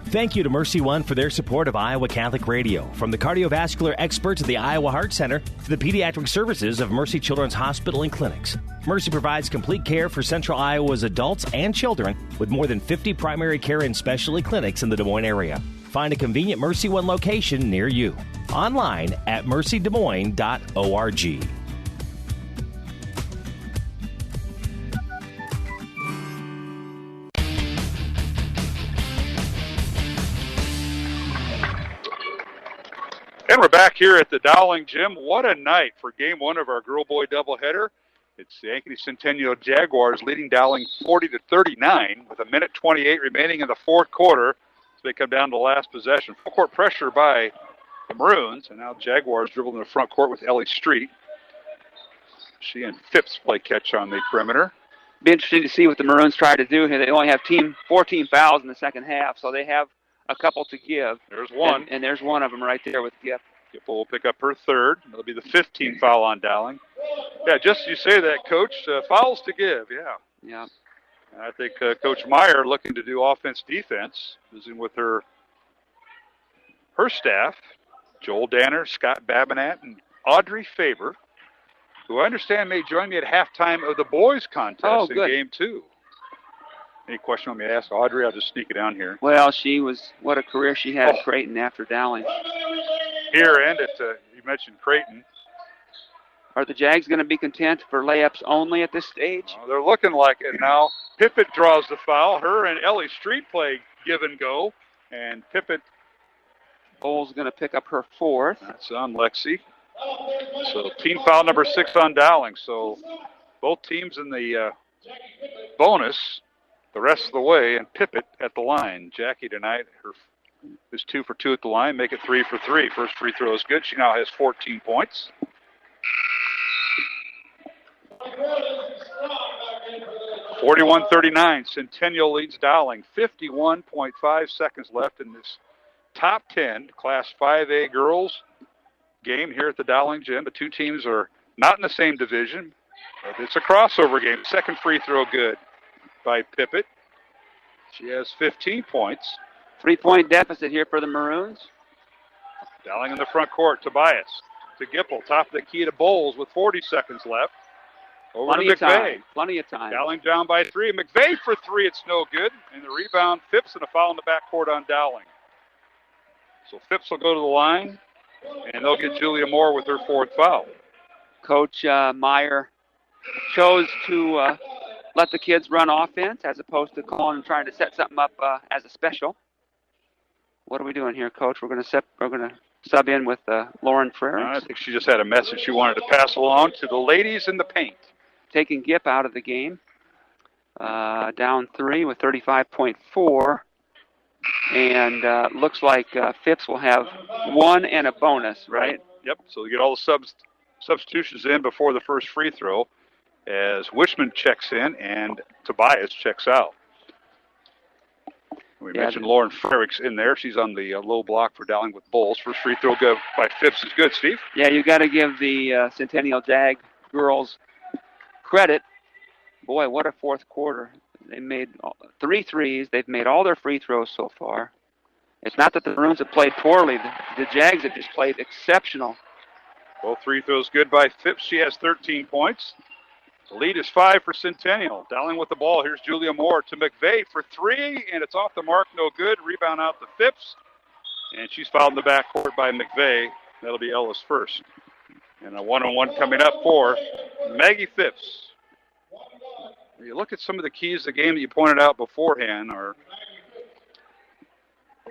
[SPEAKER 1] Thank you to Mercy One for their support of Iowa Catholic Radio. From the cardiovascular experts at the Iowa Heart Center to the pediatric services of Mercy Children's Hospital and Clinics, Mercy provides complete care for Central Iowa's adults and children with more than 50 primary care and specialty clinics in the Des Moines area. Find a convenient Mercy One location near you. Online at mercydesmoines.org.
[SPEAKER 2] And we're back here at the Dowling Gym. What a night for game 1 of our girl-boy doubleheader. It's the Ankeny Centennial Jaguars leading Dowling 40-39 with a minute 28 remaining in the fourth quarter. So they come down to the last possession. Full court pressure by the Maroons, and now Jaguars dribble in the front court with Ellie Street. She and Phipps play catch on the perimeter.
[SPEAKER 3] Be interesting to see what the Maroons try to do here. They only have 14 fouls in the second half, so they have a couple to give.
[SPEAKER 2] There's one.
[SPEAKER 3] And there's one of them right there with Gip.
[SPEAKER 2] Gipple will pick up her third. That'll be the 15th foul on Dowling. Yeah, just as you say that, Coach. Fouls to give, yeah.
[SPEAKER 3] Yeah.
[SPEAKER 2] I think Coach Meyer looking to do offense-defense, visiting with her staff, Joel Danner, Scott Babinat, and Audrey Faber, who I understand may join me at halftime of the boys' contest in Game 2. Any question on me to ask Audrey? I'll just sneak it down here.
[SPEAKER 3] Well, what a career she had at Creighton after Dowling.
[SPEAKER 2] Here and you mentioned Creighton.
[SPEAKER 3] Are the Jags going to be content for layups only at this stage?
[SPEAKER 2] They're looking like it now. Pippett draws the foul. Her and Ellie Street play give and go. And Pippett.
[SPEAKER 3] Bowles going to pick up her 4th.
[SPEAKER 2] That's on Lexi. So team foul number 6 on Dowling. So both teams in the bonus the rest of the way, and Pippett at the line. Jackie tonight is 2 for 2 at the line, make it 3 for 3. First free throw is good. She now has 14 points. (41-39). Centennial leads Dowling. 51.5 seconds left in this top 10 Class 5A girls game here at the Dowling Gym. The two teams are not in the same division, but it's a crossover game. Second free throw good by Pippett. She has 15 points.
[SPEAKER 3] 3-point deficit here for the Maroons.
[SPEAKER 2] Dowling in the front court. Tobias to Gipple. Top of the key to Bowles with 40 seconds left. Over to McVeigh.
[SPEAKER 3] Plenty of time.
[SPEAKER 2] Dowling down by 3. McVeigh for 3. It's no good. And the rebound, Phipps, and a foul in the backcourt on Dowling. So Phipps will go to the line, and they'll get Julia Moore with her 4th foul.
[SPEAKER 3] Coach Meyer chose to let the kids run offense as opposed to calling and trying to set something up as a special. What are we doing here, Coach? We're going to sub in with Lauren Frericks.
[SPEAKER 2] I think she just had a message she wanted to pass along to the ladies in the paint.
[SPEAKER 3] Taking Gipp out of the game. Down 3 with 35.4. And looks like Phipps will have 1 and a bonus, right?
[SPEAKER 2] Yep. So we get all the substitutions in before the first free throw as Wishman checks in and Tobias checks out. We mentioned Lauren Frericks in there. She's on the low block for Dowling with Bowles. First free throw good by Phipps is good, Steve.
[SPEAKER 3] Yeah, you got to give the Centennial Jag girls credit. Boy, what a fourth quarter. They made 3 threes. They've made all their free throws so far. It's not that the Maroons have played poorly. The Jags have just played exceptional.
[SPEAKER 2] Both free throws good by Phipps. She has 13 points. The lead is 5 for Centennial. Dowling with the ball. Here's Julia Moore to McVeigh for 3, and it's off the mark. No good. Rebound out to Phipps, and she's fouled in the backcourt by McVeigh. That'll be Ellis first. And a one-on-one coming up for Maggie Phipps. You look at some of the keys of the game that you pointed out beforehand,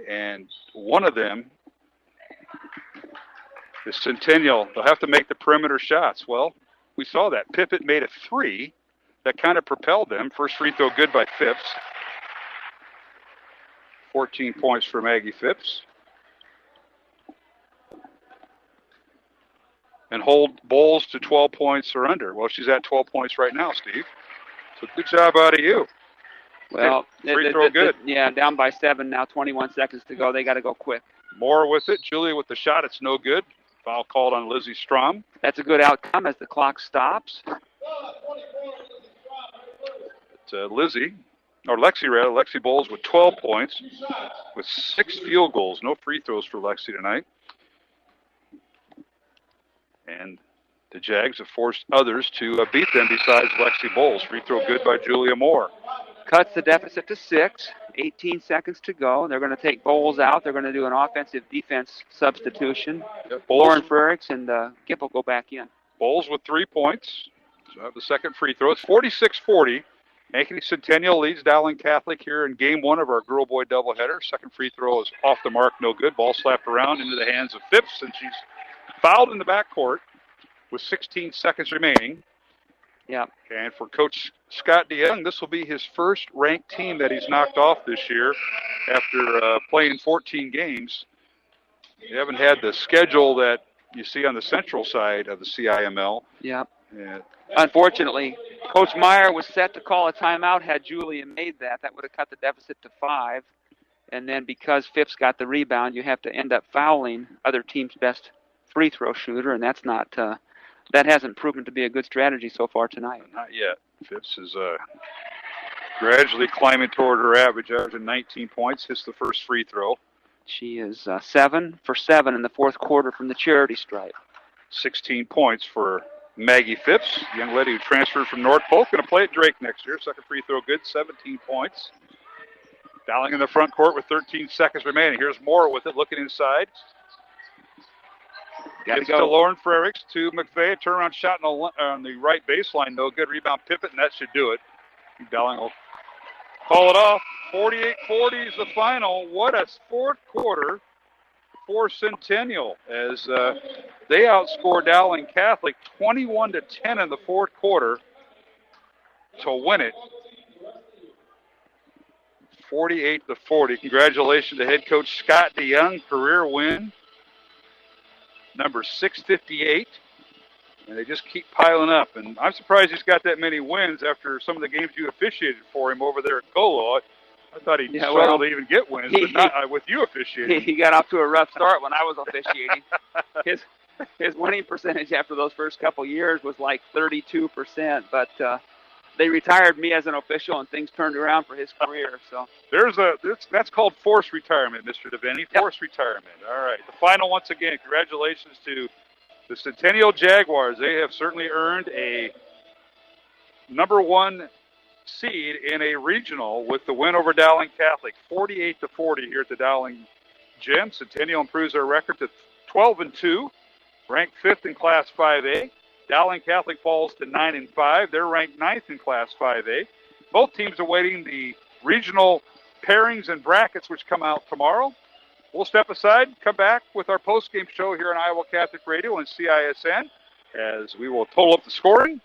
[SPEAKER 2] and one of them is Centennial. They'll have to make the perimeter shots. Well, we saw that. Pippett made a 3 that kind of propelled them. First free throw good by Phipps. 14 points for Maggie Phipps. And hold Bowles to 12 points or under. Well, she's at 12 points right now, Steve. So good job out of you.
[SPEAKER 3] Well,
[SPEAKER 2] free throw good.
[SPEAKER 3] Yeah, down by 7 now, 21 seconds to go. They got to go quick.
[SPEAKER 2] Moore with it. Julia with the shot. It's no good. Foul called on Lizzie Strom.
[SPEAKER 3] That's a good outcome as the clock stops.
[SPEAKER 2] It's Lexi Bowles with 12 points with 6 field goals. No free throws for Lexi tonight. And the Jags have forced others to beat them besides Lexi Bowles. Free throw good by Julia Moore.
[SPEAKER 3] Cuts the deficit to 6. 18 seconds to go. They're going to take Bowles out. They're going to do an offensive-defense substitution.
[SPEAKER 2] Yep,
[SPEAKER 3] Lauren Frericks and Gipp will go back in.
[SPEAKER 2] Bowles with 3 points. So have the second free throw. It's 46-40. Ankeny Centennial leads Dowling Catholic here in game 1 of our girl-boy doubleheader. Second free throw is off the mark, no good. Ball slapped around into the hands of Phipps, and she's fouled in the backcourt with 16 seconds remaining.
[SPEAKER 3] Yeah.
[SPEAKER 2] And for Coach Scott DeYoung, this will be his first ranked team that he's knocked off this year after playing 14 games. You haven't had the schedule that you see on the central side of the CIML.
[SPEAKER 3] Yeah. Unfortunately, Coach Meyer was set to call a timeout. Had Julia made that, that would have cut the deficit to 5. And then because Phipps got the rebound, you have to end up fouling other team's best free throw shooter, and that's not that hasn't proven to be a good strategy so far tonight.
[SPEAKER 2] Not yet. Phipps is Gradually climbing toward her average of 19 points. Hits the first free throw.
[SPEAKER 3] She is 7 for 7 in the fourth quarter from the charity stripe.
[SPEAKER 2] 16 points for Maggie Phipps, young lady who transferred from North Polk. Going to play at Drake next year. Second free throw good, 17 points. Dowling in the front court with 13 seconds remaining. Here's Moore with it, looking inside. Gets to Lauren Frericks, to McVeigh. Turnaround shot on the right baseline, though. Good rebound, Pippett, and that should do it. Dowling will call it off. 48-40 is the final. What a fourth quarter for Centennial as they outscored Dowling Catholic 21-10 in the fourth quarter to win it 48-40. Congratulations to head coach Scott DeYoung, career win number 658. And they just keep piling up. And I'm surprised he's got that many wins after some of the games you officiated for him over there at Golo. I thought he'd struggle to even get wins, but not with you officiating.
[SPEAKER 3] He got off to a rough start when I was officiating. His winning percentage after those first couple years was like 32%, but they retired me as an official, and things turned around for his career. So
[SPEAKER 2] that's called forced retirement, Mr. DeVinny. Forced retirement. All right. The final once again. Congratulations to the Centennial Jaguars. They have certainly earned a number one seed in a regional with the win over Dowling Catholic, 48-40 here at the Dowling Gym. Centennial improves their record to 12-2, ranked 5th in Class 5A. Dowling Catholic falls to 9-5. They're ranked 9th in Class 5A. Both teams awaiting the regional pairings and brackets, which come out tomorrow. We'll step aside, come back with our post-game show here on Iowa Catholic Radio and CISN as we will total up the scoring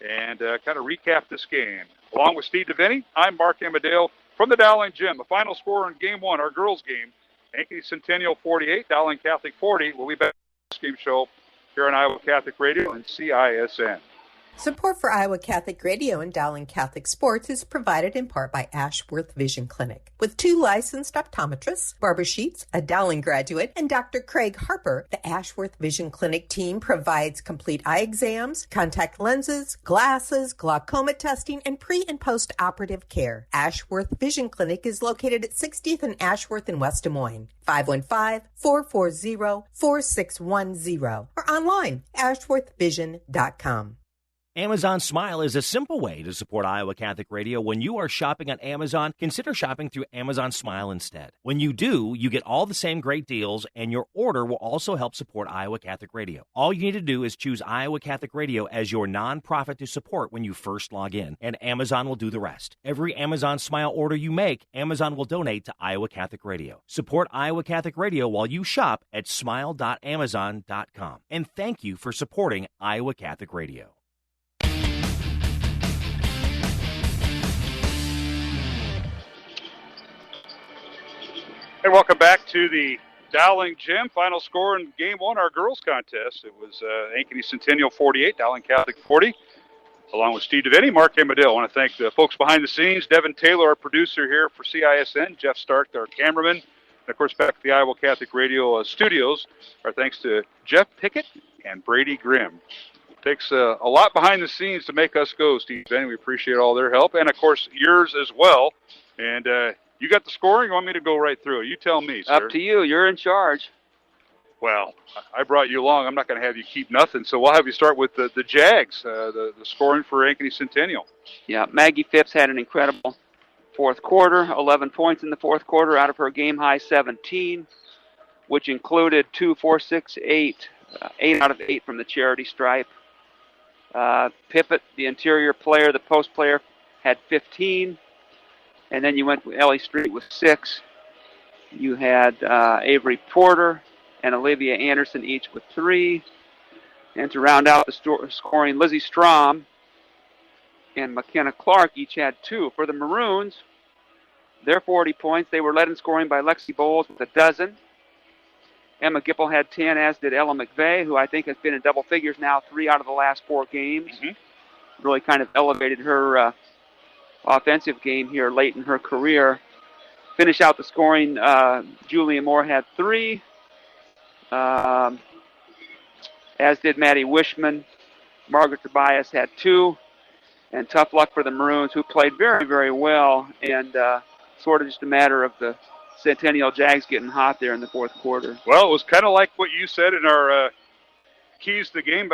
[SPEAKER 2] and kind of recap this game. Along with Steve DeVinny, I'm Mark Amadale from the Dowling Gym. The final score in Game 1, our girls' game, Ankeny Centennial 48, Dowling Catholic 40. We'll be back with the post-game show here on Iowa Catholic Radio and CISN.
[SPEAKER 4] Support for Iowa Catholic Radio and Dowling Catholic Sports is provided in part by Ashworth Vision Clinic. With 2 licensed optometrists, Barbara Sheets, a Dowling graduate, and Dr. Craig Harper, the Ashworth Vision Clinic team provides complete eye exams, contact lenses, glasses, glaucoma testing, and pre- and post-operative care. Ashworth Vision Clinic is located at 60th and Ashworth in West Des Moines. 515-440-4610 or online, ashworthvision.com.
[SPEAKER 1] Amazon Smile is a simple way to support Iowa Catholic Radio. When you are shopping on Amazon, consider shopping through Amazon Smile instead. When you do, you get all the same great deals, and your order will also help support Iowa Catholic Radio. All you need to do is choose Iowa Catholic Radio as your nonprofit to support when you first log in, and Amazon will do the rest. Every Amazon Smile order you make, Amazon will donate to Iowa Catholic Radio. Support Iowa Catholic Radio while you shop at smile.amazon.com. And thank you for supporting Iowa Catholic Radio.
[SPEAKER 2] Hey, welcome back to the Dowling Gym. Final score in Game 1, our girls contest. It was Ankeny Centennial 48, Dowling Catholic 40. Along with Steve DeVinny, Mark Amadale. I want to thank the folks behind the scenes. Devin Taylor, our producer here for CISN. Jeff Stark, our cameraman. And, of course, back at the Iowa Catholic Radio studios. Our thanks to Jeff Pickett and Brady Grimm. It takes a lot behind the scenes to make us go, Steve DeVinny. We appreciate all their help. And, of course, yours as well. And, you got the scoring? You want me to go right through it? You tell me, sir.
[SPEAKER 3] Up to you. You're in charge.
[SPEAKER 2] Well, I brought you along. I'm not going to have you keep nothing, so we'll have you start with the Jags, the scoring for Ankeny Centennial.
[SPEAKER 3] Yeah, Maggie Phipps had an incredible fourth quarter, 11 points in the fourth quarter out of her game-high 17, which included 2, 4, 6, 8, 8 out of 8 from the charity stripe. Pippett, the interior player, the post player, had 15. And then you went with Ellie Street with 6. You had Avery Porter and Olivia Anderson each with 3. And to round out the scoring, Lizzie Strom and McKenna Clark each had 2. For the Maroons, their 40 points, they were led in scoring by Lexi Bowles with 12. Emma Gipple had 10, as did Ella McVeigh, who I think has been in double figures now 3 out of the last 4 games. Mm-hmm. Really kind of elevated her offensive game here late in her career. Finish out the scoring, Julia Moore had 3, as did Maddie Wishman. Margaret Tobias had 2, And tough luck for the Maroons, who played very, very well, and sort of just a matter of the Centennial Jags getting hot there in the fourth quarter.
[SPEAKER 2] Well, it was kind of like what you said in our Keys to the Game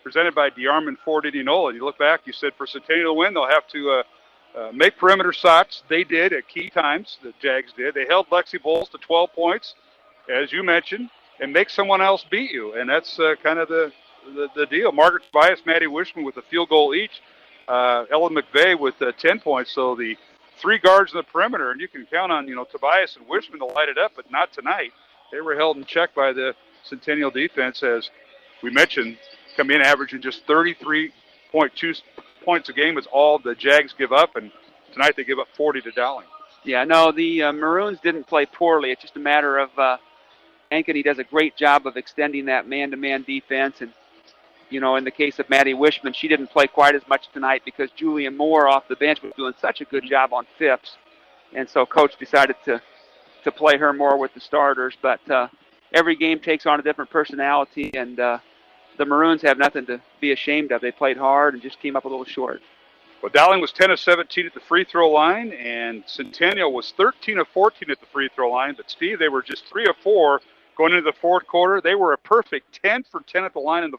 [SPEAKER 2] presented by DeArmond Ford Indianola. You look back, you said for Centennial to win, they'll have to make perimeter shots. They did at key times, the Jags did. They held Lexi Bowles to 12 points, as you mentioned, and make someone else beat you. And that's kind of the deal. Margaret Tobias, Maddie Wishman with a field goal each. Ellen McVeigh with 10 points. So the three guards in the perimeter, and you can count on, Tobias and Wishman to light it up, but not tonight. They were held in check by the Centennial defense, as we mentioned, come in averaging just 33.2 points a game is all the Jags give up, and tonight they give up 40 to Dowling.
[SPEAKER 3] Yeah, no, the Maroons didn't play poorly. It's just a matter of Ankeny does a great job of extending that man-to-man defense, and in the case of Maddie Wishman, she didn't play quite as much tonight because Julian Moore off the bench was doing such a good job on Phipps. And so Coach decided to play her more with the starters. But every game takes on a different personality, and the Maroons have nothing to be ashamed of. They played hard and just came up a little short.
[SPEAKER 2] Well, Dowling was 10 of 17 at the free throw line, and Centennial was 13 of 14 at the free throw line. But, Steve, they were just 3 of 4 going into the fourth quarter. They were a perfect 10 for 10 at the line in the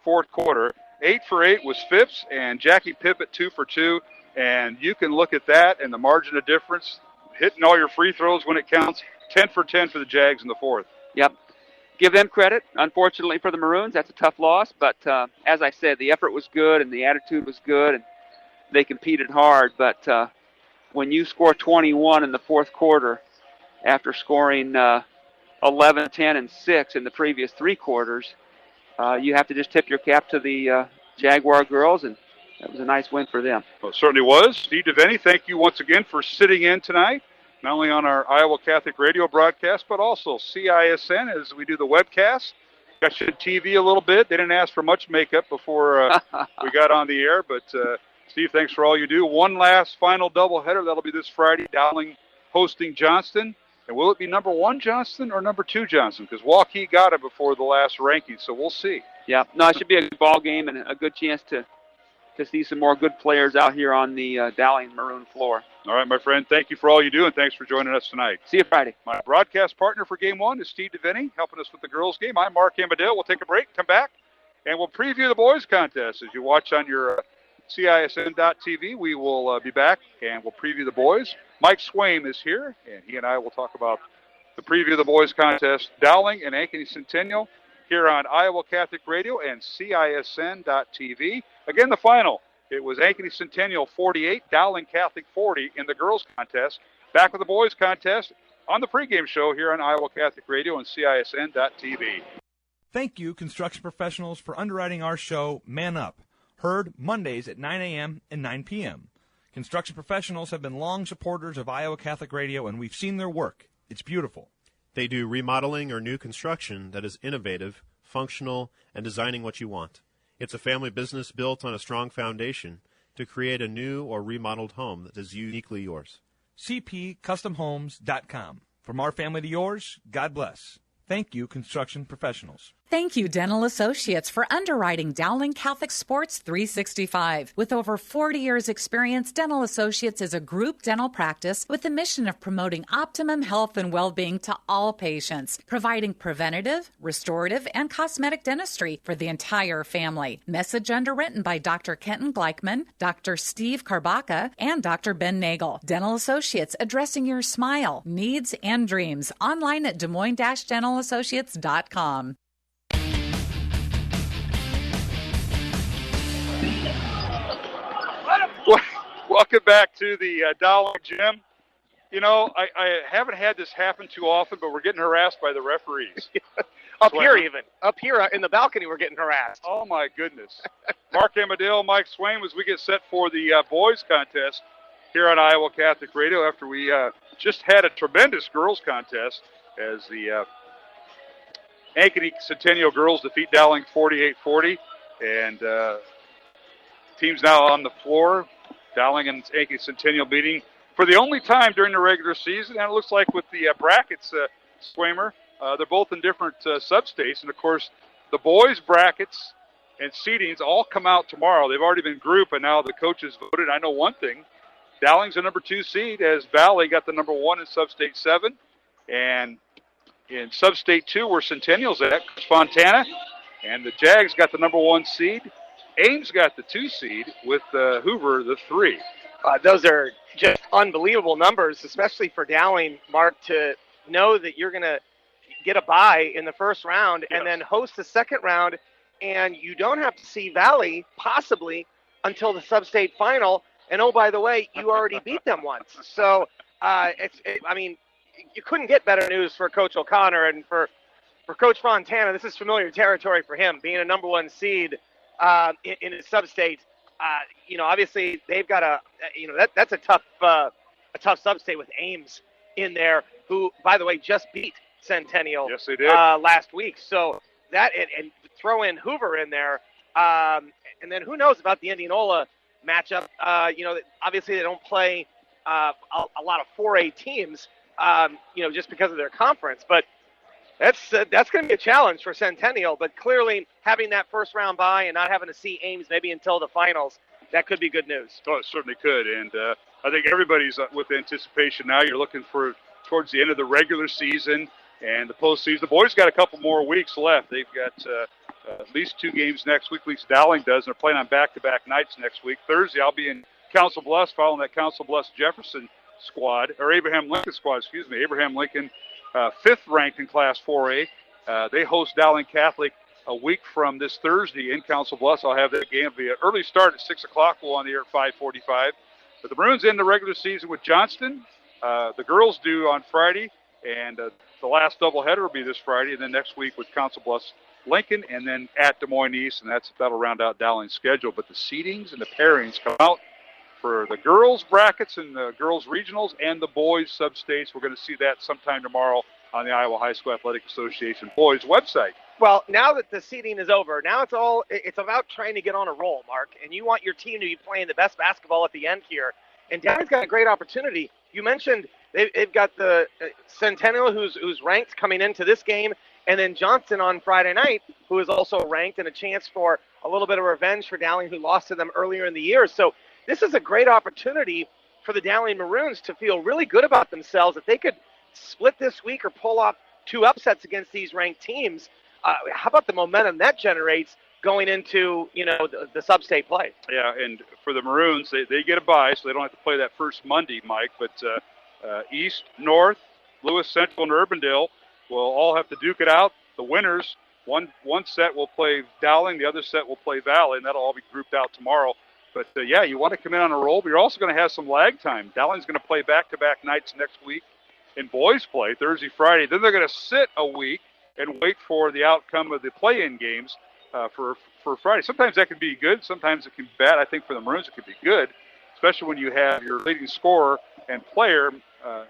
[SPEAKER 2] fourth quarter. 8 for 8 was Phipps, and Jackie Pippett 2 for 2. And you can look at that and the margin of difference, hitting all your free throws when it counts. 10 for 10 for the Jags in the fourth.
[SPEAKER 3] Yep. Give them credit. Unfortunately for the Maroons, that's a tough loss. But as I said, the effort was good and the attitude was good, and they competed hard. But when you score 21 in the fourth quarter after scoring 11, 10, and 6 in the previous three quarters, you have to just tip your cap to the Jaguar girls, and that was a nice win for them.
[SPEAKER 2] Well, it certainly was. Steve DeVenny, thank you once again for sitting in tonight, not only on our Iowa Catholic radio broadcast, but also CISN as we do the webcast. Got you on TV a little bit. They didn't ask for much makeup before we got on the air, but Steve, thanks for all you do. One last final doubleheader. That'll be this Friday, Dowling hosting Johnston. And will it be number 1 Johnston or number 2 Johnston? Because Waukee got it before the last ranking, so we'll see.
[SPEAKER 3] Yeah, no, it should be a good ball game and a good chance to see some more good players out here on the Dowling Maroon floor.
[SPEAKER 2] All right, my friend, thank you for all you do, and thanks for joining us tonight.
[SPEAKER 3] See you Friday.
[SPEAKER 2] My broadcast partner for Game 1 is Steve DeVenny, helping us with the girls' game. I'm Mark Amadale. We'll take a break, come back, and we'll preview the boys' contest. As you watch on your CISN.TV, we will be back, and we'll preview the boys. Mike Swaim is here, and he and I will talk about the preview of the boys' contest, Dowling and Ankeny Centennial, here on Iowa Catholic Radio and CISN.TV. Again, the final. It was Ankeny Centennial 48, Dowling Catholic 40 in the girls' contest. Back with the boys' contest on the pregame show here on Iowa Catholic Radio and CISN.TV.
[SPEAKER 7] Thank you, construction professionals, for underwriting our show, Man Up. Heard Mondays at 9 a.m. and 9 p.m. Construction professionals have been long supporters of Iowa Catholic Radio, and we've seen their work. It's beautiful.
[SPEAKER 8] They do remodeling or new construction that is innovative, functional, and designing what you want. It's a family business built on a strong foundation to create a new or remodeled home that is uniquely yours.
[SPEAKER 7] CPCustomHomes.com. From our family to yours, God bless. Thank you, construction professionals.
[SPEAKER 9] Thank you, Dental Associates, for underwriting Dowling Catholic Sports 365. With over 40 years' experience, Dental Associates is a group dental practice with the mission of promoting optimum health and well-being to all patients, providing preventative, restorative, and cosmetic dentistry for the entire family. Message underwritten by Dr. Kenton Gleichman, Dr. Steve Karbaka, and Dr. Ben Nagel. Dental Associates, addressing your smile, needs, and dreams. Online at DesMoines-DentalAssociates.com.
[SPEAKER 2] Welcome back to the Dowling Gym. You know, I haven't had this happen too often, but we're getting harassed by the referees.
[SPEAKER 14] Up here in the balcony, we're getting harassed.
[SPEAKER 2] Oh, my goodness. Mark Amadale, Mike Swaim, as we get set for the boys' contest here on Iowa Catholic Radio after we just had a tremendous girls' contest as the Ankeny Centennial girls defeat Dowling 48-40. And teams now on the floor. Dowling and Ankeny Centennial meeting for the only time during the regular season. And it looks like with the brackets, Swaymer, they're both in different substates. And, of course, the boys' brackets and seedings all come out tomorrow. They've already been grouped, and now the coaches voted. I know one thing. Dowling's the number 2 seed, as Valley got the number 1 in Sub-State 7. And in Sub-State 2, where Centennial's at, Fontana, and the Jags got the number 1 seed. Ames got the 2 seed with Hoover the 3.
[SPEAKER 14] Those are just unbelievable numbers, especially for Dowling, Mark, to know that you're going to get a bye in the first round and then host the second round, and you don't have to see Valley possibly until the Sub-State final. And, oh, by the way, you already beat them once. So, you couldn't get better news for Coach O'Connor, and for Coach Fontana, this is familiar territory for him, being a number 1 seed in a Sub-State. Obviously they've got that's a tough Sub-State with Ames in there, who, by the way, just beat Centennial.
[SPEAKER 2] Yes, they did.
[SPEAKER 14] Last week. So that, and throw in Hoover in there. And then who knows about the Indianola matchup. Obviously they don't play a lot of 4A teams, just because of their conference. But that's going to be a challenge for Centennial. But clearly having that first round bye and not having to see Ames maybe until the finals, that could be good news.
[SPEAKER 2] Oh, it certainly could. And I think everybody's with anticipation now. You're looking for towards the end of the regular season and the postseason. The boys got a couple more weeks left. They've got at least 2 games next week. At least Dowling does. And they're playing on back-to-back nights next week. Thursday, I'll be in Council Bluffs following that Council Bluffs Jefferson squad, or Abraham Lincoln squad, excuse me. Abraham Lincoln, 5th ranked in Class 4A. They host Dowling Catholic a week from this Thursday in Council Bluffs. I'll have that game. It'll be an early start at 6 o'clock. We'll on the air at 5:45. But the Maroons end the regular season with Johnston. The girls do on Friday, and the last doubleheader will be this Friday, and then next week with Council Bluffs Lincoln, and then at Des Moines East, and that'll round out Dowling's schedule. But the seedings and the pairings come out for the girls' brackets and the girls' regionals and the boys' sub-states. We're going to see that sometime tomorrow on the Iowa High School Athletic Association boys' website.
[SPEAKER 14] Well, now that the seeding is over, now it's about trying to get on a roll, Mark, and you want your team to be playing the best basketball at the end here. And Dowling's got a great opportunity. You mentioned they've got the Centennial, who's ranked coming into this game, and then Johnson on Friday night, who is also ranked, and a chance for a little bit of revenge for Dowling, who lost to them earlier in the year. So this is a great opportunity for the Dowling Maroons to feel really good about themselves. If they could split this week or pull off 2 upsets against these ranked teams, how about the momentum that generates going into, the sub-state play?
[SPEAKER 2] Yeah, and for the Maroons, they get a bye, so they don't have to play that first Monday, Mike. But East, North, Lewis Central, and Urbandale will all have to duke it out. The winners, one set will play Dowling, the other set will play Valley, and that'll all be grouped out tomorrow. But, you want to come in on a roll, but you're also going to have some lag time. Dowling's going to play back-to-back nights next week in boys play, Thursday, Friday. Then they're going to sit a week and wait for the outcome of the play-in games for Friday. Sometimes that can be good. Sometimes it can be bad. I think for the Maroons it could be good, especially when you have your leading scorer and player,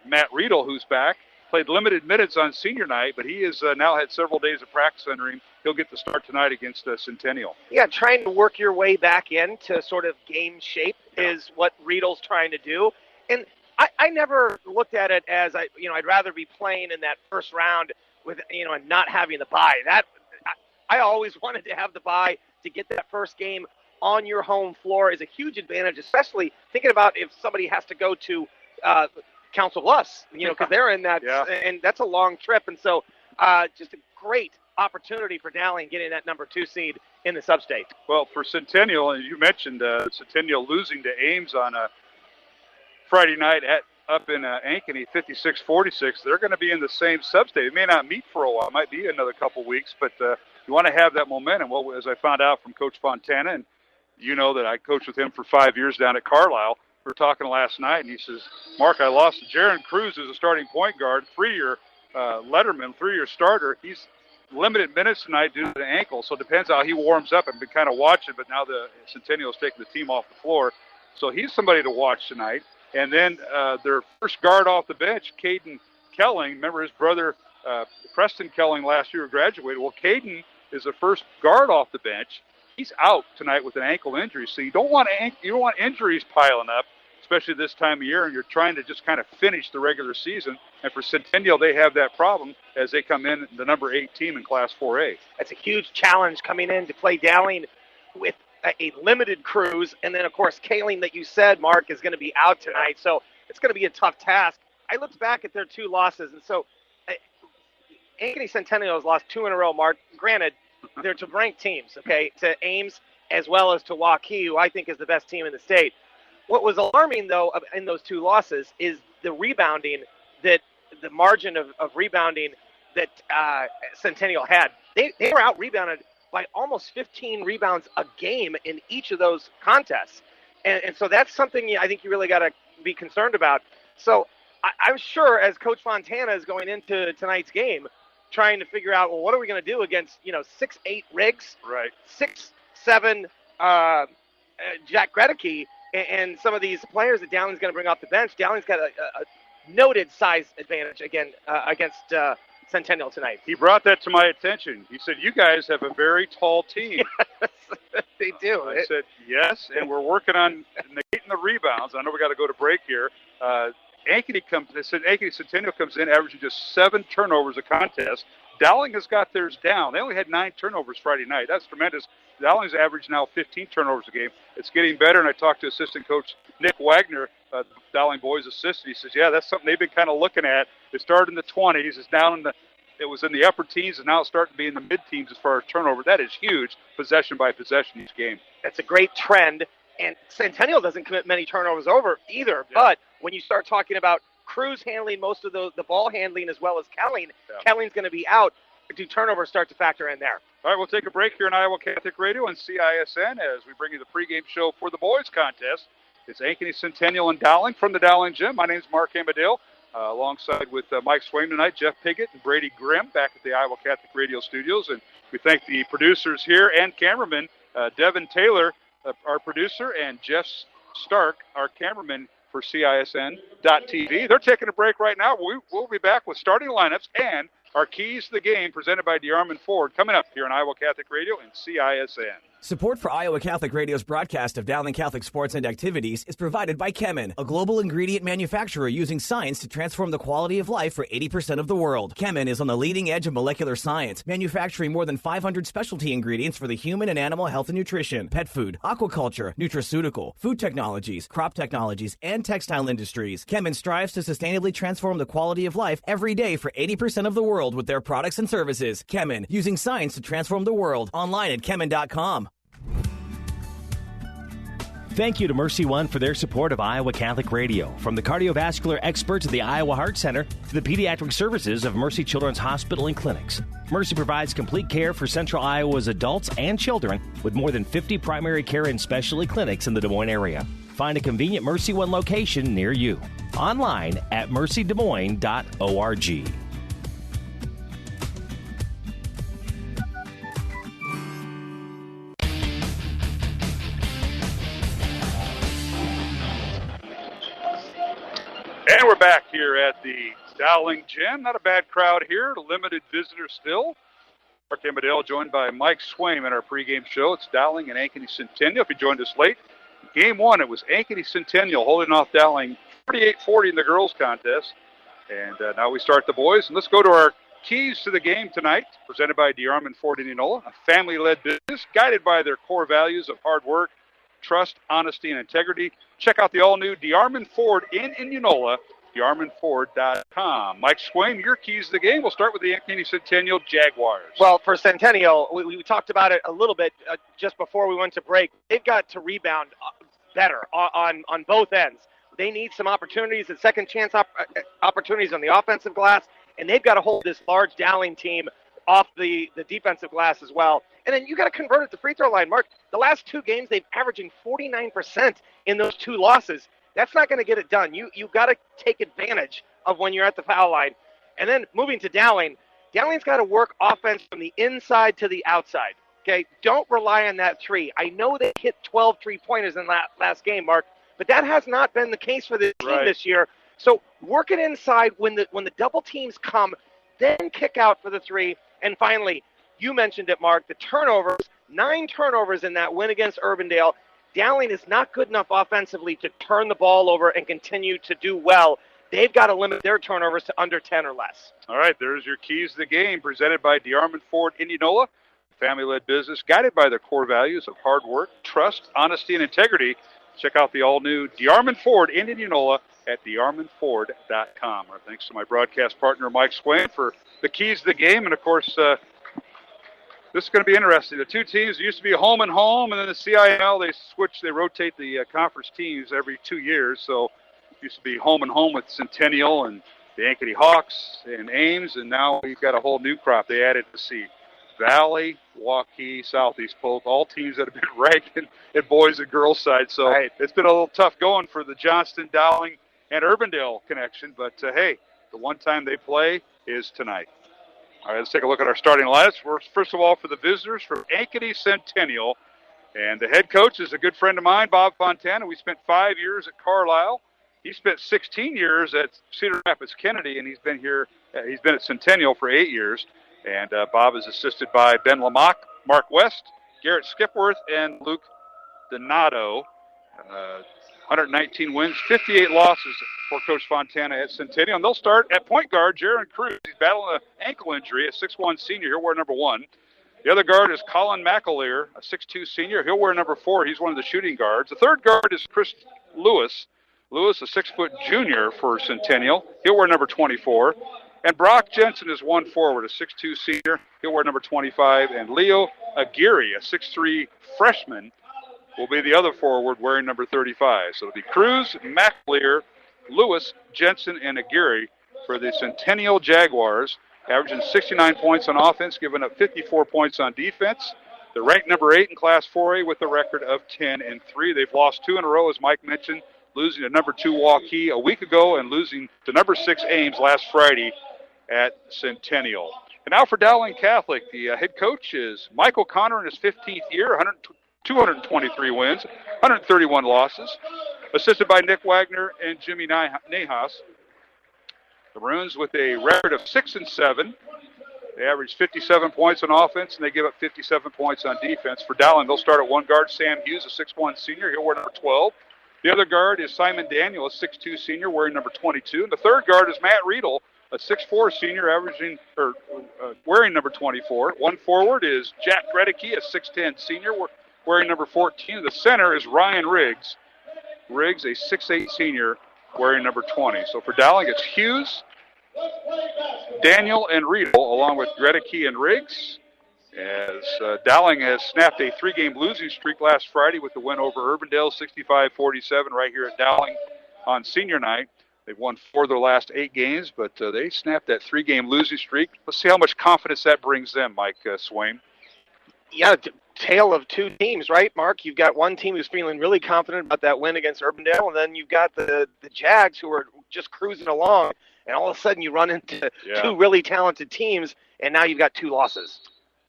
[SPEAKER 2] Matt Riedel, who's back. Played limited minutes on senior night, but he has now had several days of practice under him. He'll get the start tonight against Centennial.
[SPEAKER 14] Yeah, trying to work your way back into sort of game shape is what Riedel's trying to do. And I never looked at it as, I'd rather be playing in that first round with, and not having the bye. I always wanted to have the bye to get that first game on your home floor is a huge advantage, especially thinking about if somebody has to go to Council Bluffs, because they're in that, and that's a long trip. And so just a great opportunity for Dowling getting that number 2 seed in the sub-state.
[SPEAKER 2] Well, for Centennial, as you mentioned, Centennial losing to Ames on a Friday night up in Ankeny, 56-46. They're going to be in the same sub-state. It may not meet for a while. It might be another couple weeks, but you want to have that momentum. Well, as I found out from Coach Fontana, and you know that I coached with him for 5 years down at Carlisle, we were talking last night, and he says, Mark, I lost to Jaron Cruz as a starting point guard, 3-year letterman, 3-year starter. He's limited minutes tonight due to the ankle, so it depends how he warms up. I've been kind of watching, but now the Centennial's taking the team off the floor. So he's somebody to watch tonight. And then their first guard off the bench, Caden Kelling. Remember his brother Preston Kelling last year graduated. Well, Caden is the first guard off the bench. He's out tonight with an ankle injury. So you don't want injuries piling up. especially this time of year, and you're trying to just kind of finish the regular season. And for Centennial, they have that problem as they come in the number 8 team in Class 4A.
[SPEAKER 14] That's a huge challenge coming in to play Dowling with a limited crews. And then, of course, Kaling, that you said, Mark, is going to be out tonight. So it's going to be a tough task. I looked back at their 2 losses, and so Ankeny Centennial has lost 2 in a row, Mark. Granted, they're to ranked teams, okay, to Ames as well as to Waukee, who I think is the best team in the state. What was alarming, though, in those 2 losses is the rebounding, that the margin of rebounding that Centennial had. They were out-rebounded by almost 15 rebounds a game in each of those contests. And so that's something I think you really got to be concerned about. So I'm sure as Coach Fontana is going into tonight's game, trying to figure out, well, what are we going to do against, 6'8" Riggs,
[SPEAKER 2] right,
[SPEAKER 14] 6'7" Jack Gredeke, and some of these players that Dowling's going to bring off the bench. Dowling's got a noted size advantage against Centennial tonight.
[SPEAKER 2] He brought that to my attention. He said, you guys have a very tall team.
[SPEAKER 14] Yes, they do.
[SPEAKER 2] I said, yes, and we're working on negating the rebounds. I know we got to go to break here. Ankeny Centennial comes in averaging just 7 turnovers a contest. Dowling has got theirs down. They only had 9 turnovers Friday night. That's tremendous. Dowling's average now 15 turnovers a game. It's getting better, and I talked to assistant coach Nick Wagner, Dowling boys' assistant. He says, yeah, that's something they've been kind of looking at. It started in the 20s. It was in the upper teens, and now it's starting to be in the mid-teens as far as turnover. That is huge, possession by possession each game.
[SPEAKER 14] That's a great trend, and Centennial doesn't commit many turnovers over either. Yeah. But when you start talking about Cruz handling most of the ball handling as well as Kelling, Kelling's going to be out. Do turnovers start to factor in there?
[SPEAKER 2] All right, we'll take a break here on Iowa Catholic Radio and CISN as we bring you the pregame show for the boys contest. It's Ankeny Centennial and Dowling from the Dowling Gym. My name is Mark Amadale, alongside with Mike Swaim tonight, Jeff Piggott and Brady Grimm back at the Iowa Catholic Radio studios. And we thank the producers here and cameraman, Devin Taylor, our producer, and Jeff Stark, our cameraman for CISN.TV. They're taking a break right now. We'll be back with starting lineups and our keys to the game presented by DeArmond Ford coming up here on Iowa Catholic Radio and CISN.
[SPEAKER 10] Support for Iowa Catholic Radio's broadcast of Dowling Catholic sports and activities is provided by Kemin, a global ingredient manufacturer using science to transform the quality of life for 80% of the world. Kemin is on the leading edge of molecular science, manufacturing more than 500 specialty ingredients for the human and animal health and nutrition, pet food, aquaculture, nutraceutical, food technologies, crop technologies, and textile industries. Kemin strives to sustainably transform the quality of life every day for 80% of the world with their products and services. Kemin, using science to transform the world. Online at kemin.com.
[SPEAKER 1] Thank you to Mercy One for their support of Iowa Catholic Radio. From the cardiovascular experts at the Iowa Heart Center to the pediatric services of Mercy Children's Hospital and Clinics, Mercy provides complete care for Central Iowa's adults and children with more than 50 primary care and specialty clinics in the Des Moines area. Find a convenient Mercy One location near you. Online at mercydesmoines.org.
[SPEAKER 2] And we're back here at the Dowling Gym. Not a bad crowd here. Limited visitors still. Mark Amadale joined by Mike Swaim in our pregame show. It's Dowling and Ankeny Centennial. If you joined us late, Game 1, it was Ankeny Centennial holding off Dowling 48-40 in the girls' contest. And now we start the boys. And let's go to our keys to the game tonight, presented by DeArmond Ford in Enola, a family-led business guided by their core values of hard work, trust, honesty, and integrity. Check out the all-new DeArmond Ford in Enola, DeArmondFord.com. Mike Swaim, your keys to the game. We'll start with the Ankeny Centennial Jaguars.
[SPEAKER 14] Well, for Centennial, we talked about it a little bit just before we went to break. They've got to rebound better on both ends. They need some opportunities and second chance opportunities on the offensive glass, and they've got to hold this large Dowling team off the defensive glass as well. And then you got to convert at the free throw line, Mark. The last 2 games, they've averaging 49% in those 2 losses. That's not going to get it done. You got to take advantage of when you're at the foul line. And then moving to Dowling, Dowling's got to work offense from the inside to the outside. Okay, don't rely on that 3. I know they hit 12 3-pointers in that last game, Mark, but that has not been the case for this team this year. So work it inside when the double teams come, then kick out for the 3. And finally, you mentioned it, Mark, the turnovers, 9 turnovers in that win against Urbandale. Dowling is not good enough offensively to turn the ball over and continue to do well. They've got to limit their turnovers to under 10 or less.
[SPEAKER 2] All right, there's your keys to the game, presented by DeArmond Ford Indianola, family-led business guided by their core values of hard work, trust, honesty, and integrity. Check out the all-new DeArmond Ford in Indianola at DeArmondFord.com. Our thanks to my broadcast partner, Mike Swain, for the keys to the game. And, of course, this is going to be interesting. The two teams used to be home and home, and then the CIL, they rotate the conference teams every 2 years. So it used to be home and home with Centennial and the Ankeny Hawks and Ames, and now we've got a whole new crop. They added to see Valley, Waukee, Southeast Polk, all teams that have been ranked in boys and girls side. So It's been a little tough going for the Johnston, Dowling, and Urbandale connection. But, hey, the one time they play is tonight. All right, let's take a look at our starting lineups. First of all, for the visitors from Ankeny Centennial. And the head coach is a good friend of mine, Bob Fontana. We spent 5 years at Carlisle. He spent 16 years at Cedar Rapids Kennedy, and he's been at Centennial for 8 years. And Bob is assisted by Ben Lamock, Mark West, Garrett Skipworth, and Luke Donato. 119 wins, 58 losses for Coach Fontana at Centennial. And they'll start at point guard, Jaron Cruz. He's battling an ankle injury, a 6'1 senior. He'll wear number 1. The other guard is Colin McAleer, a 6'2 senior. He'll wear number 4. He's one of the shooting guards. The third guard is Chris Lewis. Lewis, a 6-foot junior for Centennial. He'll wear number 24. And Brock Jensen is one forward, a 6'2 senior. He'll wear number 25. And Leo Aguirre, a 6'3 freshman, will be the other forward wearing number 35. So it'll be Cruz, McAleer, Lewis, Jensen, and Aguirre for the Centennial Jaguars, averaging 69 points on offense, giving up 54 points on defense. They're ranked number 8 in Class 4A with a record of 10-3. They've lost 2 in a row, as Mike mentioned, losing to number 2 Waukee a week ago and losing to number 6 Ames last Friday at Centennial. And now for Dowling Catholic, the head coach is Mike O'Connor in his 15th year, 223 wins, 131 losses, assisted by Nick Wagner and Jimmy Nahas. The Maroons with a record of 6-7. They average 57 points on offense, and they give up 57 points on defense. For Dowling, they'll start at one guard, Sam Hughes, a 6'1 senior. He'll wear number 12. The other guard is Simon Daniel, a 6'2 senior, wearing number 22. And the third guard is Matt Riedel, a 6'4 senior, wearing number 24. One forward is Jack Gredicke, a 6'10 senior, wearing number 14. The center is Ryan Riggs. Riggs, a 6'8 senior, wearing number 20. So for Dowling, it's Hughes, Daniel, and Riedel, along with Gredicke and Riggs, as Dowling has snapped a 3-game losing streak last Friday with the win over Urbandale, 65-47, right here at Dowling on senior night. They've won 4 of their last 8 games, but they snapped that 3-game losing streak. Let's see how much confidence that brings them, Mike Swain.
[SPEAKER 14] Yeah, tale of 2 teams, right, Mark? You've got one team who's feeling really confident about that win against Urbandale, and then you've got the Jags who are just cruising along, and all of a sudden you run into 2 really talented teams, and now you've got 2 losses.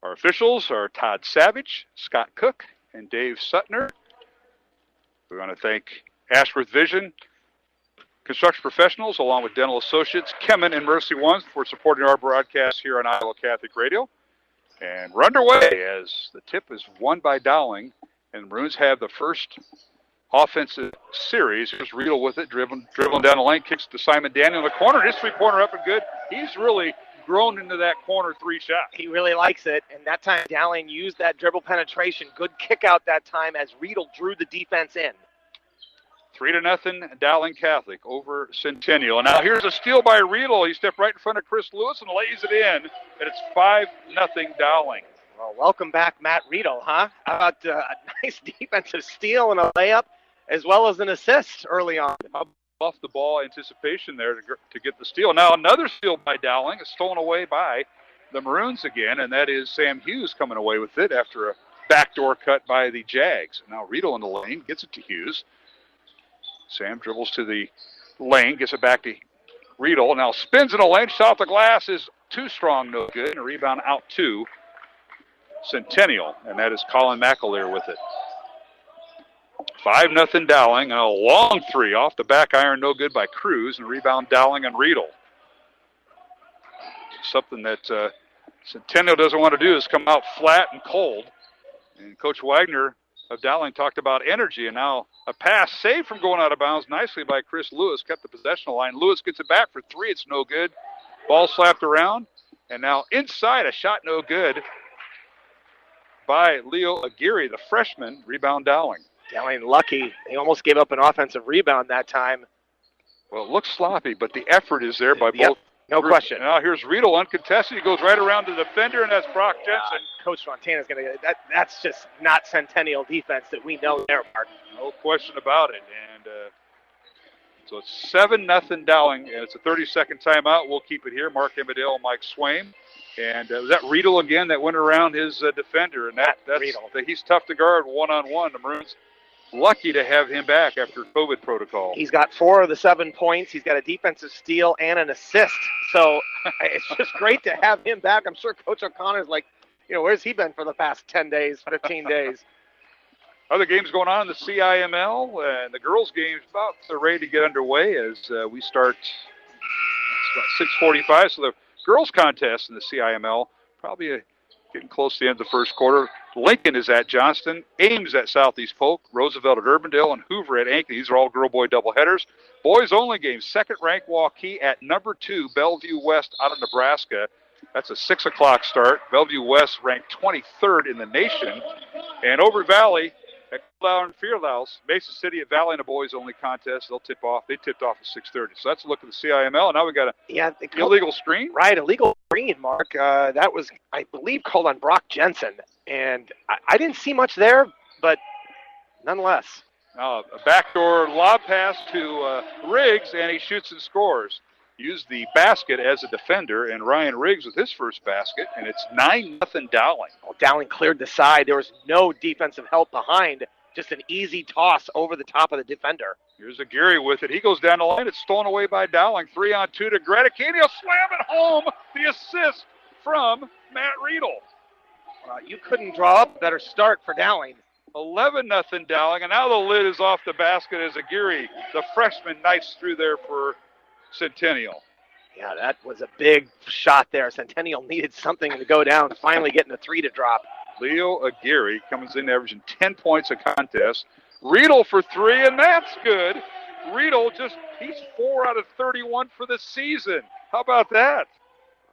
[SPEAKER 2] Our officials are Todd Savage, Scott Cook, and Dave Suttner. We want to thank Ashworth Vision Construction Professionals, along with Dental Associates, Kemen, and Mercy Ones for supporting our broadcast here on Iowa Catholic Radio. And we're underway as the tip is won by Dowling, and the Maroons have the first offensive series. Here's Riedel with it, dribbling down the lane, kicks to Simon Daniel in the corner. His 3-pointer up and good. He's really grown into that corner 3 shot.
[SPEAKER 14] He really likes it, and that time Dowling used that dribble penetration. Good kick out that time as Riedel drew the defense in.
[SPEAKER 2] 3-0 Dowling Catholic over Centennial. And now here's a steal by Riedel. He stepped right in front of Chris Lewis and lays it in, and it's 5-0 Dowling.
[SPEAKER 14] Well, welcome back, Matt Riedel, huh? How about a nice defensive steal and a layup, as well as an assist early on.
[SPEAKER 2] Off the ball anticipation there to get the steal. Now another steal by Dowling. It's stolen away by the Maroons again, and that is Sam Hughes coming away with it after a backdoor cut by the Jags. Now Riedel in the lane, gets it to Hughes. Sam dribbles to the lane, gets it back to Riedel. Now spins in the lane, shot off the glass is too strong, no good. And a rebound out to Centennial, and that is Colin McAleer with it. 5-0 Dowling, and a long 3 off the back iron, no good by Cruz, and rebound Dowling and Riedel. Something that Centennial doesn't want to do is come out flat and cold. And Coach Wagner of Dowling talked about energy, and now a pass saved from going out of bounds nicely by Chris Lewis, kept the possession line. Lewis gets it back for three. It's no good. Ball slapped around, and now inside, a shot no good by Leo Aguirre, the freshman. Rebound Dowling.
[SPEAKER 14] Dowling lucky. He almost gave up an offensive rebound that time.
[SPEAKER 2] Well, it looks sloppy, but the effort is there by both.
[SPEAKER 14] No question.
[SPEAKER 2] Now here's Riedel uncontested. He goes right around the defender, and that's Brock Jensen.
[SPEAKER 14] Coach Montana's going to get it. That's just not Centennial defense that we know there, Mark.
[SPEAKER 2] No question about it. And so it's 7-0 Dowling, and it's a 30-second timeout. We'll keep it here. Mark Emmerdale, Mike Swaim. And was that Riedel again that went around his defender? And that's
[SPEAKER 14] Riedel.
[SPEAKER 2] He's tough to guard one-on-one. The Maroons lucky to have him back after COVID protocol.
[SPEAKER 14] He's got 4 of the 7 points. He's got a defensive steal and an assist. So it's just great to have him back. I'm sure Coach O'Connor's like, where's he been for the past 10 days, 15 days?
[SPEAKER 2] Other games going on in the CIML, and the girls' game's about ready to get underway as we start. It's about 6:45, so the girls' contest in the CIML probably getting close to the end of the first quarter. Lincoln is at Johnston, Ames at Southeast Polk, Roosevelt at Urbandale, and Hoover at Ankeny. These are all girl-boy doubleheaders. Boys-only games, second-ranked Waukee at number 2, Bellevue West out of Nebraska. That's a 6 o'clock start. Bellevue West ranked 23rd in the nation. And over at Valley, at Cloud and Fieldhouse, Mason City at Valley in a boys-only contest. They tipped off at 6:30. So that's a look at the CIML. Now we got an illegal screen.
[SPEAKER 14] Right, illegal screen, Mark. That was, I believe, called on Brock Jensen. And I didn't see much there, but nonetheless.
[SPEAKER 2] A backdoor lob pass to Riggs, and he shoots and scores. Used the basket as a defender, and Ryan Riggs with his first basket, and it's 9-0 Dowling.
[SPEAKER 14] Well, Dowling cleared the side. There was no defensive help behind. Just an easy toss over the top of the defender.
[SPEAKER 2] Here's Aguirre with it. He goes down the line. It's stolen away by Dowling. 3-on-2 to Gregory. He'll slam it home. The assist from Matt Riedel.
[SPEAKER 14] You couldn't draw up a better start for Dowling.
[SPEAKER 2] 11-0 Dowling, and now the lid is off the basket as Aguirre, the freshman, knifes through there for Centennial.
[SPEAKER 14] Yeah, that was a big shot there. Centennial needed something to go down, finally getting the 3 to drop.
[SPEAKER 2] Leo Aguirre comes in averaging 10 points a contest. Riedel for 3, and that's good. Riedel he's 4 out of 31 for the season. How about that?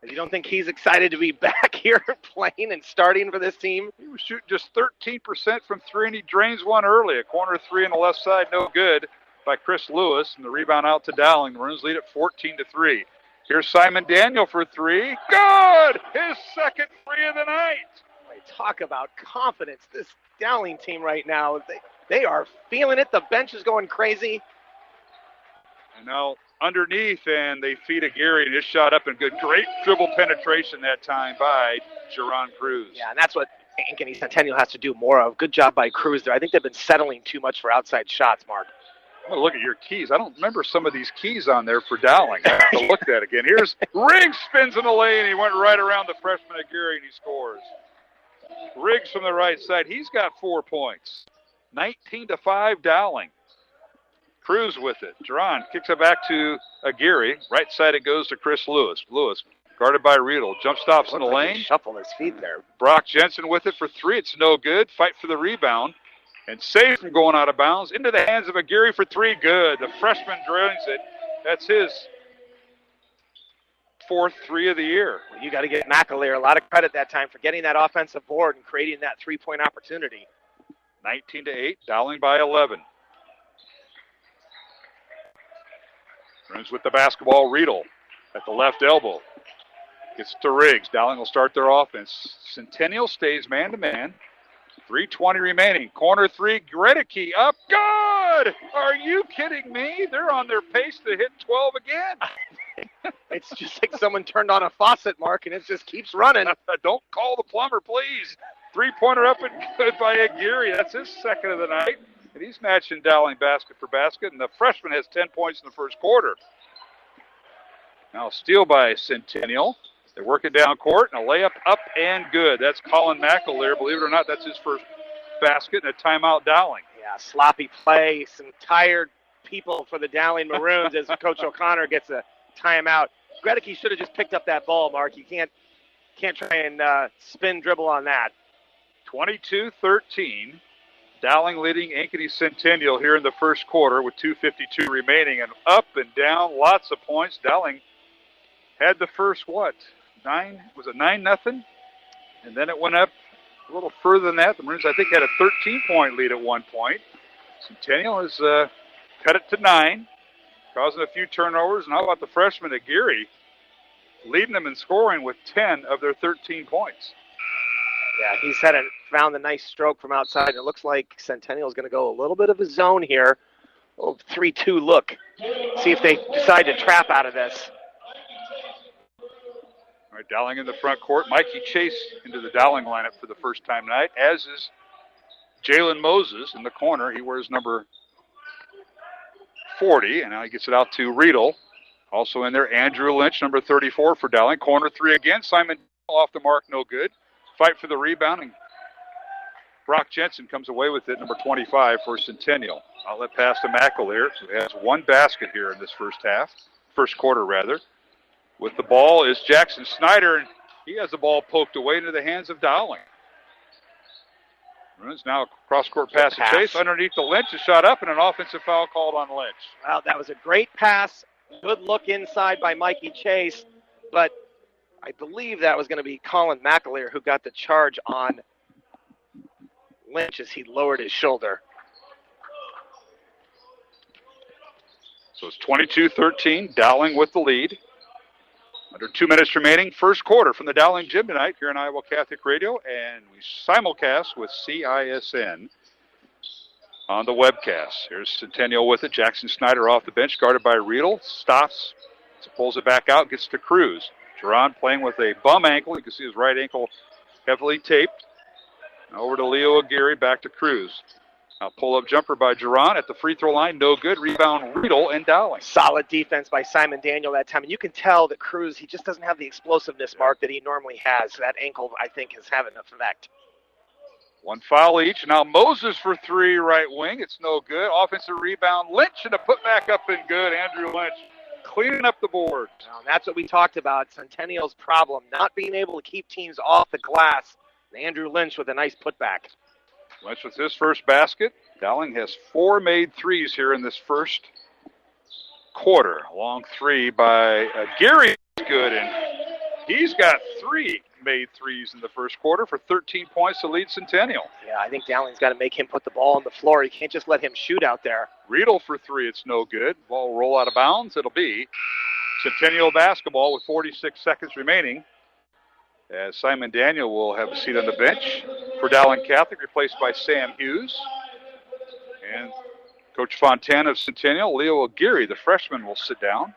[SPEAKER 14] You don't think he's excited to be back here playing and starting for this team?
[SPEAKER 2] He was shooting just 13% from 3, and he drains one early. A corner 3 on the left side, no good by Chris Lewis, and the rebound out to Dowling. The Maroons lead at 14-3. Here's Simon Daniel for 3. Good! His second 3 of the night.
[SPEAKER 14] Talk about confidence. This Dowling team right now, they are feeling it. The bench is going crazy.
[SPEAKER 2] And now underneath, and they feed Aguirre, and his shot up and good. Great dribble penetration that time by Jerron Cruz.
[SPEAKER 14] Yeah, and that's what Ankeny Centennial has to do more of. Good job by Cruz there. I think they've been settling too much for outside shots, Mark.
[SPEAKER 2] I'm going to look at your keys. I don't remember some of these keys on there for Dowling. I have to look at that again. Here's Riggs spins in the lane. He went right around the freshman Aguirre, and he scores. Riggs from the right side. He's got 4 points. 19-5 Dowling. Cruz with it. Jerron kicks it back to Aguirre. Right side it goes to Chris Lewis. Lewis guarded by Riedel. Jump stops in the lane.
[SPEAKER 14] Shuffling his feet there.
[SPEAKER 2] Brock Jensen with it for 3. It's no good. Fight for the rebound. And saved from going out of bounds. Into the hands of Aguirre for 3. Good. The freshman drains it. That's his 4th 3 of the year.
[SPEAKER 14] Well, you got to give McAleer a lot of credit that time for getting that offensive board and creating that 3-point opportunity.
[SPEAKER 2] 19-8. Dowling by 11. Runs with the basketball. Riedel at the left elbow. Gets to Riggs. Dowling will start their offense. Centennial stays man-to-man. 3:20 remaining. Corner 3. Gregory up. Good! Are you kidding me? They're on their pace to hit 12 again.
[SPEAKER 14] It's just like someone turned on a faucet, Mark, and it just keeps running.
[SPEAKER 2] Don't call the plumber, please. 3-pointer up and good by Aguirre. That's his second of the night. And he's matching Dowling basket for basket. And the freshman has 10 points in the first quarter. Now steal by Centennial. They work it down court, and a layup up and good. That's Colin McAleer. Believe it or not, that's his first basket, and a timeout Dowling.
[SPEAKER 14] Yeah, sloppy play. Some tired people for the Dowling Maroons as Coach O'Connor gets a timeout. Gregory should have just picked up that ball, Mark. You can't try and spin dribble on that.
[SPEAKER 2] 22-13. Dowling leading Ankeny Centennial here in the first quarter with 2:52 remaining, and up and down, lots of points. Dowling had the first, 9-0? And then it went up a little further than that. The Maroons, I think, had a 13-point lead at one point. Centennial has cut it to 9, causing a few turnovers. And how about the freshman, Aguirre, leading them in scoring with 10 of their 13 points.
[SPEAKER 14] Yeah, he's found a nice stroke from outside. It looks like Centennial is going to go a little bit of a zone here. A little 3-2 look. See if they decide to trap out of this.
[SPEAKER 2] All right, Dowling in the front court. Mikey Chase into the Dowling lineup for the first time tonight, as is Jalen Moses in the corner. He wears number 40, and now he gets it out to Riedel. Also in there, Andrew Lynch, number 34 for Dowling. Corner 3 again. Simon off the mark, no good. Fight for the rebound, and Brock Jensen comes away with it, number 25 for Centennial. Outlet pass to McAleer, who has one basket here in this first quarter. With the ball is Jackson Snyder, and he has the ball poked away into the hands of Dowling. Runs now cross-court pass to Chase. Underneath the Lynch, a shot up, and an offensive foul called on Lynch.
[SPEAKER 14] Wow, that was a great pass. Good look inside by Mikey Chase, but I believe that was going to be Colin McAleer who got the charge on Lynch as he lowered his shoulder.
[SPEAKER 2] So it's 22-13, Dowling with the lead. Under 2 minutes remaining, first quarter from the Dowling Gym tonight here on Iowa Catholic Radio, and we simulcast with CISN on the webcast. Here's Centennial with it. Jackson Snyder off the bench, guarded by Riedel. Stops, pulls it back out, gets to Cruz. Jerron playing with a bum ankle. You can see his right ankle heavily taped. Over to Leo Aguirre, back to Cruz. Now pull-up jumper by Jerron at the free throw line. No good. Rebound Riedel and Dowling.
[SPEAKER 14] Solid defense by Simon Daniel that time. And you can tell that Cruz, he just doesn't have the explosiveness, Mark, that he normally has. So that ankle, I think, has had an effect.
[SPEAKER 2] One foul each. Now Moses for 3, right wing. It's no good. Offensive rebound. Lynch and a putback up and good. Andrew Lynch cleaning up the board.
[SPEAKER 14] And that's what we talked about. Centennial's problem, not being able to keep teams off the glass. And Andrew Lynch with a nice putback.
[SPEAKER 2] Lynch with his first basket. Dowling has 4 made threes here in this first quarter. A long 3 by Gary. Good, and he's got 3 made threes in the first quarter for 13 points to lead Centennial.
[SPEAKER 14] Yeah, I think Dowling's got to make him put the ball on the floor. He can't just let him shoot out there.
[SPEAKER 2] Riedel for 3, it's no good. Ball roll out of bounds. It'll be Centennial basketball with 46 seconds remaining, as Simon Daniel will have a seat on the bench for Dowling Catholic, replaced by Sam Hughes. And Coach Fontana of Centennial, Leo Aguirre, the freshman, will sit down,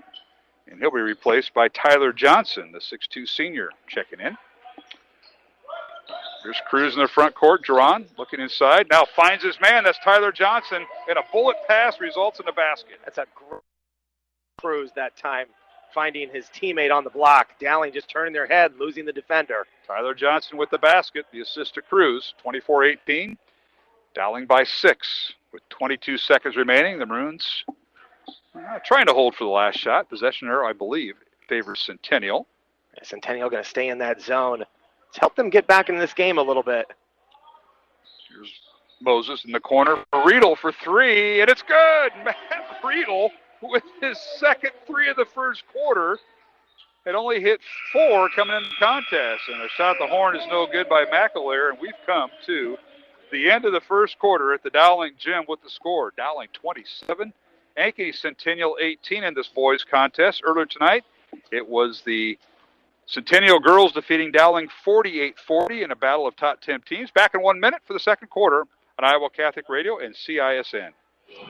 [SPEAKER 2] and he'll be replaced by Tyler Johnson, the 6'2 senior, checking in. Here's Cruz in the front court. Jerron looking inside. Now finds his man. That's Tyler Johnson. And a bullet pass results in a basket.
[SPEAKER 14] That's a great Cruz that time, finding his teammate on the block. Dowling just turning their head, losing the defender.
[SPEAKER 2] Tyler Johnson with the basket. The assist to Cruz. 24-18. Dowling by 6 with 22 seconds remaining. The Maroons trying to hold for the last shot. Possession error, I believe, favors Centennial.
[SPEAKER 14] Centennial going to stay in that zone. It's helped them get back in this game a little bit.
[SPEAKER 2] Here's Moses in the corner. Riedel for 3, and it's good. Matt Riedel with his second 3 of the first quarter. Had only hit 4 coming into the contest, and a shot at the horn is no good by McAleer, and we've come to the end of the first quarter at the Dowling Gym with the score. Dowling 27, Ankeny Centennial 18 in this boys contest. Earlier tonight, it was the Centennial girls defeating Dowling 48-40 in a battle of top 10 teams. Back in 1 minute for the second quarter on Iowa Catholic Radio and CISN.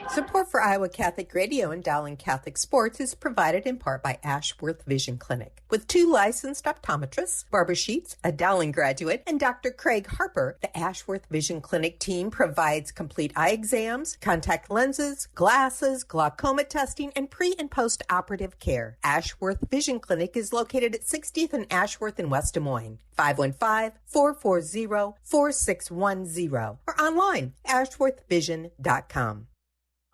[SPEAKER 4] Support for Iowa Catholic Radio and Dowling Catholic Sports is provided in part by Ashworth Vision Clinic. With 2 licensed optometrists, Barbara Sheets, a Dowling graduate, and Dr. Craig Harper, the Ashworth Vision Clinic team provides complete eye exams, contact lenses, glasses, glaucoma testing, and pre- and post-operative care. Ashworth Vision Clinic is located at 60th and Ashworth in West Des Moines. 515-440-4610 or online, ashworthvision.com.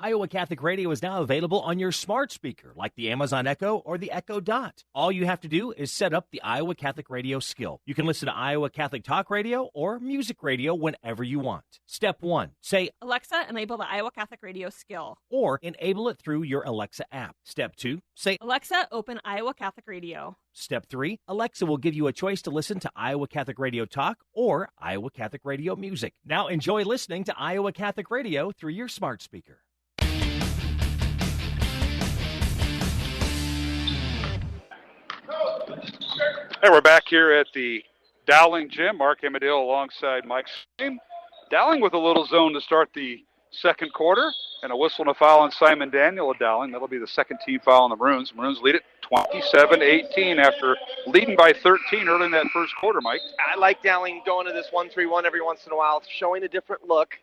[SPEAKER 1] Iowa Catholic Radio is now available on your smart speaker, like the Amazon Echo or the Echo Dot. All you have to do is set up the Iowa Catholic Radio skill. You can listen to Iowa Catholic Talk Radio or music radio whenever you want. Step 1, say,
[SPEAKER 11] Alexa, enable the Iowa Catholic Radio skill.
[SPEAKER 1] or enable it through your Alexa app. Step 2, say,
[SPEAKER 11] Alexa, open Iowa Catholic Radio.
[SPEAKER 1] Step 3, Alexa will give you a choice to listen to Iowa Catholic Radio Talk or Iowa Catholic Radio Music. Now enjoy listening to Iowa Catholic Radio through your smart speaker.
[SPEAKER 2] Hey, we're back here at the Dowling Gym. Mark Amadale alongside Mike Swain. Dowling with a little zone to start the second quarter, and a whistle and a foul on Simon Daniel of Dowling. That'll be the second team foul on the Maroons. Maroons lead it 27-18 after leading by 13 early in that first quarter, Mike.
[SPEAKER 14] I like Dowling going to this 1-3-1 every once in a while, showing a different look.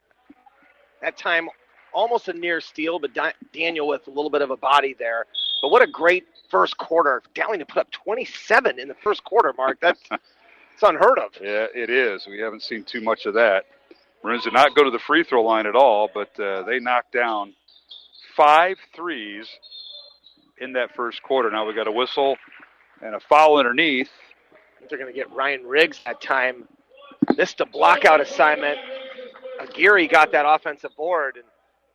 [SPEAKER 14] That time, almost a near steal, but Daniel with a little bit of a body there. But what a great first quarter. Dowling to put up 27 in the first quarter, Mark. It's unheard of.
[SPEAKER 2] Yeah, it is. We haven't seen too much of that. Maroons did not go to the free throw line at all, but they knocked down 5 threes in that first quarter. Now we got a whistle and a foul underneath.
[SPEAKER 14] They're going to get Ryan Riggs that time. Missed a blockout assignment. Aguirre got that offensive board. And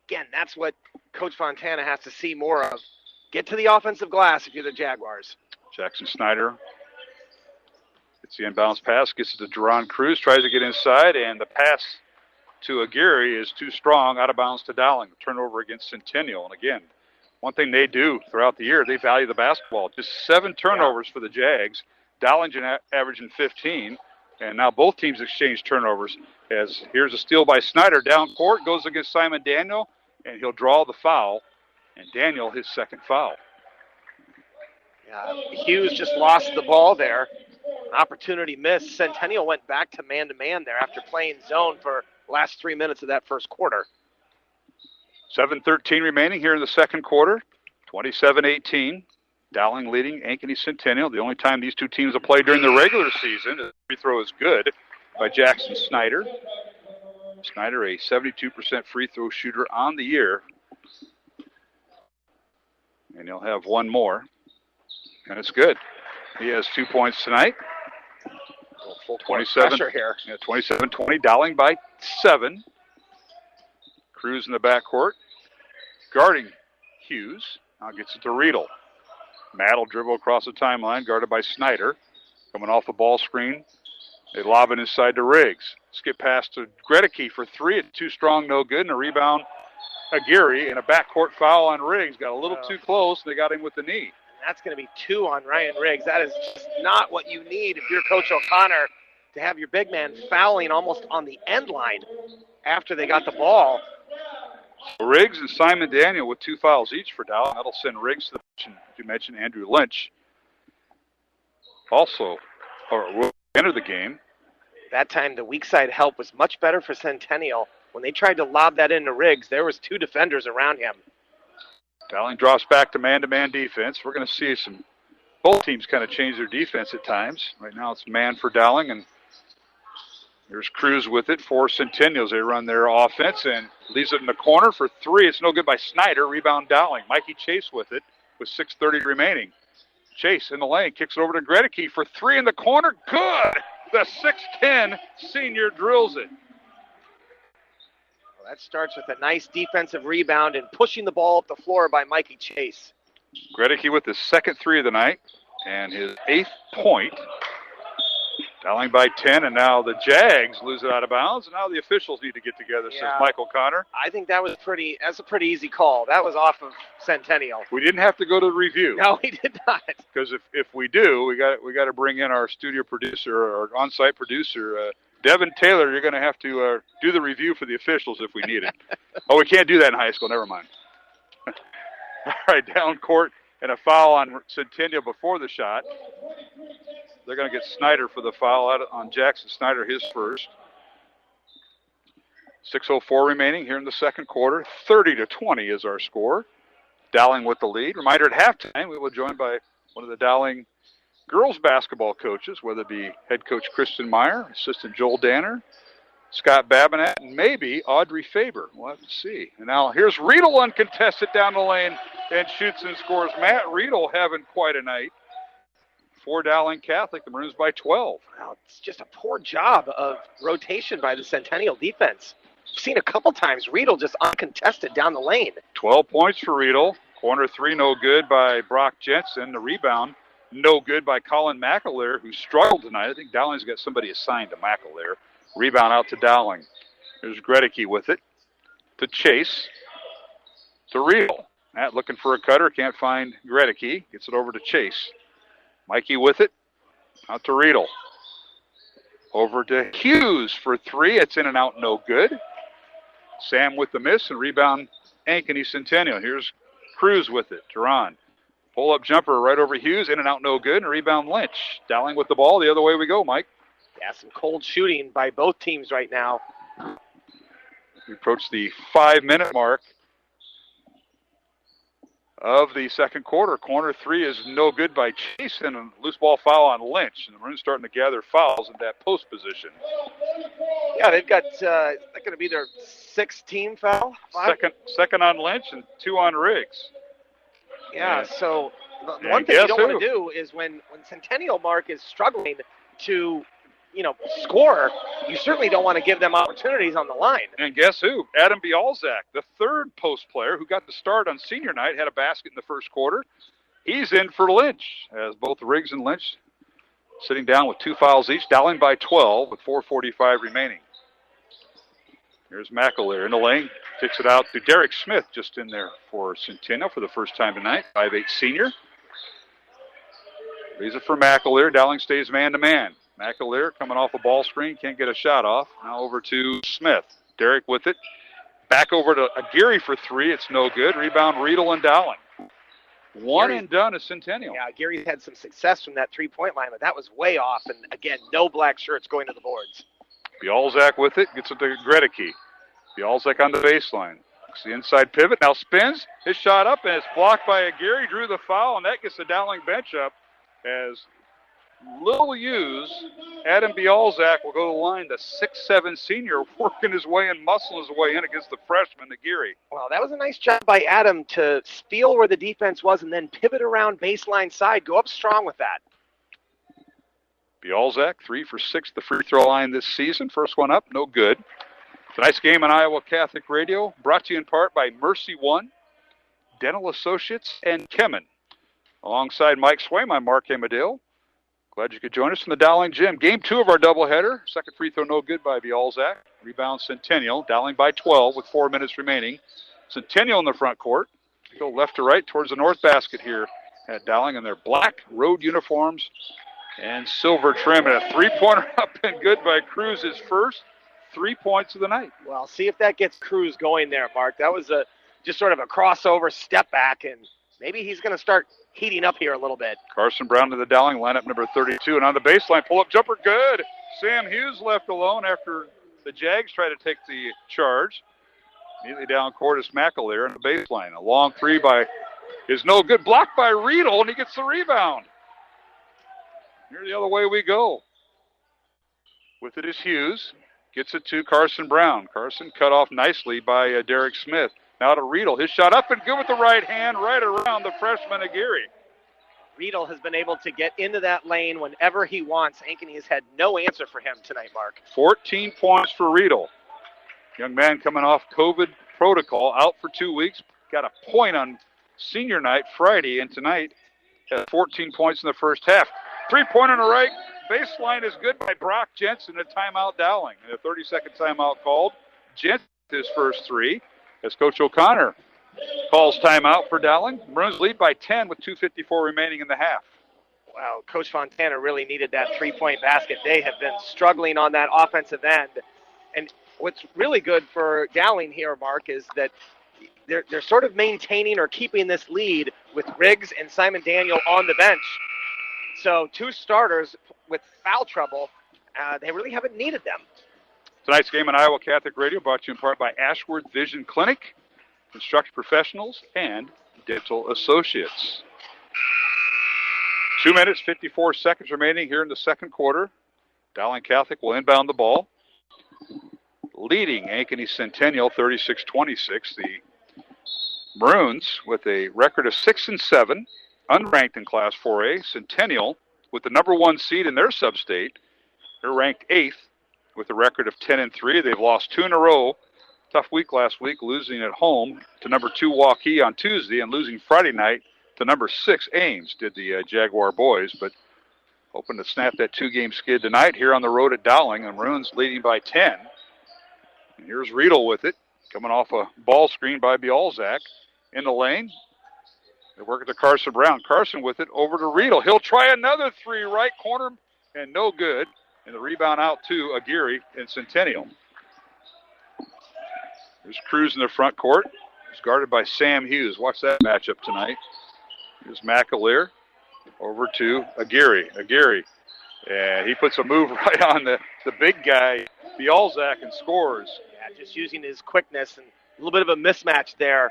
[SPEAKER 14] again, that's what Coach Fontana has to see more of. Get to the offensive glass if you're the Jaguars.
[SPEAKER 2] Jackson Snyder gets the inbounds pass, gets it to Jerron Cruz, tries to get inside, and the pass to Aguirre is too strong, out of bounds to Dowling. Turnover against Centennial. And again, one thing they do throughout the year, they value the basketball. Just 7 turnovers for the Jags. Dowling averaging 15. And now both teams exchange turnovers. As here's a steal by Snyder down court, goes against Simon Daniel, and he'll draw the foul. And Daniel, his second foul.
[SPEAKER 14] Yeah, Hughes just lost the ball there. Opportunity missed. Centennial went back to man-to-man there after playing zone for the last 3 minutes of that first quarter.
[SPEAKER 2] 7:13 remaining here in the second quarter. 27-18. Dowling leading Ankeny Centennial. The only time these two teams have played during the regular season. The free throw is good by Jackson Snyder. Snyder, a 72% free throw shooter on the year. And he'll have one more. And it's good. He has 2 points tonight.
[SPEAKER 14] Full
[SPEAKER 2] 27
[SPEAKER 14] pressure here.
[SPEAKER 2] Yeah, 27-20. Dowling by 7. Cruz in the backcourt. Guarding Hughes. Now gets it to Riedel. Matt will dribble across the timeline, guarded by Snyder. Coming off the ball screen. They lob it inside to Riggs. Skip pass to Gregory for 3. It's too strong, no good. And a rebound, Aguirre, and a backcourt foul on Riggs. Got a little too close, and they got him with the knee.
[SPEAKER 14] That's going to be 2 on Ryan Riggs. That is just not what you need if you're Coach O'Connor, to have your big man fouling almost on the end line after they got the ball.
[SPEAKER 2] Riggs and Simon Daniel with 2 fouls each for Dowling. That'll send Riggs to the bench. You mentioned Andrew Lynch also will enter the game.
[SPEAKER 14] That time the weak side help was much better for Centennial. When they tried to lob that into Riggs, there was 2 defenders around him.
[SPEAKER 2] Dowling drops back to man-to-man defense. We're going to see both teams kind of change their defense at times. Right now it's man for Dowling, and there's Cruz with it for Centennials. They run their offense and leaves it in the corner for 3. It's no good by Snyder. Rebound Dowling. Mikey Chase with it with 6:30 remaining. Chase in the lane, kicks it over to Gregory for 3 in the corner. Good! The 6'10 senior drills it.
[SPEAKER 14] Well, that starts with a nice defensive rebound and pushing the ball up the floor by Mikey Chase.
[SPEAKER 2] Gregory with his second 3 of the night and his 8th point. Dowling by 10, and now the Jags lose it out of bounds, and now the officials need to get together, says Michael Connor.
[SPEAKER 14] I think that's a pretty easy call. That was off of Centennial.
[SPEAKER 2] We didn't have to go to review.
[SPEAKER 14] No, we did not.
[SPEAKER 2] Because if we do, we got to bring in our studio producer, our on-site producer, Devin Taylor. You're going to have to do the review for the officials if we need it. Oh, we can't do that in high school. Never mind. All right, down court and a foul on Centennial before the shot. They're going to get Snyder for the foul out on Jackson Snyder, his first. 6:04 remaining here in the second quarter. 30-20 is our score. Dowling with the lead. Reminder, at halftime, we will be joined by one of the Dowling girls basketball coaches, whether it be head coach Kristen Meyer, assistant Joel Danner, Scott Babinett, and maybe Audrey Faber. We'll have to see. And now here's Riedel uncontested down the lane and shoots and scores. Matt Riedel having quite a night for Dowling Catholic. The Maroons by 12.
[SPEAKER 14] Wow, it's just a poor job of rotation by the Centennial defense. I've seen a couple times Riedel just uncontested down the lane.
[SPEAKER 2] 12 points for Riedel. Corner three, no good by Brock Jensen. The rebound, no good by Colin McAleer, who struggled tonight. I think Dowling's got somebody assigned to McAleer. Rebound out to Dowling. There's Gregory with it. To Chase. To Riedel. Matt looking for a cutter. Can't find Gregory. Gets it over to Chase. Mikey with it. Out to Riedel. Over to Hughes for three. It's in and out, no good. Sam with the miss and rebound Ankeny Centennial. Here's Cruz with it. Duran. Pull-up jumper right over Hughes. In and out, no good. And rebound Lynch. Dowling with the ball. The other way we go, Mike.
[SPEAKER 14] Yeah, some cold shooting by both teams right now.
[SPEAKER 2] We approach the 5-minute mark of the second quarter. Corner three is no good by Chase, and a loose ball foul on Lynch. And the Maroons starting to gather fouls in that post position.
[SPEAKER 14] Yeah, they've got that's going to be their 6th team foul.
[SPEAKER 2] Second on Lynch and 2 on Riggs.
[SPEAKER 14] Yeah, so the one thing you don't want to do is when Centennial Mark is struggling to, score, you certainly don't want to give them opportunities on the line.
[SPEAKER 2] And guess who? Adam Bialzak, the third post player who got the start on senior night, had a basket in the first quarter. He's in for Lynch, as both Riggs and Lynch sitting down with 2 fouls each. Dowling by 12 with 4:45 remaining. Here's McAleer in the lane. Kicks it out to Derek Smith, just in there for Centennial for the first time tonight. 5'8" senior. Leaves it for McAleer. Dowling stays man-to-man. McAleer coming off a ball screen. Can't get a shot off. Now over to Smith. Derek with it. Back over to Aguirre for three. It's no good. Rebound Riedel and Dowling. One and done is Centennial.
[SPEAKER 14] Yeah, Aguirre had some success from that three-point line, but that was way off. And, again, no black shirts going to the boards.
[SPEAKER 2] Bialzak with it. Gets it to Gregory. Bialzak on the baseline. It's the inside pivot. Now spins. His shot up, and it's blocked by Aguirre. Drew the foul, and that gets the Dowling bench up as little use. Adam Bialzak will go to the line. The 6'7" senior working his way and muscling his way in against the freshman, Aguirre.
[SPEAKER 14] Well, that was a nice job by Adam to steal where the defense was and then pivot around baseline side. Go up strong with that.
[SPEAKER 2] Bialzak, 3 for 6 the free throw line this season. First one up, no good. Tonight's game on Iowa Catholic Radio, brought to you in part by Mercy One, Dental Associates, and Kemen. Alongside Mike Swaim, I'm Mark Amadale. Glad you could join us in the Dowling Gym. Game 2 of our doubleheader. Second free throw no good by Bialzak. Rebound Centennial. Dowling by 12 with 4 minutes remaining. Centennial in the front court. Go left to right towards the north basket here at Dowling in their black road uniforms and silver trim. And a three-pointer up and good by Cruz, his first 3 points of the night.
[SPEAKER 14] Well, see if that gets Cruz going there, Mark. That was just sort of a crossover step back, and maybe he's going to start heating up here a little bit.
[SPEAKER 2] Carson Brown to the Dowling lineup, number 32. And on the baseline, pull-up jumper, good. Sam Hughes left alone after the Jags try to take the charge. Immediately down court is McAleer on the baseline. A long three is no good. Blocked by Riedel, and he gets the rebound. Here the other way we go. With it is Hughes. Gets it to Carson Brown. Carson cut off nicely by Derek Smith. Now to Riedel. His shot up and good with the right hand, right around the freshman Aguirre.
[SPEAKER 14] Riedel has been able to get into that lane whenever he wants. Ankeny has had no answer for him tonight, Mark.
[SPEAKER 2] 14 points for Riedel. Young man coming off COVID protocol, out for 2 weeks. Got a point on senior night Friday, and tonight had 14 points in the first half. 3-pointer on the right. Baseline is good by Brock Jensen. A timeout Dowling. And a 30-second timeout called. Jensen his first three. As Coach O'Connor calls timeout for Dowling. Maroons lead by 10 with 2:54 remaining in the half.
[SPEAKER 14] Wow, Coach Fontana really needed that three-point basket. They have been struggling on that offensive end. And what's really good for Dowling here, Mark, is that they're sort of maintaining or keeping this lead with Riggs and Simon Daniel on the bench. So 2 starters with foul trouble, they really haven't needed them.
[SPEAKER 2] Tonight's game on Iowa Catholic Radio brought to you in part by Ashworth Vision Clinic, Construction Professionals, and Dental Associates. 2 minutes, 54 seconds remaining here in the second quarter. Dowling Catholic will inbound the ball. leading Ankeny Centennial 36-26. The Maroons with a record of 6-7, unranked in Class 4A. Centennial with the number 1 seed in their sub-state. They're ranked 8th with a record of 10-3. They've lost 2 in a row. Tough week last week, losing at home to number 2 Waukee on Tuesday and losing Friday night to number 6 Ames, did the Jaguar boys. But hoping to snap that 2-game skid tonight here on the road at Dowling. The Maroons leading by 10. And here's Riedel with it, coming off a ball screen by Bialzak. In the lane, they work it to Carson Brown. Carson with it over to Riedel. He'll try another 3, right corner, and no good. And the rebound out to Aguirre in Centennial. There's Cruz in the front court. He's guarded by Sam Hughes. Watch that matchup tonight. Here's McAleer over to Aguirre. Aguirre. And he puts a move right on the big guy, Bialzak, and scores.
[SPEAKER 14] Yeah, just using his quickness and a little bit of a mismatch there.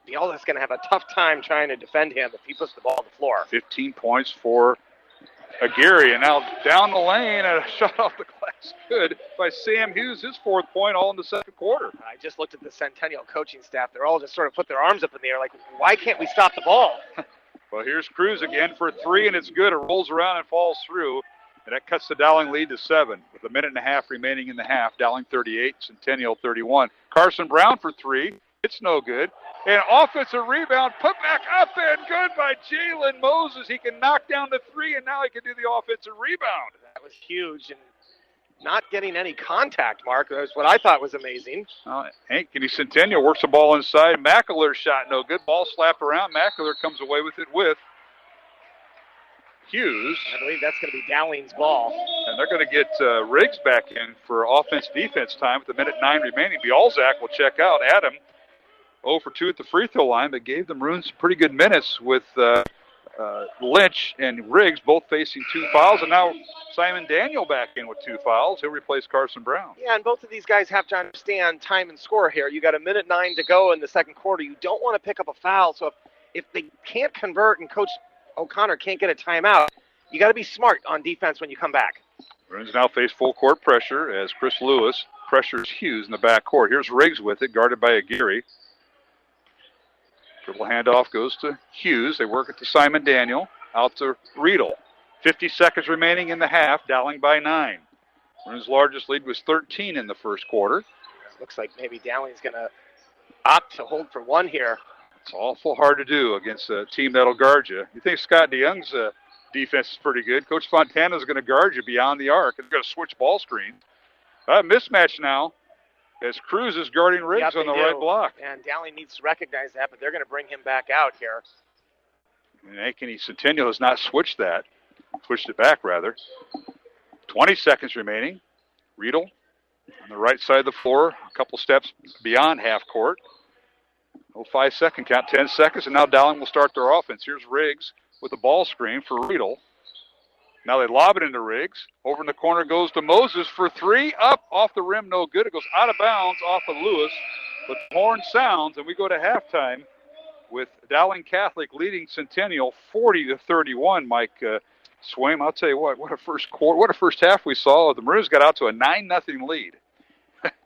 [SPEAKER 14] Bialzak's going to have a tough time trying to defend him if he puts the ball on the floor.
[SPEAKER 2] 15 points for Aguirre. And now down the lane and a shot off the glass. Good by Sam Hughes, his 4th point, all in the second quarter.
[SPEAKER 14] I just looked at the Centennial coaching staff. They're all just sort of put their arms up in the air like, why can't we stop the ball?
[SPEAKER 2] Well, here's Cruz again for 3, and it's good. It rolls around and falls through. And that cuts the Dowling lead to 7 with 1.5 minutes remaining in the half. Dowling 38, Centennial 31. Carson Brown for 3. It's no good. And offensive rebound, put back up and good by Jalen Moses. He can knock down the 3, and now he can do the offensive rebound.
[SPEAKER 14] That was huge, and not getting any contact, Mark. That was what I thought was amazing.
[SPEAKER 2] Ankeny Centennial works the ball inside. McAleer's shot no good. Ball slapped around. McAleer comes away with it with Hughes.
[SPEAKER 14] I believe that's going to be Dowling's ball.
[SPEAKER 2] And they're going to get Riggs back in for offense-defense time with 1:09 remaining. Bialzak will check out. Adam 0 for 2 at the free throw line, but gave the Maroons some pretty good minutes with Lynch and Riggs both facing 2 fouls. And now Simon Daniel back in with 2 fouls. He'll replace Carson Brown.
[SPEAKER 14] Yeah, and both of these guys have to understand time and score here. You got 1:09 to go in the second quarter. You don't want to pick up a foul. So if they can't convert and Coach O'Connor can't get a timeout, you got to be smart on defense when you come back.
[SPEAKER 2] Maroons now face full court pressure as Chris Lewis pressures Hughes in the backcourt. Here's Riggs with it, guarded by Aguirre. Dribble handoff goes to Hughes. They work it to Simon Daniel. Out to Riedel. 50 seconds remaining in the half. Dowling by 9. Maroons' largest lead was 13 in the first quarter.
[SPEAKER 14] Looks like maybe Dowling's going to opt to hold for 1 here.
[SPEAKER 2] It's awful hard to do against a team that'll guard you. You think Scott DeYoung's defense is pretty good. Coach Fontana's going to guard you beyond the arc. They're going to switch ball screens. Mismatch now as Cruz is guarding Riggs on the right block.
[SPEAKER 14] And Dowling needs to recognize that, but they're going to bring him back out here.
[SPEAKER 2] And Ankeny Centennial has not switched that. Switched it back, rather. 20 seconds remaining. Riedel on the right side of the floor, a couple steps beyond half court. 5-second count, 10 seconds, and now Dowling will start their offense. Here's Riggs with a ball screen for Riedel. Now they lob it into Riggs. Over in the corner goes to Moses for 3. Up, off the rim, no good. It goes out of bounds off of Lewis. But the horn sounds, and we go to halftime with Dowling Catholic leading Centennial 40-31. Mike Swaim, I'll tell you what a first quarter, what a first half we saw. The Maroons got out to a 9-0 lead.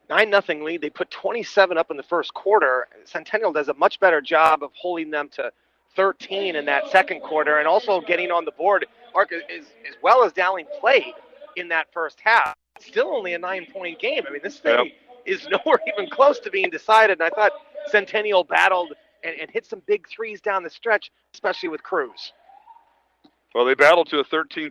[SPEAKER 14] 9-0 lead. They put 27 up in the first quarter. Centennial does a much better job of holding them to 13 in that second quarter and also getting on the board, Mark, as well as Dowling played in that first half. Still only a 9-point game. I mean, this thing is nowhere even close to being decided. And I thought Centennial battled and hit some big threes down the stretch, especially with Cruz.
[SPEAKER 2] Well, they battled to a 13-13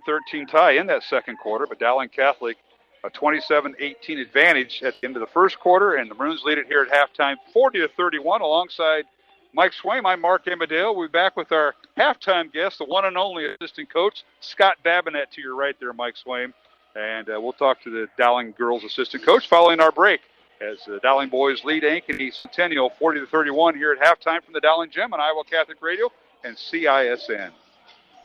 [SPEAKER 2] tie in that second quarter, but Dowling Catholic a 27-18 advantage at the end of the first quarter, and the Maroons lead it here at halftime 40-31 alongside Mike Swaim. I'm Mark Amadale. We'll be back with our halftime guest, the one and only assistant coach, Scott Babinet, to your right there, Mike Swaim. And we'll talk to the Dowling girls assistant coach following our break as the Dowling boys lead Ankeny Centennial 40-31 here at halftime from the Dowling Gym on Iowa Catholic Radio and CISN.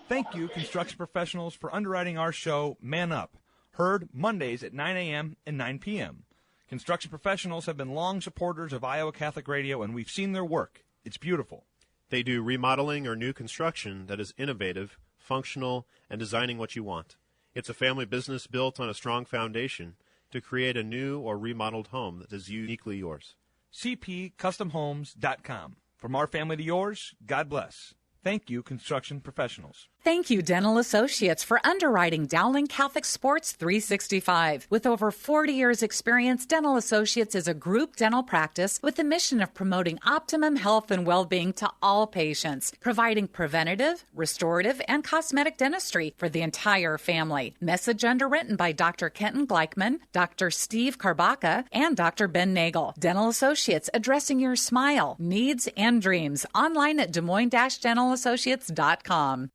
[SPEAKER 7] Thank you, construction professionals, for underwriting our show, Man Up. Heard Mondays at 9 a.m. and 9 p.m. Construction professionals have been long supporters of Iowa Catholic Radio, and we've seen their work. It's beautiful.
[SPEAKER 8] They do remodeling or new construction that is innovative, functional, and designing what you want. It's a family business built on a strong foundation to create a new or remodeled home that is uniquely yours.
[SPEAKER 7] cpcustomhomes.com. From our family to yours, God bless. Thank you, construction professionals.
[SPEAKER 9] Thank you, Dental Associates, for underwriting Dowling Catholic Sports 365. With over 40 years' experience, Dental Associates is a group dental practice with the mission of promoting optimum health and well-being to all patients, providing preventative, restorative, and cosmetic dentistry for the entire family. Message underwritten by Dr. Kenton Gleichman, Dr. Steve Karbaka, and Dr. Ben Nagel. Dental Associates, addressing your smile, needs, and dreams. Online at DesMoines-DentalAssociates.com.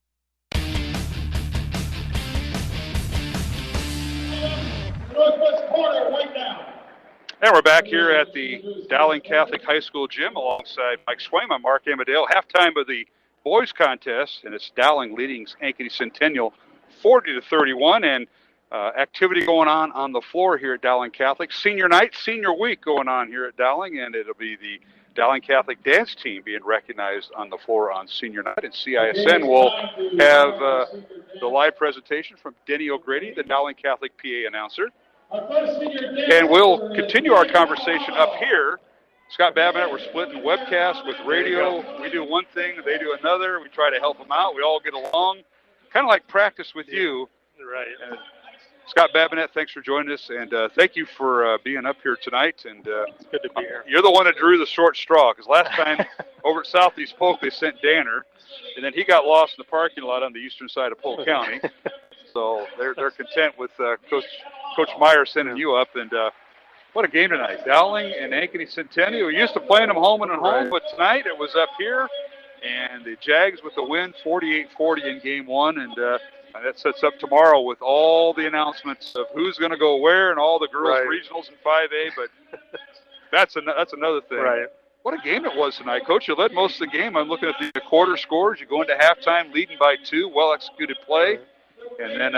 [SPEAKER 2] And we're back here at the Dowling Catholic High School gym alongside Mike Swayman, Mark Amadale. Halftime of the boys contest, and it's Dowling leading Ankeny Centennial 40-31, and activity going on the floor here at Dowling Catholic. Senior night, senior week going on here at Dowling, and it'll be the Dowling Catholic dance team being recognized on the floor on senior night. And CISN will have the live presentation from Denny O'Grady, the Dowling Catholic PA announcer. And we'll continue our conversation up here. Scott Babinett, we're splitting webcast with radio. We do one thing, they do another. We try to help them out. We all get along. Kind of like practice with you.
[SPEAKER 15] Right.
[SPEAKER 2] And Scott Babinett, thanks for joining us, and thank you for being up here tonight. And
[SPEAKER 15] it's good to be here.
[SPEAKER 2] You're the one that drew the short straw, because last time over at Southeast Polk they sent Danner, and then he got lost in the parking lot on the eastern side of Polk County. So they're content with Coach Meyer sending you up. And what a game tonight. Dowling and Ankeny Centennial. We used to playing them home and home, right, but tonight it was up here. And the Jags with the win, 48-40 in game one. And that sets up tomorrow with all the announcements of who's going to go where and all the girls' regionals in 5A. But that's another thing.
[SPEAKER 15] Right.
[SPEAKER 2] What a game it was tonight. Coach, you led most of the game. I'm looking at the quarter scores. You go into halftime leading by 2, well-executed play. And then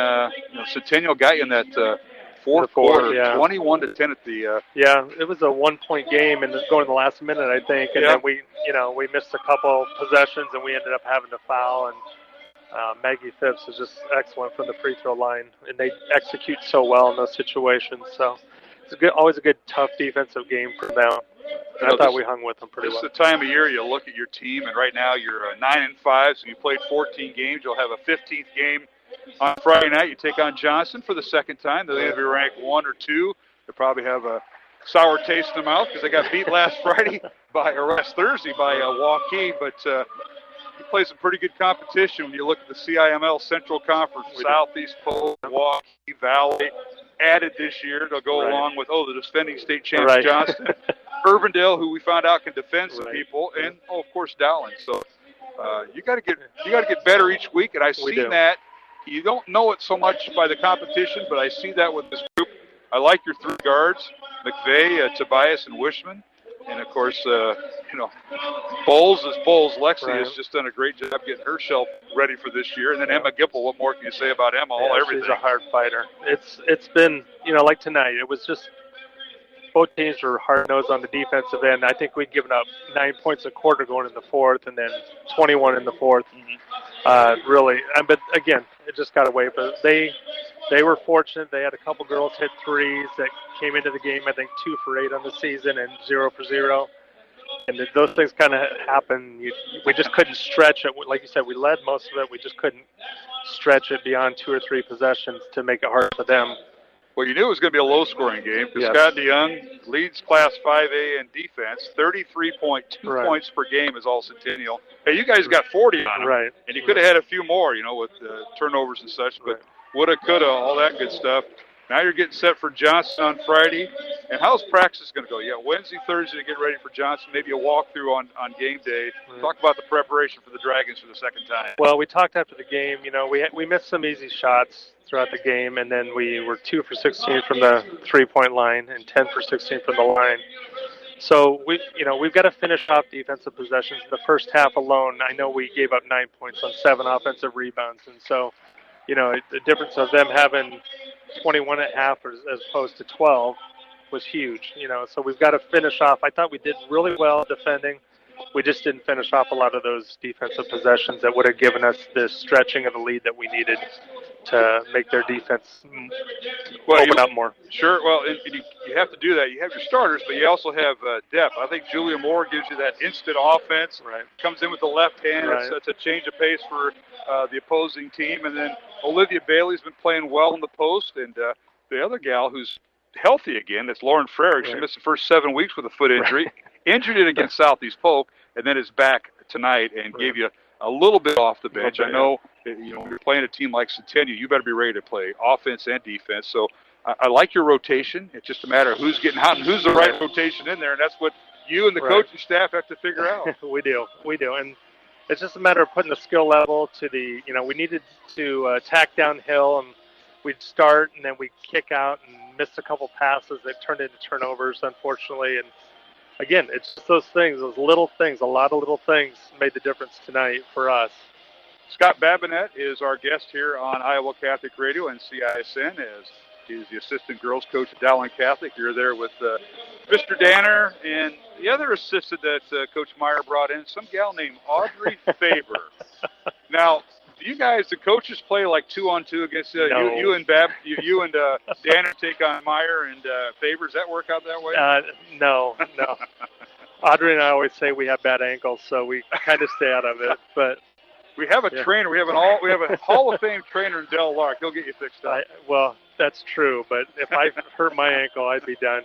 [SPEAKER 2] Centennial got you in that fourth quarter, 21-10 at the.
[SPEAKER 15] Yeah, it was a 1-point game, and going in the last minute, I think. And then we missed a couple possessions, and we ended up having to foul. And Maggie Phipps is just excellent from the free throw line, and they execute so well in those situations. So it's always a good, tough defensive game for them. And I thought we hung with them pretty well.
[SPEAKER 2] This is the time of year you look at your team, and right now you're 9-5, so you played 14 games. You'll have a 15th game on Friday night. You take on Johnson for the second time. They'll either be ranked 1 or 2. They'll probably have a sour taste in their mouth because they got beat last Thursday by Waukee. But you play some pretty good competition when you look at the CIML Central Conference, Southeast Polk, Waukee Valley, added this year. They'll go along with the defending state champion Johnston, Urbandale, who we found out can defend some people, and of course Dowling. So you got to get better each week, and I've seen that. You don't know it so much by the competition, but I see that with this group. I like your 3 guards, McVeigh, Tobias, and Wishman. And, of course, Bowles is Bowles. Lexi has just done a great job getting herself ready for this year. And then Emma Gipple, what more can you say about Emma? Everything.
[SPEAKER 15] She's a hard fighter. It's been, like tonight, it was just both teams were hard-nosed on the defensive end. I think we'd given up 9 points a quarter going in the fourth and then 21 in the fourth. Really. But, again, it just got away. But they were fortunate. They had a couple girls hit threes that came into the game, I think 2 for 8 on the season and 0 for 0. And those things kind of happen. We just couldn't stretch it. Like you said, we led most of it. We just couldn't stretch it beyond 2 or 3 possessions to make it hard for them.
[SPEAKER 2] Well, you knew it was going to be a low-scoring game because Scott DeYoung leads Class 5A in defense. 33.2 points per game is all Centennial. Hey, you guys got 40 on them.
[SPEAKER 15] Right.
[SPEAKER 2] And you could have had a few more, with turnovers and such. But woulda, coulda, all that good stuff. Now you're getting set for Johnson on Friday. And how's practice going to go? Wednesday, Thursday to get ready for Johnson, maybe a walkthrough on game day. Talk about the preparation for the Dragons for the second time.
[SPEAKER 15] Well, we talked after the game. We missed some easy shots throughout the game, and then we were 2 for 16 from the three-point line and 10 for 16 from the line. So we've got to finish off defensive possessions. In the first half alone, I know we gave up 9 points on 7 offensive rebounds, and so the difference of them having 21 at half as opposed to 12 was huge. So we've got to finish off. I thought we did really well defending. We just didn't finish off a lot of those defensive possessions that would have given us the stretching of the lead that we needed to make their defense open up more.
[SPEAKER 2] Sure. Well, and you have to do that. You have your starters, but you also have depth. I think Julia Moore gives you that instant offense.
[SPEAKER 15] Right.
[SPEAKER 2] Comes in with the left hand.
[SPEAKER 15] Right.
[SPEAKER 2] It's a change of pace for the opposing team. And then Olivia Bailey's been playing well in the post. And the other gal who's healthy again, that's Lauren Frerick. Right. She missed the first 7 weeks with a foot injury.
[SPEAKER 15] Right.
[SPEAKER 2] Injured it against Southeast Polk, and then is back tonight and gave you a little bit off the bench. I know, when you're playing a team like Centennial, you better be ready to play offense and defense. So I like your rotation. It's just a matter of who's getting hot and who's the right rotation in there, and that's what you and the coaching staff have to figure out.
[SPEAKER 15] We do. And it's just a matter of putting the skill level to the, we needed to attack downhill, and we'd start, and then we'd kick out and miss a couple passes that turned into turnovers, unfortunately. And again, it's just those things, those little things, a lot of little things made the difference tonight for us.
[SPEAKER 2] Scott Babinet is our guest here on Iowa Catholic Radio and CISN, as he's the assistant girls coach at Dowling Catholic. You're there with Mr. Danner and the other assistant that Coach Meyer brought in, some gal named Audrey Faber. Now, do you guys, the coaches, play like 2-on-2 against
[SPEAKER 15] no.
[SPEAKER 2] you and Danner take on Meyer and Faber? Does that work out that way?
[SPEAKER 15] No. Audrey and I always say we have bad ankles, so we kind of stay out of it. But
[SPEAKER 2] we have a trainer. We have a Hall of Fame trainer in Del Lark. He'll get you fixed up.
[SPEAKER 15] Well, that's true. But if I hurt my ankle, I'd be done.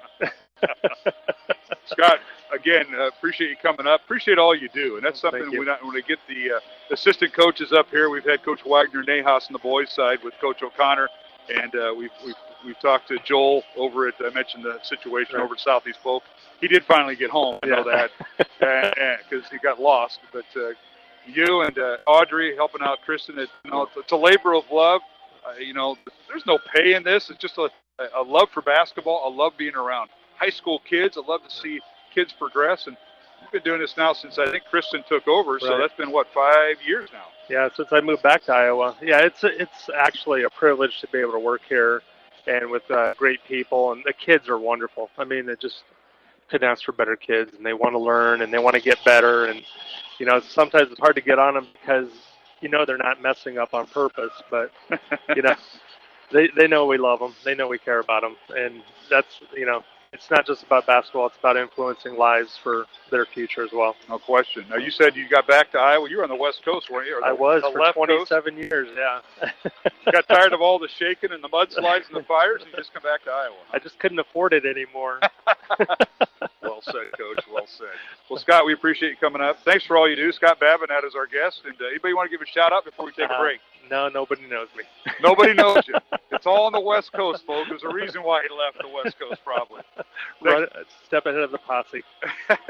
[SPEAKER 2] Scott, again, appreciate you coming up. Appreciate all you do, and that's something when we get the assistant coaches up here. We've had Coach Wagner Nahas on the boys' side with Coach O'Connor, and we've talked to Joel over at. I mentioned the situation over at Southeast Polk. He did finally get home. I know that because he got lost, but. You and Audrey helping out Kristen. It's a labor of love. There's no pay in this. It's just a love for basketball. I love being around high school kids. I love to see kids progress. And we've been doing this now since I think Kristen took over. So that's been, 5 years now?
[SPEAKER 15] Yeah, since I moved back to Iowa. Yeah, it's actually a privilege to be able to work here and with great people. And the kids are wonderful. I mean, they just couldn't ask for better kids. And they want to learn and they want to get better. And sometimes it's hard to get on them because, they're not messing up on purpose. But, they know we love them. They know we care about them. And that's, it's not just about basketball. It's about influencing lives for their future as well.
[SPEAKER 2] No question. Now, you said you got back to Iowa. You were on the West Coast, weren't you?
[SPEAKER 15] I was for 27 years, yeah.
[SPEAKER 2] You got tired of all the shaking and the mudslides and the fires, and you just come back to Iowa.
[SPEAKER 15] I just couldn't afford it anymore.
[SPEAKER 2] Well said, Coach. Well said. Well, Scott, we appreciate you coming up. Thanks for all you do. Scott Babinet is our guest. And anybody want to give a shout-out before we take a break?
[SPEAKER 15] No, nobody knows me.
[SPEAKER 2] Nobody knows you. It's all on the West Coast, folks. There's a reason why he left the West Coast, probably.
[SPEAKER 15] Step ahead of the posse.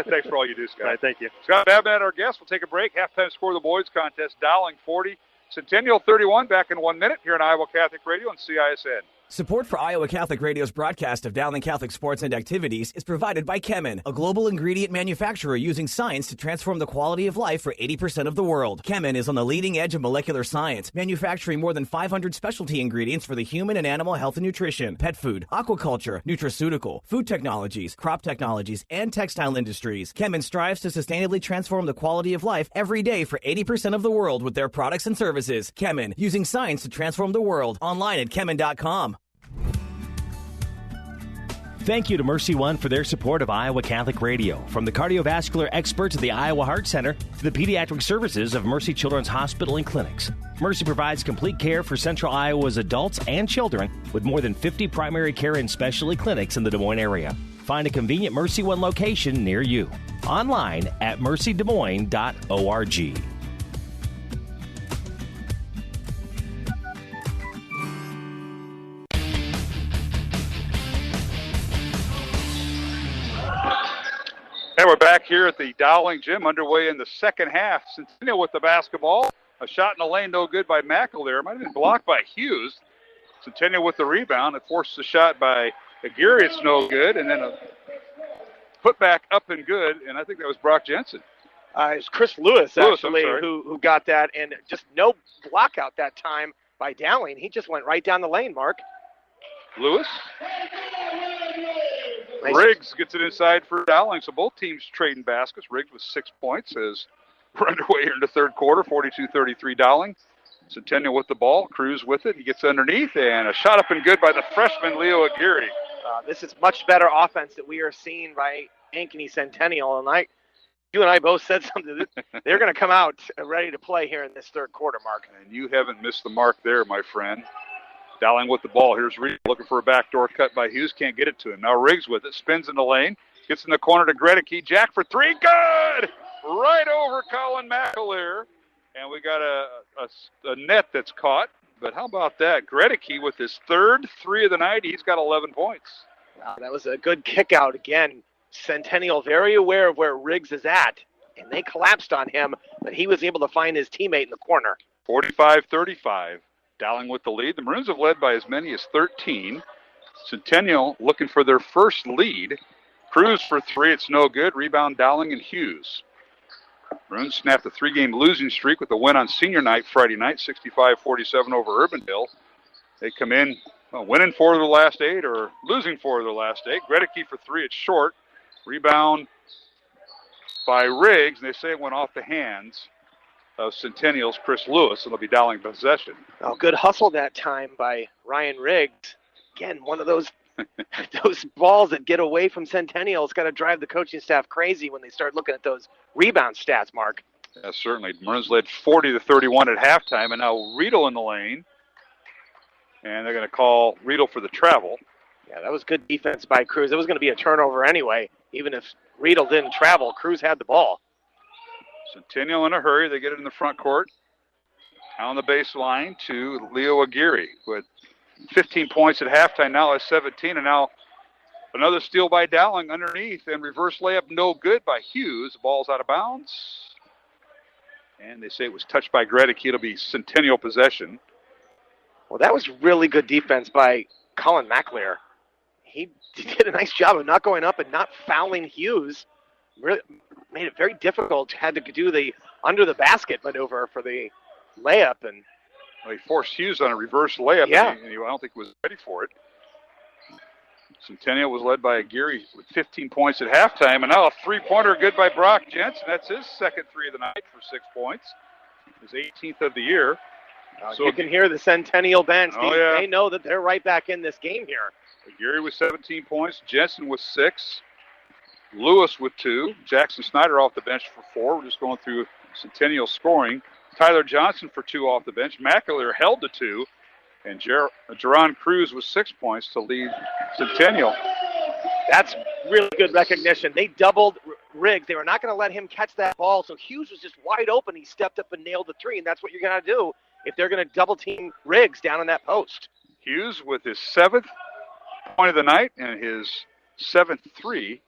[SPEAKER 2] Thanks for all you do, Scott.
[SPEAKER 15] All right, thank you.
[SPEAKER 2] Scott Babinet, our guest. We'll take a break. Halftime score of the boys contest, Dowling 40, Centennial 31. Back in 1 minute here on Iowa Catholic Radio and CISN.
[SPEAKER 10] Support for Iowa Catholic Radio's broadcast of Dowling Catholic sports and activities is provided by Chemin, a global ingredient manufacturer using science to transform the quality of life for 80% of the world. Chemin is on the leading edge of molecular science, manufacturing more than 500 specialty ingredients for the human and animal health and nutrition, pet food, aquaculture, nutraceutical, food technologies, crop technologies, and textile industries. Chemin strives to sustainably transform the quality of life every day for 80% of the world with their products and services. Chemin, using science to transform the world. Online at chemin.com.
[SPEAKER 1] Thank you to Mercy One for their support of Iowa Catholic Radio. From the cardiovascular experts at the Iowa Heart Center to the pediatric services of Mercy Children's Hospital and Clinics, Mercy provides complete care for Central Iowa's adults and children with more than 50 primary care and specialty clinics in the Des Moines area. Find a convenient Mercy One location near you. Online at mercydesmoines.org.
[SPEAKER 2] And we're back here at the Dowling Gym, underway in the second half. Centennial with the basketball. A shot in the lane, no good by Magruder. Might have been blocked by Hughes. Centennial with the rebound. It forces a shot by Aguirre. It's no good. And then a putback up and good. And I think that was Brock Joensen.
[SPEAKER 14] It's Chris Lewis, actually, who got that. And just no block out that time by Dowling. He just went right down the lane, Mark.
[SPEAKER 2] Lewis.
[SPEAKER 14] Nice.
[SPEAKER 2] Riggs gets it inside for Dowling. So both teams trading baskets. Riggs with 6 points as we're underway here in the third quarter, 42-33 Dowling. Centennial with the ball. Cruz with it. He gets underneath, and a shot up and good by the freshman, Leo Aguirre.
[SPEAKER 14] This is much better offense that we are seeing by Ankeny Centennial. And you and I both said something. They're going to come out ready to play here in this third quarter, Mark.
[SPEAKER 2] And you haven't missed the mark there, my friend. Dowling with the ball. Here's Reed looking for a backdoor cut by Hughes. Can't get it to him. Now Riggs with it. Spins in the lane. Gets in the corner to Gregory. Jack for three. Good! Right over Colin McAleer. And we got a net that's caught. But how about that? Gregory with his third three of the night. He's got 11 points.
[SPEAKER 14] Wow, that was a good kick out. Again, Centennial very aware of where Riggs is at. And they collapsed on him, but he was able to find his teammate in the corner.
[SPEAKER 2] 45-35. Dowling with the lead. The Maroons have led by as many as 13. Centennial looking for their first lead. Cruz for three. It's no good. Rebound Dowling and Hughes. Maroons snapped a three-game losing streak with a win on senior night Friday night, 65-47 over Urbandale. They come in winning 4 of their last 8 or losing 4 of their last 8. Gregory for three. It's short. Rebound by Riggs, and they say it went off the hands of Centennial's Chris Lewis. It'll be Dowling possession.
[SPEAKER 14] Oh, good hustle that time by Ryan Riggs. Again, one of those balls that get away from Centennial. It's got to drive the coaching staff crazy when they start looking at those rebound stats, Mark.
[SPEAKER 2] Yeah, certainly. Maroons led 40-31 at halftime, and now Riedel in the lane. And they're going to call Riedel for the travel.
[SPEAKER 14] Yeah, that was good defense by Cruz. It was going to be a turnover anyway. Even if Riedel didn't travel, Cruz had the ball.
[SPEAKER 2] Centennial in a hurry. They get it in the front court. On the baseline to Leo Aguirre with 15 points at halftime. Now has 17. And now another steal by Dowling underneath. And reverse layup no good by Hughes. The ball's out of bounds. And they say it was touched by Gregory. It'll be Centennial possession.
[SPEAKER 14] Well, that was really good defense by Colin McAleer. He did a nice job of not going up and not fouling Hughes. Really made it very difficult. Had to do the under the basket maneuver for the layup, and
[SPEAKER 2] he forced Hughes on a reverse layup.
[SPEAKER 14] Yeah,
[SPEAKER 2] and I don't think he was ready for it. Centennial was led by Aguirre with 15 points at halftime, and now a three-pointer good by Brock Jensen. That's his second three of the night for 6 points. His 18th of the year.
[SPEAKER 14] So you can hear the Centennial bench.
[SPEAKER 2] Yeah.
[SPEAKER 14] They know that they're right back in this game here.
[SPEAKER 2] Aguirre with 17 points. Jensen with 6. Lewis with 2. Jackson Snyder off the bench for 4. We're just going through Centennial scoring. Tyler Johnson for 2 off the bench. McAleer held to 2. And Jerron Cruz with 6 points to lead Centennial.
[SPEAKER 14] That's really good recognition. They doubled Riggs. They were not going to let him catch that ball, so Hughes was just wide open. He stepped up and nailed the three, and that's what you're going to do if they're going to double-team Riggs down in that post.
[SPEAKER 2] Hughes with his 7th point of the night and his 7th three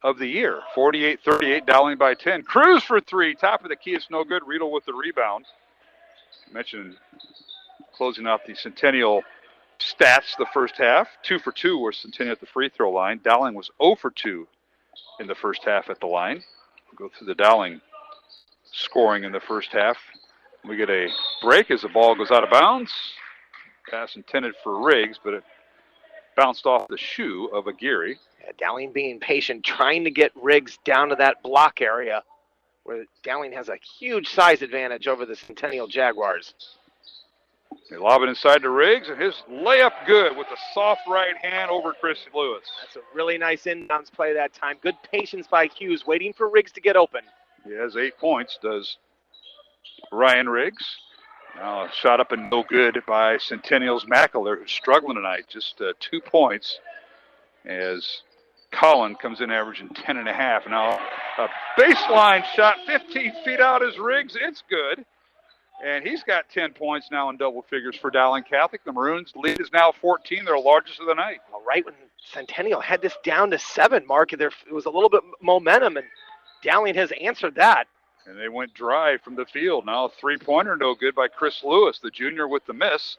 [SPEAKER 2] of the year. 48-38, Dowling by 10. Cruz for 3. Top of the key. It's no good. Riedel with the rebound. I mentioned closing out the Centennial stats the first half. 2 for 2 were Centennial at the free throw line. Dowling was 0 for 2 in the first half at the line. We'll go through the Dowling scoring in the first half. We get a break as the ball goes out of bounds. Pass intended for Riggs, but it bounced off the shoe of Aguirre.
[SPEAKER 14] Yeah, Dowling being patient, trying to get Riggs down to that block area where Dowling has a huge size advantage over the Centennial Jaguars.
[SPEAKER 2] They lob it inside to Riggs, and his layup good with a soft right hand over Chris Lewis.
[SPEAKER 14] That's a really nice inbounds play that time. Good patience by Hughes, waiting for Riggs to get open.
[SPEAKER 2] He has 8 points, does Ryan Riggs. Now a shot up and no good by Centennial's McAleer, who's struggling tonight. Just 2 points as Colin comes in averaging 10.5. Now a baseline shot 15 feet out is Riggs. It's good. And he's got 10 points now in double figures for Dowling Catholic. The Maroons' lead is now 14, their largest of the night.
[SPEAKER 14] Well, right when Centennial had this down to 7, Mark, there was a little bit momentum, and Dowling has answered that.
[SPEAKER 2] And they went dry from the field. Now a three-pointer, no good by Chris Lewis, the junior with the miss.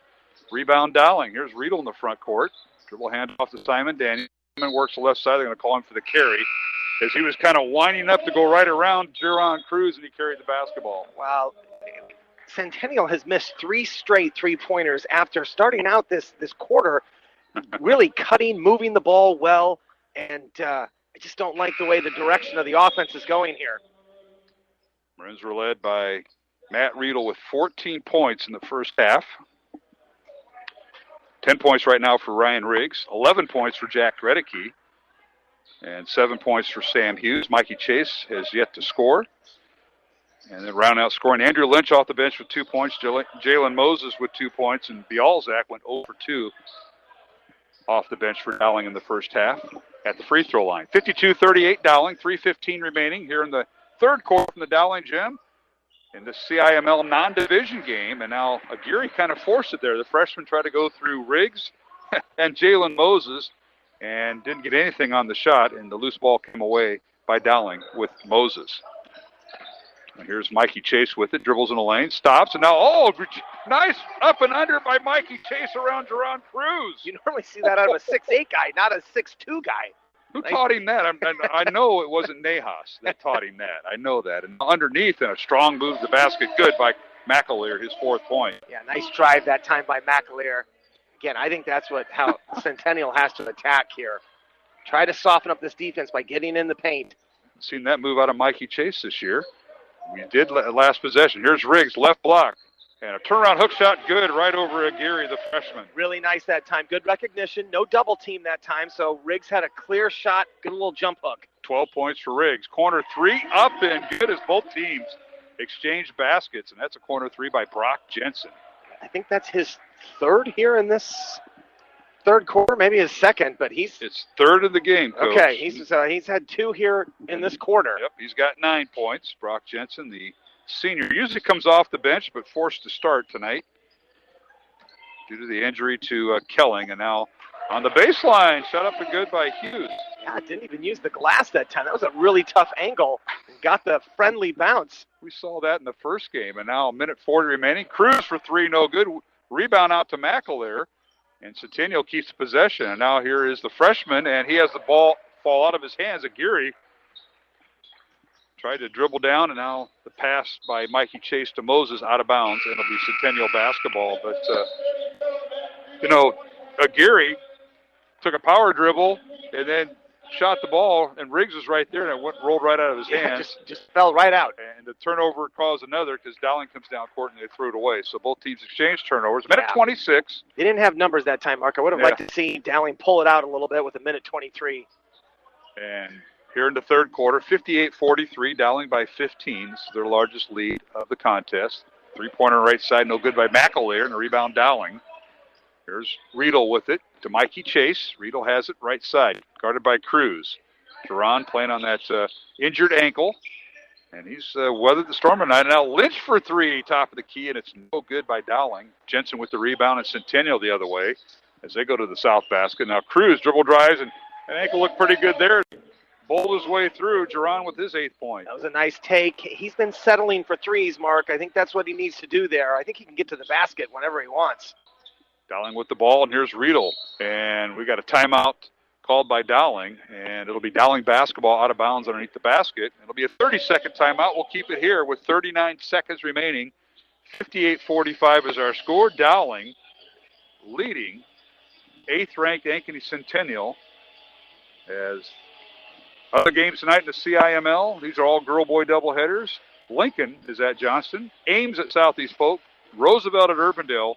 [SPEAKER 2] Rebound Dowling. Here's Riedel in the front court. Dribble handoff to Simon. Daniel works the left side. They're going to call him for the carry as he was kind of winding up to go right around Jerron Cruz, and he carried the basketball.
[SPEAKER 14] Wow. Centennial has missed 3 straight three-pointers after starting out this quarter, really cutting, moving the ball well, and I just don't like the way the direction of the offense is going here.
[SPEAKER 2] Maroons were led by Matt Riedel with 14 points in the first half. 10 points right now for Ryan Riggs. 11 points for Jack Redicke. And 7 points for Sam Hughes. Mikey Chase has yet to score. And then round out scoring, Andrew Lynch off the bench with 2 points. Jalen Moses with 2 points. And Bialzak went 0 for 2 off the bench for Dowling in the first half at the free throw line. 52-38 Dowling, 3:15 remaining here in the third quarter from the Dowling Gym in the CIML non-division game. And now Aguirre kind of forced it there. The freshman tried to go through Riggs and Jalen Moses and didn't get anything on the shot, and the loose ball came away by Dowling with Moses. And here's Mikey Chase with it, dribbles in the lane, stops, and now, nice up and under by Mikey Chase around Jerron Cruz.
[SPEAKER 14] You normally see that out of a 6'8 guy, not a 6'2 guy.
[SPEAKER 2] Who taught him that? I know it wasn't Nahas that taught him that. I know that. And underneath, and a strong move to the basket, good by McAleer, his 4th point.
[SPEAKER 14] Yeah, nice drive that time by McAleer. Again, I think that's how Centennial has to attack here. Try to soften up this defense by getting in the paint.
[SPEAKER 2] Seen that move out of Mikey Chase this year. We did last possession. Here's Riggs, left block. And a turnaround hook shot, good, right over Aguirre, the freshman.
[SPEAKER 14] Really nice that time. Good recognition. No double team that time, so Riggs had a clear shot. Good little jump hook.
[SPEAKER 2] 12 points for Riggs. Corner 3, up and good as both teams exchange baskets. And that's a corner 3 by Brock Jensen.
[SPEAKER 14] I think that's his 3rd here in this third quarter, maybe his 2nd, but it's
[SPEAKER 2] 3rd of the game, Coach.
[SPEAKER 14] Okay, he's had 2 here in this quarter.
[SPEAKER 2] Yep, he's got 9 points. Brock Jensen, the senior, usually comes off the bench, but forced to start tonight due to the injury to Kelling. And now on the baseline, shot up and good by Hughes.
[SPEAKER 14] Yeah, didn't even use the glass that time. That was a really tough angle and got the friendly bounce.
[SPEAKER 2] We saw that in the first game, and now a minute 40 remaining. Cruz for 3, no good. Rebound out to McAleer, and Centennial keeps possession. And now here is the freshman, and he has the ball fall out of his hands. Aguirre tried to dribble down, and now the pass by Mikey Chase to Moses out of bounds, and it'll be Centennial basketball. But, Aguirre took a power dribble and then shot the ball, and Riggs was right there, and it rolled right out of his hands.
[SPEAKER 14] Just fell right out.
[SPEAKER 2] And the turnover caused another because Dowling comes down court and they threw it away. So both teams exchanged turnovers. Minute 26.
[SPEAKER 14] They didn't have numbers that time, Mark. I would have liked to see Dowling pull it out a little bit with a minute 23.
[SPEAKER 2] And here in the third quarter, 58-43, Dowling by 15. This is their largest lead of the contest. Three-pointer right side, no good by McAleer, and a rebound Dowling. Here's Riedel with it to Mikey Chase. Riedel has it right side, guarded by Cruz. Jerron playing on that injured ankle, and he's weathered the storm tonight. And now Lynch for 3, top of the key, and it's no good by Dowling. Jensen with the rebound, and Centennial the other way as they go to the south basket. Now Cruz dribble drives, and an ankle looked pretty good there. Bowled his way through. Jerron with his 8th point.
[SPEAKER 14] That was a nice take. He's been settling for threes, Mark. I think that's what he needs to do there. I think he can get to the basket whenever he wants.
[SPEAKER 2] Dowling with the ball, and here's Riedel. And we got a timeout called by Dowling, and it'll be Dowling basketball out of bounds underneath the basket. It'll be a 30-second timeout. We'll keep it here with 39 seconds remaining. 58-45 is our score. Dowling leading 8th-ranked Ankeny Centennial. As other games tonight in the CIML, these are all girl-boy doubleheaders. Lincoln is at Johnston, Ames at Southeast Polk, Roosevelt at Urbandale,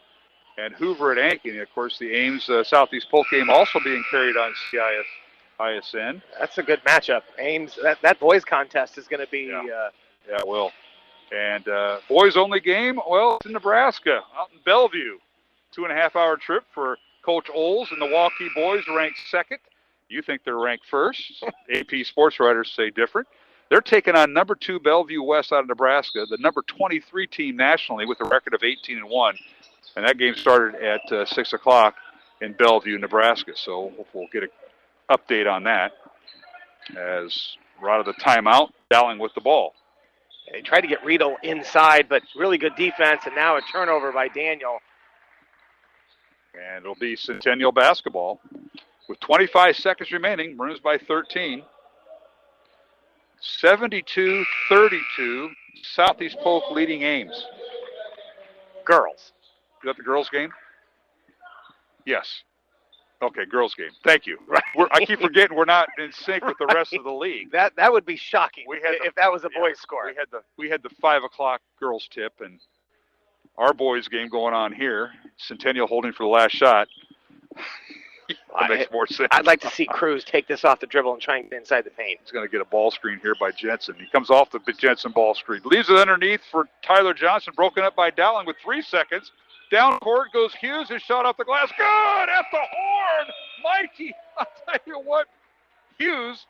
[SPEAKER 2] and Hoover at Ankeny. Of course, the Ames Southeast Polk game also being carried on CISN.
[SPEAKER 14] That's a good matchup. Ames, that boys contest is going to be...
[SPEAKER 2] Yeah, it will. And boys only game, well, it's in Nebraska, out in Bellevue. 2.5-hour trip for Coach Oles and the Waukee boys, ranked 2nd. You think they're ranked 1st. AP sports writers say different. They're taking on number 2 Bellevue West out of Nebraska, the number 23 team nationally with a record of 18-1. And that game started at 6 o'clock in Bellevue, Nebraska. So we'll get an update on that as we're out of the timeout. Dowling with the ball.
[SPEAKER 14] They tried to get Riedel inside, but really good defense, and now a turnover by Daniel.
[SPEAKER 2] And it'll be Centennial basketball. With 25 seconds remaining, Maroons by 13. 72-32, Southeast Polk leading Ames.
[SPEAKER 14] Girls.
[SPEAKER 2] Is that the girls' game? Yes. Okay, girls game. Thank you. Right. I keep forgetting we're not in sync with the rest of the league.
[SPEAKER 14] That would be shocking if that was a boys' score.
[SPEAKER 2] We had the 5 o'clock girls tip, and our boys game going on here. Centennial holding for the last shot. That makes more sense.
[SPEAKER 14] I'd like to see Cruz take this off the dribble and try and get inside the paint.
[SPEAKER 2] He's going to get a ball screen here by Joensen. He comes off the Joensen ball screen. Leaves it underneath for Tyler Johnson, broken up by Dowling with 3 seconds. Down court goes Hughes, his shot off the glass. Good at the horn. Mikey, I'll tell you what, Hughes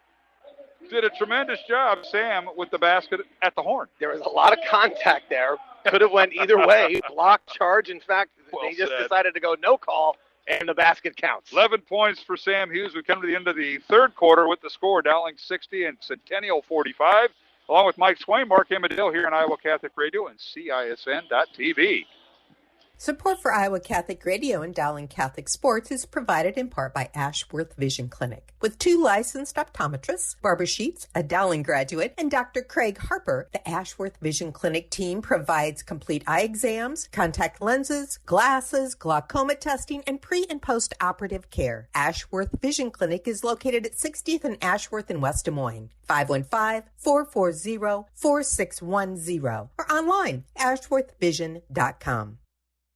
[SPEAKER 2] did a tremendous job, Sam, with the basket at the horn.
[SPEAKER 14] There was a lot of contact there. Could have went either way. Block, charge. In fact, they just decided to go no call, and the basket counts.
[SPEAKER 2] 11 points for Sam Hughes. We come to the end of the third quarter with the score, Dowling 60 and Centennial 45. Along with Mike Swain, Mark Amadale here on Iowa Catholic Radio and CISN.TV.
[SPEAKER 4] Support for Iowa Catholic Radio and Dowling Catholic Sports is provided in part by Ashworth Vision Clinic. With 2 licensed optometrists, Barbara Sheets, a Dowling graduate, and Dr. Craig Harper, the Ashworth Vision Clinic team provides complete eye exams, contact lenses, glasses, glaucoma testing, and pre- and post-operative care. Ashworth Vision Clinic is located at 60th and Ashworth in West Des Moines. 515-440-4610 or online, ashworthvision.com.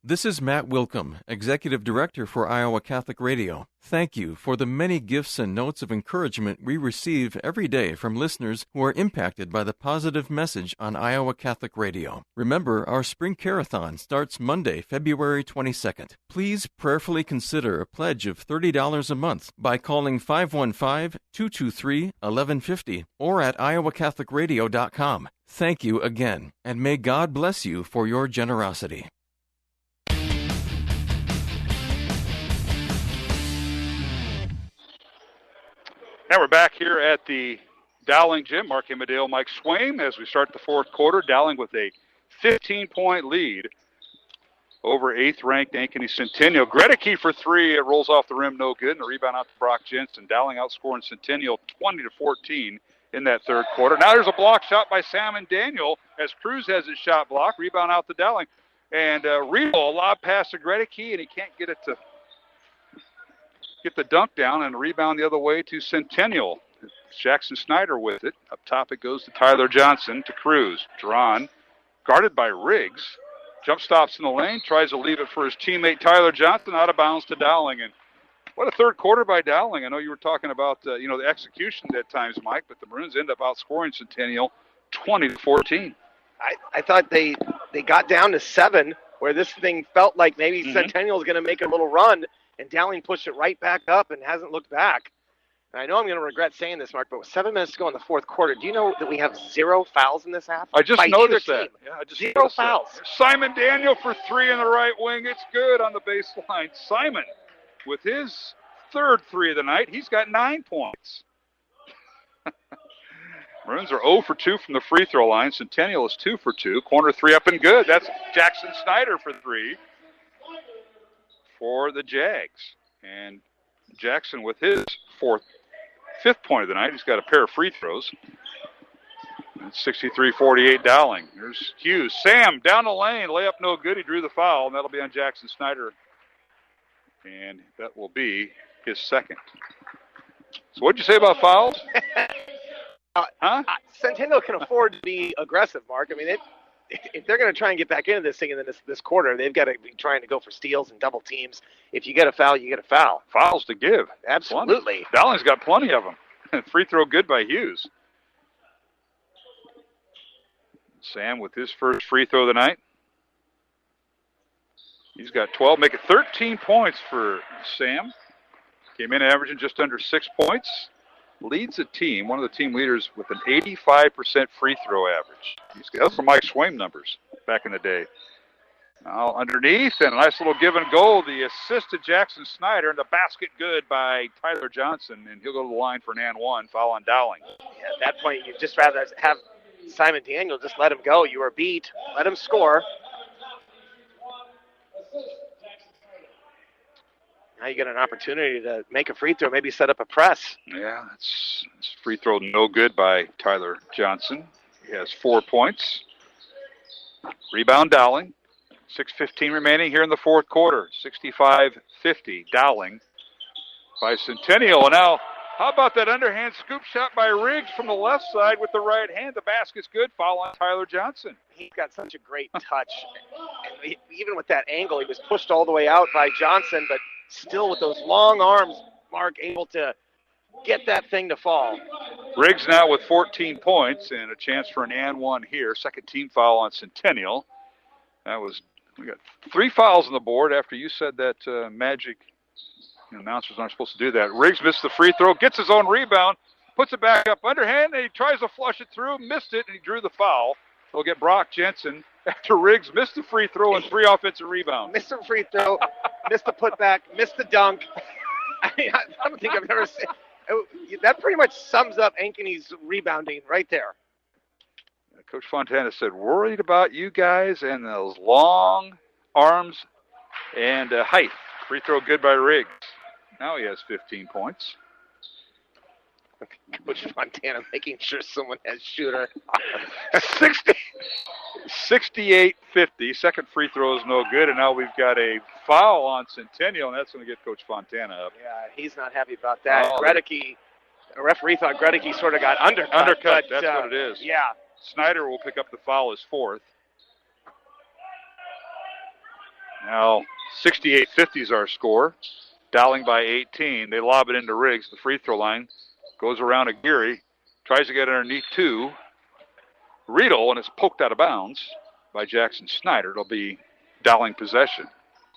[SPEAKER 13] This is Matt Wilkham, Executive Director for Iowa Catholic Radio. Thank you for the many gifts and notes of encouragement we receive every day from listeners who are impacted by the positive message on Iowa Catholic Radio. Remember, our Spring Carathon starts Monday, February 22nd. Please prayerfully consider a pledge of $30 a month by calling 515-223-1150 or at iowacatholicradio.com. Thank you again, and may God bless you for your generosity.
[SPEAKER 2] Now we're back here at the Dowling Gym. Mark Amadale, Mike Swain, as we start the fourth quarter. Dowling with a 15-point lead over 8th-ranked Ankeny Centennial. Gregory for 3. It rolls off the rim, no good. And a rebound out to Brock Jensen. Dowling outscoring Centennial 20-14 in that third quarter. Now there's a block shot by Sam and Daniel as Cruz has his shot blocked. Rebound out to Dowling. And Riebe, a lob pass to Gregory, and he can't get it to get the dunk down, and a rebound the other way to Centennial. Jackson Snyder with it. Up top it goes to Tyler Johnson to Cruz. Drawn, guarded by Riggs. Jump stops in the lane, tries to leave it for his teammate Tyler Johnson, out of bounds to Dowling. And what a third quarter by Dowling. I know you were talking about the execution at times, Mike, but the Maroons end up outscoring Centennial 20-14.
[SPEAKER 14] I thought they got down to 7, where this thing felt like maybe Centennial was going to make a little run, and Dowling pushed it right back up and hasn't looked back. And I know I'm going to regret saying this, Mark, but with 7 minutes to go in the fourth quarter, do you know that we have 0 fouls in this half?
[SPEAKER 2] I just noticed that. Yeah, I just
[SPEAKER 14] 0 fouls.
[SPEAKER 2] That. Simon Daniel for 3 in the right wing. It's good on the baseline. Simon with his third 3 of the night. He's got 9 points. Maroons are 0 for 2 from the free throw line. Centennial is 2 for 2. Corner 3 up and good. That's Jackson Snyder for 3 for the Jags. And Jackson with his 5th point of the night. He's got a pair of free throws. It's 63-48 Dowling. There's Hughes. Sam down the lane. Layup no good. He drew the foul, and that'll be on Jackson Snyder. And that will be his second. So what'd you say about fouls?
[SPEAKER 14] Centennial can afford to be aggressive, Mark. I mean, if they're going to try and get back into this thing in this quarter, they've got to be trying to go for steals and double teams. If you get a foul, you get a foul.
[SPEAKER 2] Fouls to give.
[SPEAKER 14] Absolutely.
[SPEAKER 2] Dowling's got plenty of them. Free throw good by Hughes. Sam with his first free throw of the night. He's got 12, make it 13 points for Sam. Came in averaging just under 6 points. Leads the team, one of the team leaders, with an 85% free throw average. Those were Mike Swain numbers back in the day. Now underneath, and a nice little give and go. The assist to Jackson Snyder, and the basket good by Tyler Johnson, and he'll go to the line for an and 1, foul on Dowling.
[SPEAKER 14] Yeah, at that point, you'd just rather have Simon Daniel just let him go. You were beat. Let him score. Now you get an opportunity to make a free throw, maybe set up a press.
[SPEAKER 2] Yeah, it's free throw no good by Tyler Johnson. He has 4 points. Rebound Dowling. 6:15 remaining here in the fourth quarter. 65-50 Dowling by Centennial. And now, how about that underhand scoop shot by Riggs from the left side with the right hand? The basket's good. Foul on Tyler Johnson.
[SPEAKER 14] He's got such a great touch. And even with that angle, he was pushed all the way out by Johnson, but still with those long arms, Mark able to get that thing to fall.
[SPEAKER 2] Riggs now with 14 points and a chance for an and one here. Second team foul on Centennial. We got 3 fouls on the board after you said that magic announcers aren't supposed to do that. Riggs missed the free throw, gets his own rebound, puts it back up underhand, and he tries to flush it through, missed it, and he drew the foul. He'll get Brock Jensen after Riggs missed the free throw and 3 offensive rebounds.
[SPEAKER 14] Missed the free throw, missed the putback, missed the dunk. I don't think I've ever seen that. Pretty much sums up Ankeny's rebounding right there.
[SPEAKER 2] Coach Fontana said, worried about you guys and those long arms and height. Free throw good by Riggs. Now he has 15 points.
[SPEAKER 14] Coach Fontana making sure someone has shooter.
[SPEAKER 2] 68-50. Second free throw is no good, and now we've got a foul on Centennial, and that's going to get Coach Fontana up.
[SPEAKER 14] Yeah, he's not happy about that. The referee thought Gregory sort of got undercut.
[SPEAKER 2] But, that's what it is.
[SPEAKER 14] Yeah.
[SPEAKER 2] Snyder will pick up the foul as 4th. Now 68-50 is our score. Dowling by 18. They lob it into Riggs. The free throw line goes around Aguirre. Tries to get underneath 2. Riedel, and it's poked out of bounds by Jackson Snyder. It'll be Dowling possession.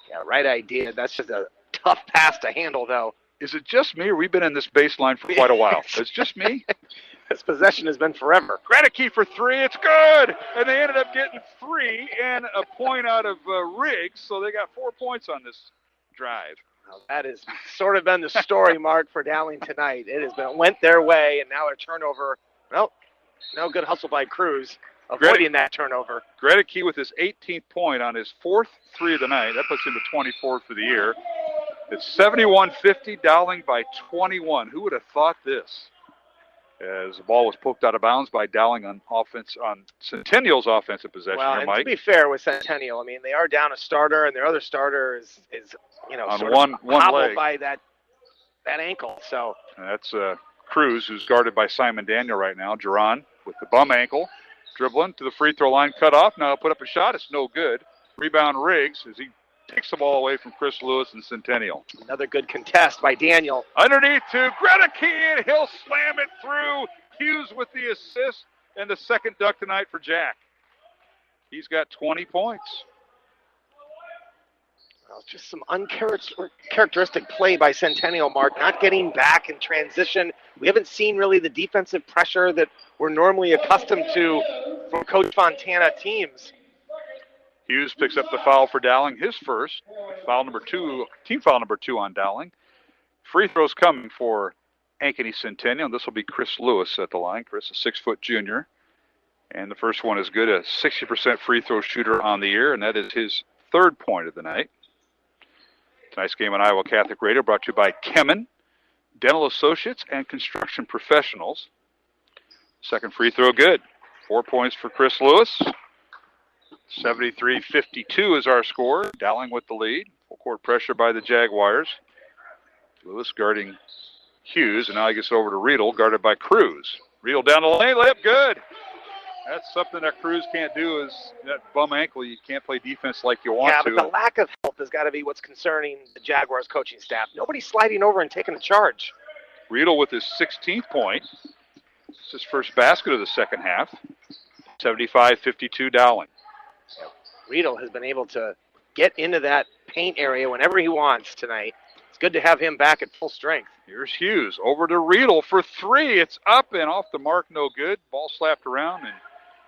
[SPEAKER 14] Yeah, right idea. That's just a tough pass to handle, though.
[SPEAKER 2] Is it just me, or we've been in this baseline for quite a while? It's just me?
[SPEAKER 14] This possession has been forever.
[SPEAKER 2] Gregory for 3. It's good. And they ended up getting 3 and a point out of Riggs, so they got 4 points on this drive.
[SPEAKER 14] Well, that has sort of been the story, Mark, for Dowling tonight. It went their way, and now a turnover. Well, no good hustle by Cruz, avoiding that turnover.
[SPEAKER 2] Gregory with his 18th point on his 4th 3 of the night. That puts him to 24 for the year. It's 71-50, Dowling by 21. Who would have thought this? As the ball was poked out of bounds by Dowling on Centennial's offensive possession.
[SPEAKER 14] Well,
[SPEAKER 2] here,
[SPEAKER 14] and
[SPEAKER 2] Mike.
[SPEAKER 14] to be fair with Centennial, I mean, they are down a starter, and their other starter is
[SPEAKER 2] on
[SPEAKER 14] sort
[SPEAKER 2] one
[SPEAKER 14] of hobbled
[SPEAKER 2] leg
[SPEAKER 14] by that ankle. So
[SPEAKER 2] and that's Cruz, who's guarded by Simon Daniel right now. Duran with the bum ankle, dribbling to the free throw line, cut off. Now he'll put up a shot. It's no good. Rebound Riggs as he takes the ball away from Chris Lewis and Centennial.
[SPEAKER 14] Another good contest by Daniel.
[SPEAKER 2] Underneath to Gregory, and he'll slam it through. Hughes with the assist and the second duck tonight for Jack. He's got 20 points.
[SPEAKER 14] Well, just some uncharacteristic play by Centennial, Mark, not getting back in transition. We haven't seen really the defensive pressure that we're normally accustomed to from Coach Fontana teams.
[SPEAKER 2] Hughes picks up the foul for Dowling, his first. Foul number 2, team foul number 2 on Dowling. Free throws coming for Ankeny Centennial. This will be Chris Lewis at the line. Chris, a 6-foot junior. And the first one is good, a 60% free throw shooter on the year, and that is his 3rd point of the night. Tonight's game on Iowa Catholic Radio brought to you by Kemen, Dental Associates, and Construction Professionals. Second free throw good. 4 points for Chris Lewis. 73-52 is our score. Dowling with the lead. Full court pressure by the Jaguars. Lewis guarding Hughes, and now he gets over to Riedel, guarded by Cruz. Riedel down the lane, layup good. That's something that Cruz can't do, is that bum ankle. You can't play defense like you want to.
[SPEAKER 14] Yeah, but the lack of help has got to be what's concerning the Jaguars coaching staff. Nobody's sliding over and taking a charge.
[SPEAKER 2] Riedel with his 16th point. It's his first basket of the second half. 75-52 Dowling.
[SPEAKER 14] Riedel has been able to get into that paint area whenever he wants tonight. It's good to have him back at full strength.
[SPEAKER 2] Here's Hughes over to Riedel for 3. It's up and off the mark, no good. Ball slapped around, and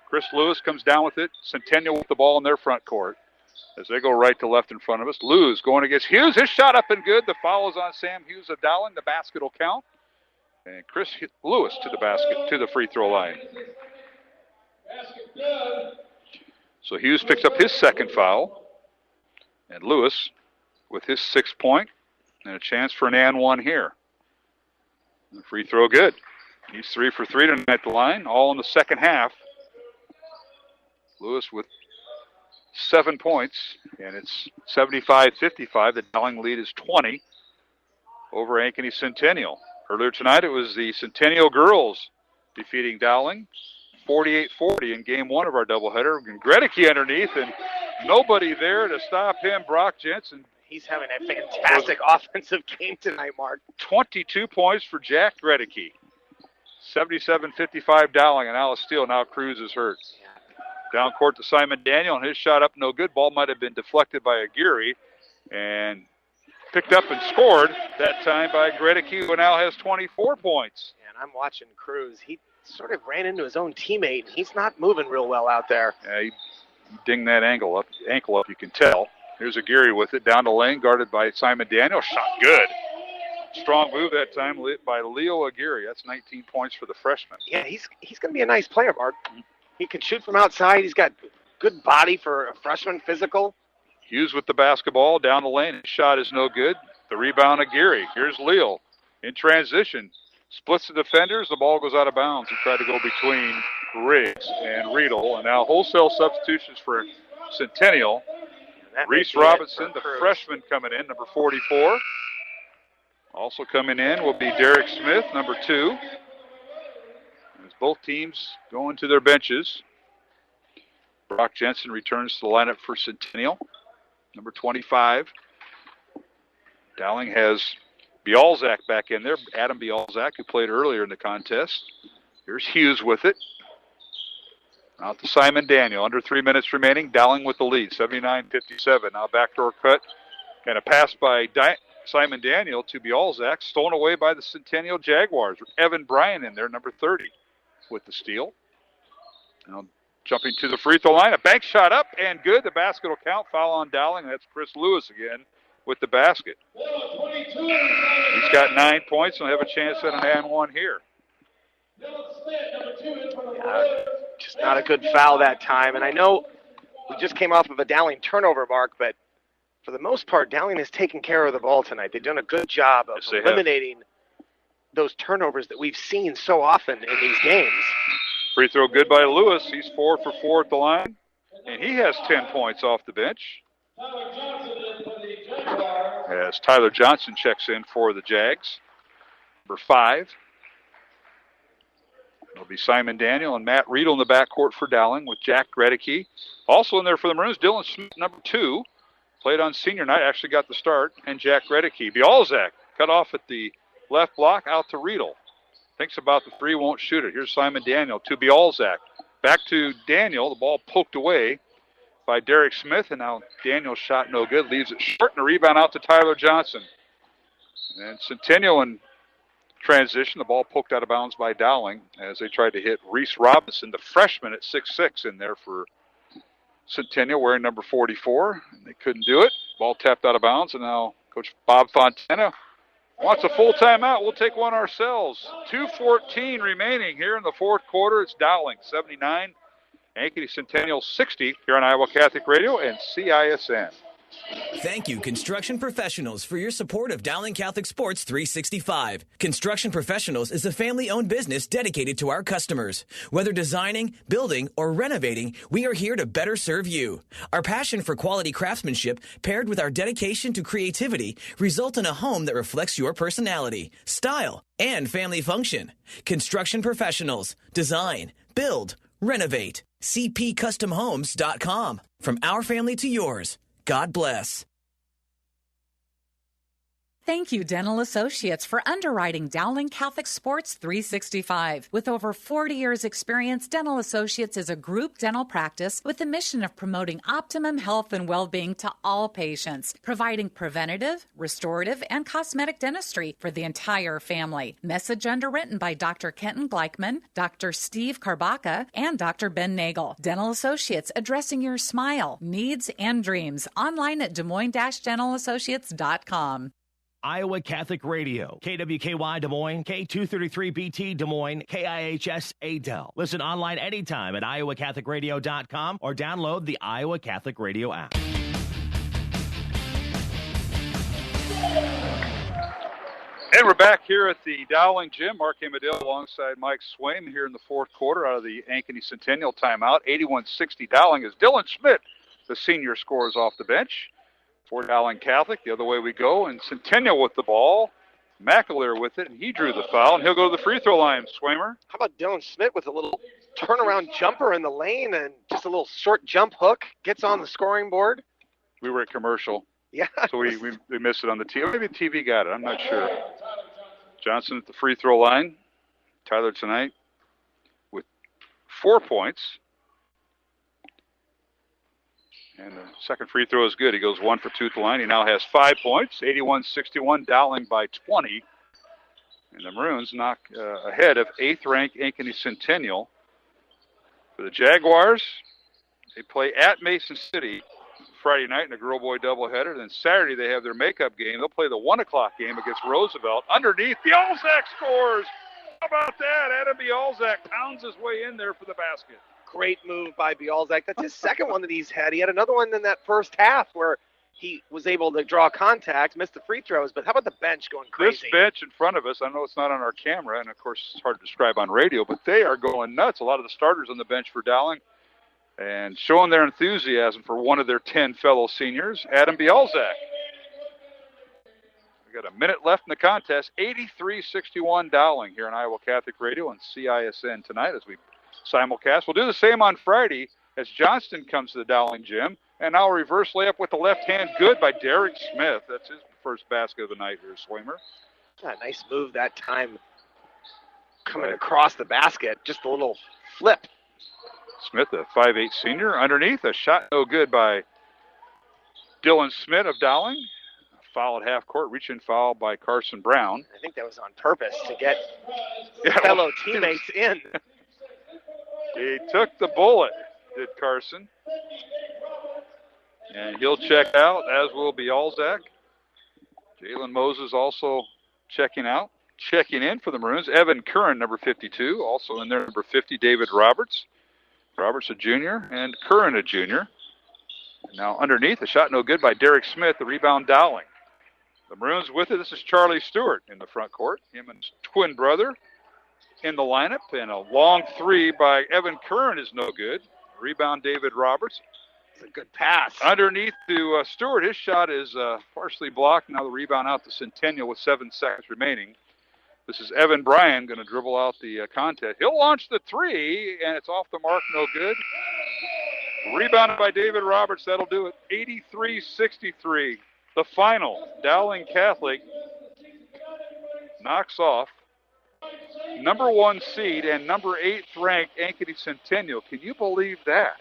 [SPEAKER 2] Chris Lewis comes down with it. Centennial with the ball in their front court as they go right to left in front of us. Lewis going against Hughes. His shot up and good. The foul is on Sam Hughes of Dowling. The basket will count. And Chris Lewis to the basket, to the free throw line. So Hughes picks up his second foul. And Lewis with his 6th point. And a chance for an and one here. And the free throw good. He's 3 for 3 tonight at the line, all in the second half. Lewis with 7 points, and it's 75-55. The Dowling lead is 20. over Ankeny Centennial. Earlier tonight, it was the Centennial girls defeating Dowling 48-40 in game one of our doubleheader. And Gregory underneath, and nobody there to stop him. Brock Joensen.
[SPEAKER 14] He's having a fantastic offensive game tonight, Mark.
[SPEAKER 2] 22 points for Jack Gregory. 77-55 Dowling, and Alice Steele. Now Cruz is hurt. Down court to Simon Daniel, and his shot up no good. Ball might have been deflected by Aguirre, and picked up and scored that time by Gregory, who now has 24 points.
[SPEAKER 14] And I'm watching Cruz. He sort of ran into his own teammate. He's not moving real well out there.
[SPEAKER 2] Yeah, he dinged that ankle up, you can tell. Here's Aguirre with it, down the lane, guarded by Simon Daniel. Shot good. Strong move that time by Leo Aguirre. That's 19 points for the freshman.
[SPEAKER 14] Yeah, he's going to be a nice player, Mark. He can shoot from outside. He's got good body for a freshman, physical.
[SPEAKER 2] Hughes with the basketball, down the lane. His shot is no good. The rebound, Aguirre. Here's Leo in transition. Splits the defenders. The ball goes out of bounds. He tried to go between Riggs and Riedel. And now wholesale substitutions for Centennial. Reese Robinson, the freshman, coming in, number 44. Also coming in will be Derek Smith, number 2. As both teams go into their benches. Brock Joensen returns to the lineup for Centennial, number 25. Dowling has Bialzak back in there, Adam Bialzak, who played earlier in the contest. Here's Hughes with it. Out to Simon Daniel. Under 3 minutes remaining. Dowling with the lead, 79-57. Now backdoor cut and a pass by Simon Daniel to Bialzak, stolen away by the Centennial Jaguars. Evan Bryan in there, number 30, with the steal. Now jumping to the free throw line. A bank shot up and good. The basket will count. Foul on Dowling. That's Chris Lewis again with the basket. He's got 9 points and he'll have a chance at an and one here.
[SPEAKER 14] Just not a good foul that time. And I know we just came off of a Dowling turnover, Mark, but for the most part, Dowling has taken care of the ball tonight. They've done a good job of eliminating those turnovers that we've seen so often in these games.
[SPEAKER 2] Free throw good by Lewis. He's 4 for 4 at the line, and he has 10 points off the bench. As Tyler Johnson checks in for the Jags, number 5. It'll be Simon Daniel and Matt Riedel in the backcourt for Dowling with Jack Gregory. Also in there for the Maroons, Dylan Smith, number 2. Played on senior night, actually got the start, and Jack Gregory. Bialzak cut off at the left block, out to Riedel. Thinks about the three, won't shoot it. Here's Simon Daniel to Bialzak. Back to Daniel. The ball poked away by Derek Smith, and now Daniel's shot no good. Leaves it short, and a rebound out to Tyler Johnson. And Centennial in transition. The ball poked out of bounds by Dowling as they tried to hit Reese Robinson, the freshman at 6'6", in there for Centennial, wearing number 44. And they couldn't do it. Ball tapped out of bounds, and now Coach Bob Fontana wants a full timeout. We'll take one ourselves. 2:14 remaining here in the fourth quarter. It's Dowling 79, Ankeny Centennial 60 here on Iowa Catholic Radio and CISN.
[SPEAKER 10] Thank you, Construction Professionals, for your support of Dowling Catholic Sports 365. Construction Professionals is a family-owned business dedicated to our customers. Whether designing, building, or renovating, we are here to better serve you. Our passion for quality craftsmanship, paired with our dedication to creativity, result in a home that reflects your personality, style, and family function. Construction Professionals. Design, build, renovate. CPCustomHomes.com. From our family to yours. God bless.
[SPEAKER 9] Thank you, Dental Associates, for underwriting Dowling Catholic Sports 365. With over 40 years' experience, Dental Associates is a group dental practice with the mission of promoting optimum health and well-being to all patients, providing preventative, restorative, and cosmetic dentistry for the entire family. Message underwritten by Dr. Kenton Gleichman, Dr. Steve Karbaka, and Dr. Ben Nagel. Dental Associates, addressing your smile, needs, and dreams. Online at Des Moines-DentalAssociates.com.
[SPEAKER 1] Iowa Catholic Radio, KWKY Des Moines, K233BT Des Moines, KIHS Adel. Listen online anytime at iowacatholicradio.com or download the Iowa Catholic Radio app.
[SPEAKER 2] And we're back here at the Dowling Gym. Mark Amadale alongside Mike Swaim here in the fourth quarter out of the Ankeny Centennial timeout. 81-60 Dowling as Dylan Schmidt, the senior, scores off the bench. For Dowling Catholic, the other way we go, and Centennial with the ball. McAleer with it, and he drew the foul, and he'll go to the free throw line, Swamer.
[SPEAKER 14] How about Dylan Schmidt with a little turnaround jumper in the lane and just a little short jump hook, gets on the scoring board?
[SPEAKER 2] We were at commercial.
[SPEAKER 14] Yeah.
[SPEAKER 2] So we missed it on the TV. Maybe the TV got it. I'm not sure. Johnson at the free throw line. Tyler tonight with 4 points. And the second free throw is good. He goes 1 for 2 at the line. He now has 5 points, 81-61, Dowling by 20. And the Maroons knock ahead of 8th-ranked Ankeny Centennial. For the Jaguars, they play at Mason City Friday night in a girl-boy doubleheader. Then Saturday they have their makeup game. They'll play the 1 o'clock game against Roosevelt. Underneath, Bialzak scores! How about that? Adam Bialzak pounds his way in there for the basket.
[SPEAKER 14] Great move by Bialzak. That's his second one that he's had. He had another one in that first half where he was able to draw contact, missed the free throws. But how about the bench going crazy?
[SPEAKER 2] This bench in front of us, I know it's not on our camera, and of course it's hard to describe on radio, but they are going nuts. A lot of the starters on the bench for Dowling and showing their enthusiasm for one of their 10 fellow seniors, Adam Bialzak. We got a minute left in the contest. 83-61 Dowling here on Iowa Catholic Radio and CISN tonight as we simulcast. We'll do the same on Friday as Johnston comes to the Dowling gym. And now a reverse layup with the left hand. Good by Derek Smith. That's his first basket of the night here, Swaymer.
[SPEAKER 14] Nice move that time. Coming across the basket. Just a little flip.
[SPEAKER 2] Smith, a 5'8 senior. Underneath, a shot no good by Dylan Smith of Dowling. A foul at half court. Reach-in foul by Carson Brown.
[SPEAKER 14] I think that was on purpose to get fellow teammates in.
[SPEAKER 2] He took the bullet, did Carson. And he'll check out, as will Bialzak. Jalen Moses also checking out. Checking in for the Maroons, Evan Curran, number 52. Also in there, number 50, David Roberts. Roberts a junior, and Curran a junior. And now underneath, a shot no good by Derek Smith, the rebound Dowling. The Maroons with it. This is Charlie Stewart in the front court. Him and his twin brother in the lineup, and a long three by Evan Curran is no good. Rebound David Roberts.
[SPEAKER 14] It's a good pass.
[SPEAKER 2] Underneath to Stewart. His shot is partially blocked. Now the rebound out to Centennial with 7 seconds remaining. This is Evan Bryan going to dribble out the contest. He'll launch the three, and it's off the mark, no good. Rebounded by David Roberts. That'll do it. 83-63. The final. Dowling Catholic knocks off number 1 seed and number 8th ranked Ankeny Centennial. Can you believe that?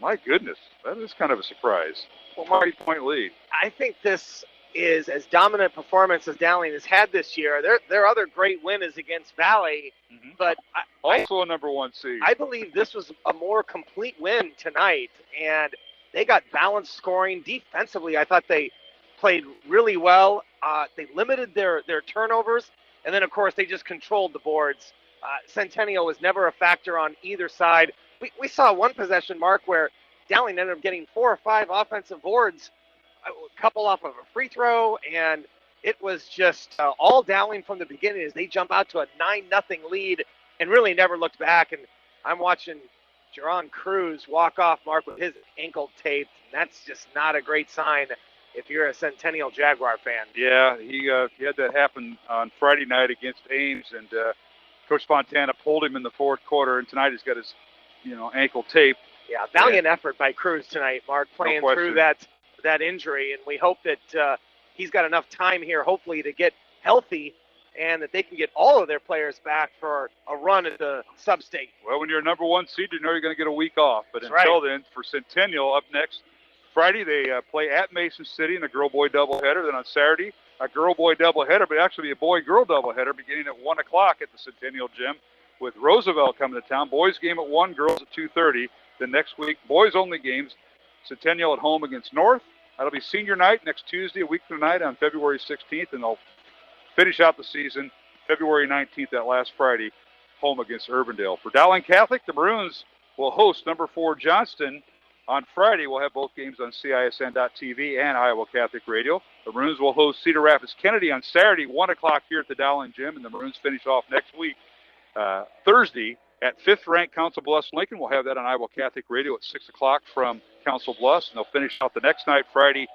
[SPEAKER 2] My goodness, that is kind of a surprise. 40-point lead.
[SPEAKER 14] I think this is as dominant performance as Dowling has had this year. Their other great win is against Valley, but
[SPEAKER 2] also a number 1 seed.
[SPEAKER 14] I believe this was a more complete win tonight, and they got balanced scoring. Defensively, I thought they played really well. They limited their turnovers, and then, of course, they just controlled the boards. Centennial was never a factor on either side. We saw one possession, Mark, where Dowling ended up getting 4 or 5 offensive boards, a couple off of a free throw, and it was just all Dowling from the beginning as they jump out to a 9-0 lead and really never looked back. And I'm watching Jerron Cruz walk off, Mark, with his ankle taped. That's just not a great sign if you're a Centennial Jaguar fan.
[SPEAKER 2] Yeah, he had that happen on Friday night against Ames, and Coach Fontana pulled him in the fourth quarter, and tonight he's got his ankle tape.
[SPEAKER 14] Yeah, valiant effort by Cruz tonight, Mark, playing through that injury, and we hope that he's got enough time here, hopefully, to get healthy and that they can get all of their players back for a run at the sub-state.
[SPEAKER 2] Well, when you're a number 1 seed, you know you're going to get a week off. But until then, for Centennial, up next, Friday they play at Mason City in a girl-boy doubleheader. Then on Saturday, a girl-boy doubleheader, but actually a boy-girl doubleheader beginning at 1 o'clock at the Centennial Gym with Roosevelt coming to town. Boys game at 1, girls at 2:30. Then next week, boys-only games, Centennial at home against North. That'll be senior night next Tuesday, a week from tonight on February 16th, and they'll finish out the season February 19th, that last Friday, home against Urbandale. For Dowling Catholic, the Maroons will host number 4 Johnston on Friday. We'll have both games on CISN.TV and Iowa Catholic Radio. The Maroons will host Cedar Rapids Kennedy on Saturday, 1 o'clock here at the Dowling Gym, and the Maroons finish off next week, Thursday, at 5th-ranked Council Bluffs Lincoln. We'll have that on Iowa Catholic Radio at 6 o'clock from Council Bluffs, and they'll finish out the next night, Friday,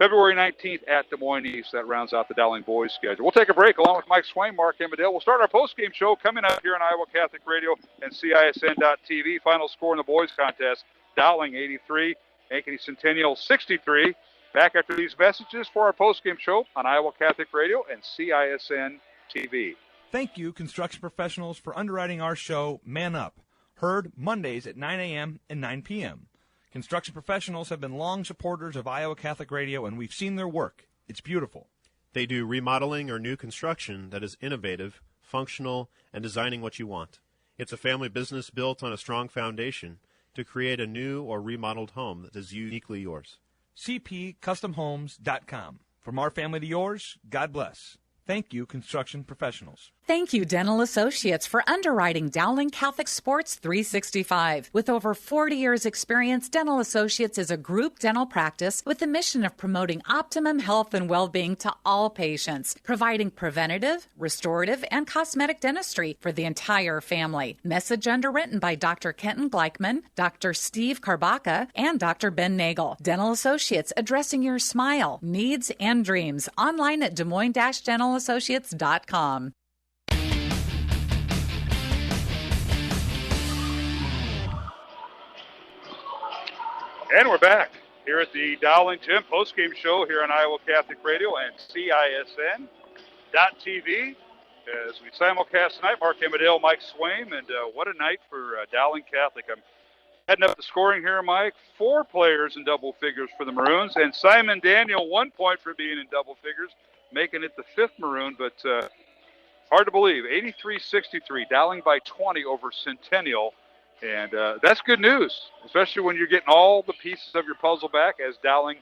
[SPEAKER 2] February 19th at Des Moines East. That rounds out the Dowling boys schedule. We'll take a break along with Mike Swain, Mark Emmerdale. We'll start our postgame show coming up here on Iowa Catholic Radio and CISN.TV. Final score in the boys contest, Dowling 83, Ankeny Centennial 63. Back after these messages for our postgame show on Iowa Catholic Radio and CISN.TV.
[SPEAKER 7] Thank you, construction professionals, for underwriting our show, Man Up. Heard Mondays at 9 a.m. and 9 p.m. Construction professionals have been long supporters of Iowa Catholic Radio, and we've seen their work. It's beautiful.
[SPEAKER 8] They do remodeling or new construction that is innovative, functional, and designing what you want. It's a family business built on a strong foundation to create a new or remodeled home that is uniquely yours.
[SPEAKER 7] cpcustomhomes.com. From our family to yours, God bless. Thank you, construction professionals.
[SPEAKER 9] Thank you, Dental Associates, for underwriting Dowling Catholic Sports 365. With over 40 years' experience, Dental Associates is a group dental practice with the mission of promoting optimum health and well-being to all patients, providing preventative, restorative, and cosmetic dentistry for the entire family. Message underwritten by Dr. Kenton Gleichman, Dr. Steve Karbaka, and Dr. Ben Nagel. Dental Associates, addressing your smile, needs, and dreams. Online at DesMoines-DentalAssociates.com.
[SPEAKER 2] And we're back here at the Dowling Gym postgame show here on Iowa Catholic Radio and CISN.TV. As we simulcast tonight, Mark Emmerdale, Mike Swain, and what a night for Dowling Catholic. I'm heading up the scoring here, Mike. 4 players in double figures for the Maroons, and Simon Daniel 1 point for being in double figures, making it the 5th Maroon, but hard to believe. 83-63, Dowling by 20 over Centennial. And that's good news, especially when you're getting all the pieces of your puzzle back, as Dowling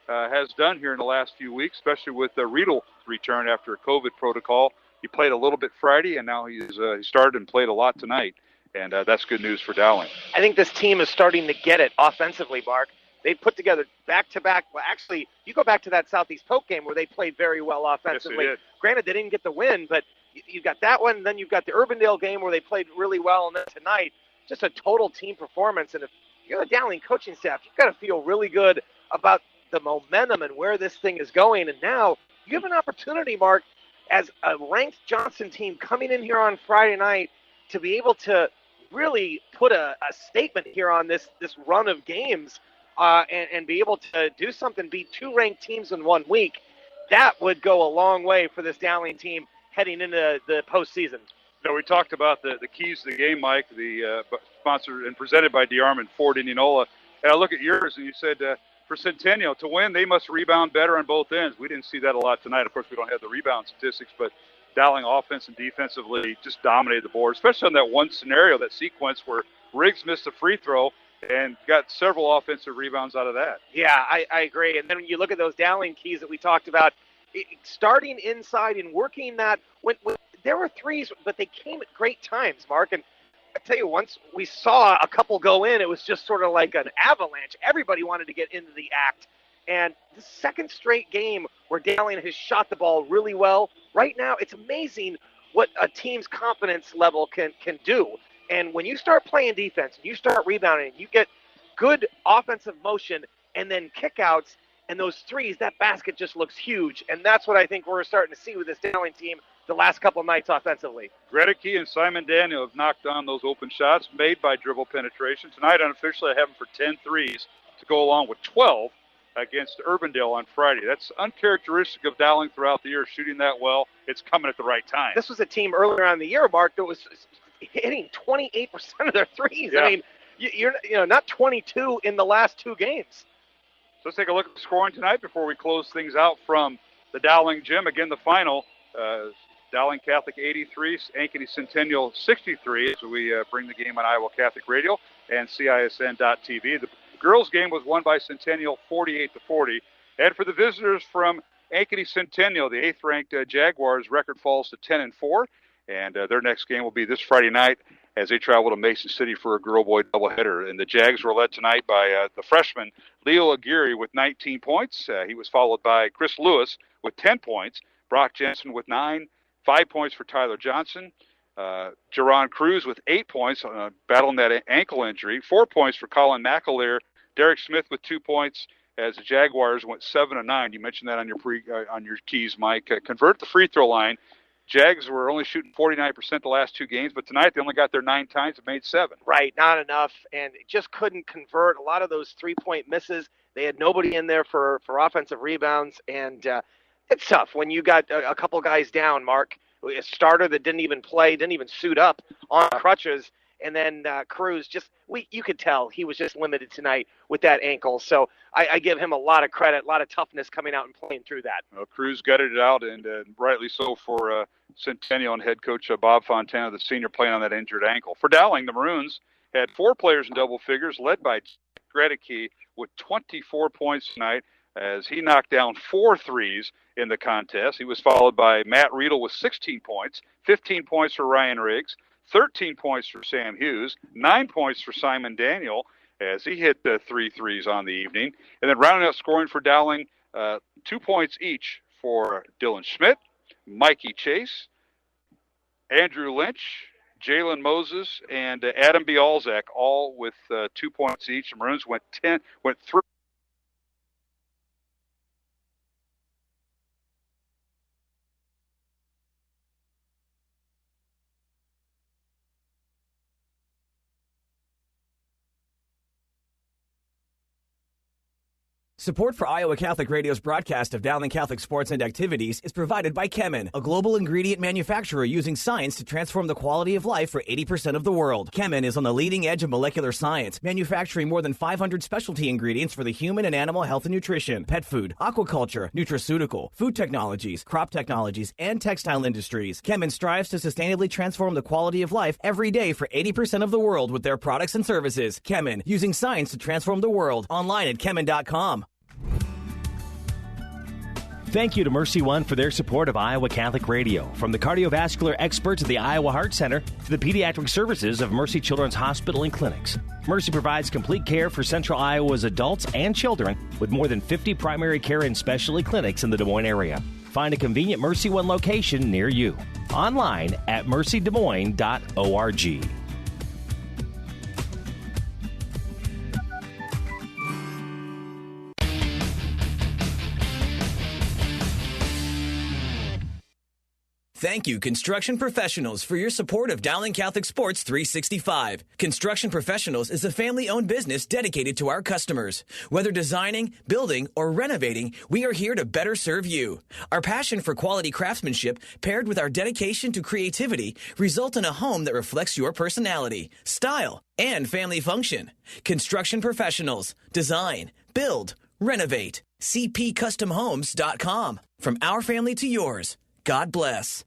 [SPEAKER 2] has done here in the last few weeks, especially with Riedl's return after a COVID protocol. He played a little bit Friday, and now he started and played a lot tonight. And that's good news for Dowling.
[SPEAKER 14] I think this team is starting to get it offensively, Mark. They put together back-to-back. Well, actually, you go back to that Southeast Polk game where they played very well offensively.
[SPEAKER 2] Yes, they did.
[SPEAKER 14] Granted, they didn't get the win, but you got that one. Then you've got the Urbandale game where they played really well, and then tonight, just a total team performance. And if you're the Dowling coaching staff, you've got to feel really good about the momentum and where this thing is going. And now you have an opportunity, Mark, as a ranked Johnson team coming in here on Friday night to be able to really put a statement here on this run of games and be able to do something, beat 2 ranked teams in 1 week. That would go a long way for this Dowling team heading into the postseason.
[SPEAKER 2] No, we talked about the keys to the game, Mike, the sponsored and presented by DeArmond Ford Indianola. And I look at yours, and you said for Centennial, to win, they must rebound better on both ends. We didn't see that a lot tonight. Of course, we don't have the rebound statistics, but Dowling offense and defensively just dominated the board, especially on that one scenario, that sequence where Riggs missed a free throw and got several offensive rebounds out of that.
[SPEAKER 14] Yeah, I agree. And then when you look at those Dowling keys that we talked about, starting inside and working that, when there were threes, but they came at great times, Mark. And I tell you, once we saw a couple go in, it was just sort of like an avalanche. Everybody wanted to get into the act. And the second straight game where Dowling has shot the ball really well. Right now, it's amazing what a team's confidence level can do. And when you start playing defense, and you start rebounding, you get good offensive motion and then kickouts and those threes, that basket just looks huge. And that's what I think we're starting to see with this Dowling team the last couple of nights offensively.
[SPEAKER 2] Gregory and Simon Daniel have knocked down those open shots made by dribble penetration. Tonight, unofficially, I have them for 10 threes to go along with 12 against Urbandale on Friday. That's uncharacteristic of Dowling throughout the year, shooting that well. It's coming at the right time.
[SPEAKER 14] This was a team earlier on in the year, Mark, that was hitting 28% of their threes.
[SPEAKER 2] Yeah.
[SPEAKER 14] I mean, you're not 22 in the last 2 games.
[SPEAKER 2] So let's take a look at the scoring tonight before we close things out from the Dowling Gym. Again, the final, Dowling Catholic 83, Ankeny Centennial 63, as we bring the game on Iowa Catholic Radio and CISN.TV. The girls' game was won by Centennial 48-40. And for the visitors from Ankeny Centennial, the 8th-ranked Jaguars, record falls to 10-4. And their next game will be this Friday night as they travel to Mason City for a girl-boy doubleheader. And the Jags were led tonight by the freshman Leo Aguirre with 19 points. He was followed by Chris Lewis with 10 points, Brock Jensen with 9, 5 points for Tyler Johnson, Jerron Cruz with 8 points, battling that ankle injury, 4 points for Colin McAleer, Derek Smith with 2 points, as the Jaguars went 7-9. You mentioned that on your keys, Mike. Convert the free throw line. Jags were only shooting 49% the last 2 games, but tonight they only got there 9 times and made 7.
[SPEAKER 14] Right, not enough, and just couldn't convert. A lot of those three-point misses, they had nobody in there for offensive rebounds, and it's tough when you got a couple guys down, Mark. A starter that didn't even play, didn't even suit up on crutches, and then Cruz, you could tell he was just limited tonight with that ankle. So I give him a lot of credit, a lot of toughness coming out and playing through that.
[SPEAKER 2] Well, Cruz gutted it out, and rightly so for Centennial and head coach Bob Fontana, the senior, playing on that injured ankle. For Dowling, the Maroons had 4 players in double figures, led by Gregory with 24 points tonight, as he knocked down 4 threes in the contest. He was followed by Matt Riedel with 16 points, 15 points for Ryan Riggs, 13 points for Sam Hughes, 9 points for Simon Daniel, as he hit 3 threes on the evening. And then rounding out scoring for Dowling, 2 points each for Dylan Schmidt, Mikey Chase, Andrew Lynch, Jalen Moses, and Adam Bialzak, all with 2 points each. The Maroons went 3.
[SPEAKER 10] Support for Iowa Catholic Radio's broadcast of Dowling Catholic sports and activities is provided by Chemin, a global ingredient manufacturer using science to transform the quality of life for 80% of the world. Chemin is on the leading edge of molecular science, manufacturing more than 500 specialty ingredients for the human and animal health and nutrition, pet food, aquaculture, nutraceutical, food technologies, crop technologies, and textile industries. Chemin strives to sustainably transform the quality of life every day for 80% of the world with their products and services. Chemin, using science to transform the world. Online at chemin.com.
[SPEAKER 1] Thank you to Mercy One for their support of Iowa Catholic Radio. From the cardiovascular experts at the Iowa Heart Center to the pediatric services of Mercy Children's Hospital and Clinics, Mercy provides complete care for Central Iowa's adults and children with more than 50 primary care and specialty clinics in the Des Moines area. Find a convenient Mercy One location near you. Online at mercydesmoines.org.
[SPEAKER 10] Thank you, Construction Professionals, for your support of Dowling Catholic Sports 365. Construction Professionals is a family-owned business dedicated to our customers. Whether designing, building, or renovating, we are here to better serve you. Our passion for quality craftsmanship, paired with our dedication to creativity, result in a home that reflects your personality, style, and family function. Construction Professionals. Design, build, renovate. CPCustomHomes.com. From our family to yours. God bless.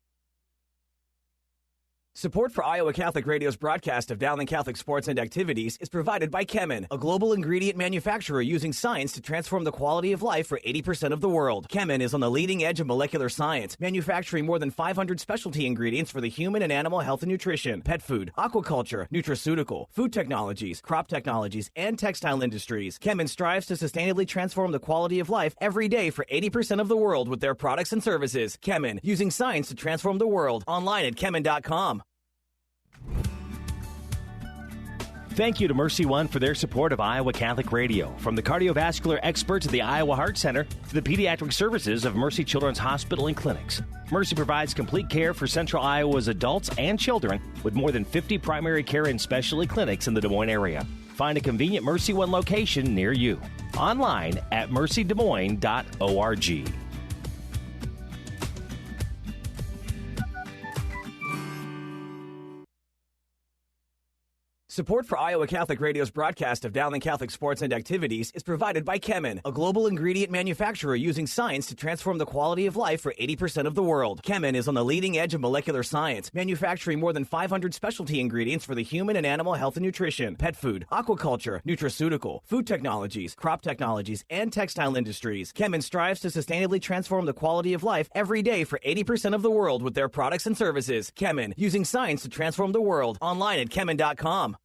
[SPEAKER 10] Support for Iowa Catholic Radio's broadcast of Dowling Catholic sports and activities is provided by Chemin, a global ingredient manufacturer using science to transform the quality of life for 80% of the world. Chemin is on the leading edge of molecular science, manufacturing more than 500 specialty ingredients for the human and animal health and nutrition, pet food, aquaculture, nutraceutical, food technologies, crop technologies, and textile industries. Chemin strives to sustainably transform the quality of life every day for 80% of the world with their products and services. Chemin, using science to transform the world. Online at chemin.com.
[SPEAKER 1] Thank you to Mercy One for their support of Iowa Catholic Radio. From the cardiovascular experts at the Iowa Heart Center to the pediatric services of Mercy Children's Hospital and Clinics, Mercy provides complete care for Central Iowa's adults and children with more than 50 primary care and specialty clinics in the Des Moines area. Find a convenient Mercy One location near you. Online at mercydesmoines.org.
[SPEAKER 10] Support for Iowa Catholic Radio's broadcast of Dowling Catholic sports and activities is provided by Chemin, a global ingredient manufacturer using science to transform the quality of life for 80% of the world. Chemin is on the leading edge of molecular science, manufacturing more than 500 specialty ingredients for the human and animal health and nutrition, pet food, aquaculture, nutraceutical, food technologies, crop technologies, and textile industries. Chemin strives to sustainably transform the quality of life every day for 80% of the world with their products and services. Chemin, using science to transform the world. Online at chemin.com.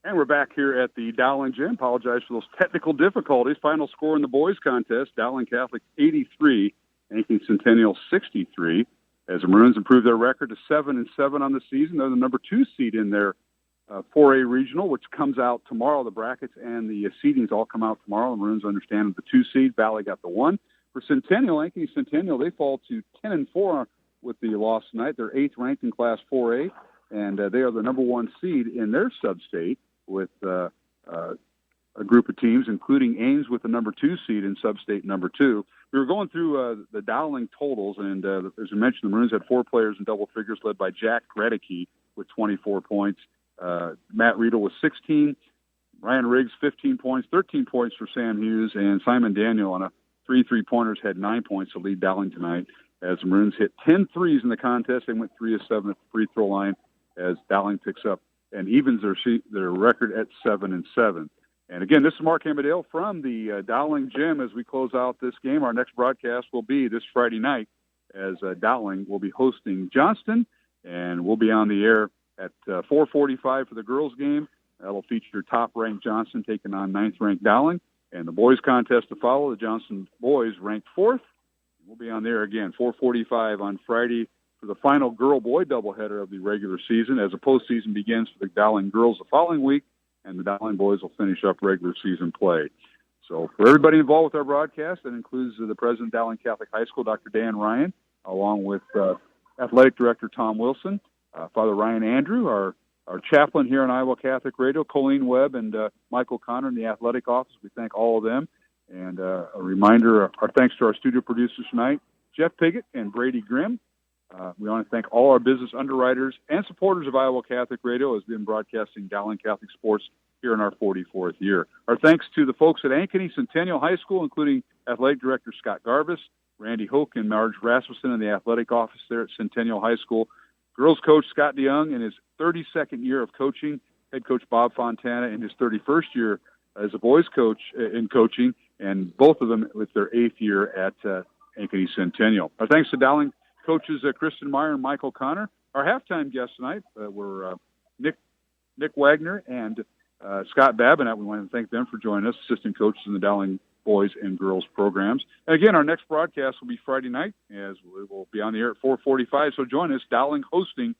[SPEAKER 2] And we're back here at the Dowling Gym. Apologize for those technical difficulties. Final score in the boys contest, Dowling Catholic 83, Ankeny Centennial 63. As the Maroons improve their record to 7-7 on the season, they're the number 2 seed in their 4A regional, which comes out tomorrow. The brackets and the seedings all come out tomorrow. The Maroons understand the 2 seed. Valley got the 1. For Centennial, Ankeny Centennial, they fall to 10-4 with the loss tonight. They're 8th ranked in Class 4A, and they are the number 1 seed in their sub-state with a group of teams, including Ames with the number 2 seed in sub-state number 2. We were going through the Dowling totals, and as we mentioned, the Maroons had 4 players in double figures, led by Jack Gregory with 24 points. Matt Riedel with 16, Ryan Riggs 15 points, 13 points for Sam Hughes, and Simon Daniel on a 3 3-pointers had 9 points to lead Dowling tonight as the Maroons hit 10 threes in the contest. They went 3 of 7 at the free throw line as Dowling picks up and evens their record at 7-7. And again, this is Mark Hamadale from the Dowling Gym as we close out this game. Our next broadcast will be this Friday night as Dowling will be hosting Johnston, and we'll be on the air at 4:45 for the girls' game. That'll feature top-ranked Johnston taking on 9th-ranked Dowling. And the boys' contest to follow, the Johnston boys ranked 4th. We'll be on there again, 4:45 on Friday for the final girl-boy doubleheader of the regular season as the postseason begins for the Dowling girls the following week, and the Dowling boys will finish up regular season play. So for everybody involved with our broadcast, that includes the president of Dowling Catholic High School, Dr. Dan Ryan, along with athletic director Tom Wilson, Father Ryan Andrew, our chaplain here on Iowa Catholic Radio, Colleen Webb, and Michael Connor in the athletic office. We thank all of them. And a reminder, our thanks to our studio producers tonight, Jeff Piggott and Brady Grimm. We want to thank all our business underwriters and supporters of Iowa Catholic Radio as we've been broadcasting Dowling Catholic Sports here in our 44th year. Our thanks to the folks at Ankeny Centennial High School, including athletic director Scott Garbus, Randy Hoke, and Marge Rasmussen in the athletic office there at Centennial High School. Girls coach Scott DeYoung in his 32nd year of coaching, head coach Bob Fontana in his 31st year as a boys coach in coaching, and both of them with their 8th year at Ankeny Centennial. Our thanks to Dowling coaches Kristen Meyer and Michael Connor. Our halftime guests tonight were Nick Wagner and Scott Babinett. We want to thank them for joining us, assistant coaches in the Dowling boys and girls programs. And again, our next broadcast will be Friday night as we will be on the air at 4:45. So join us, Dowling hosting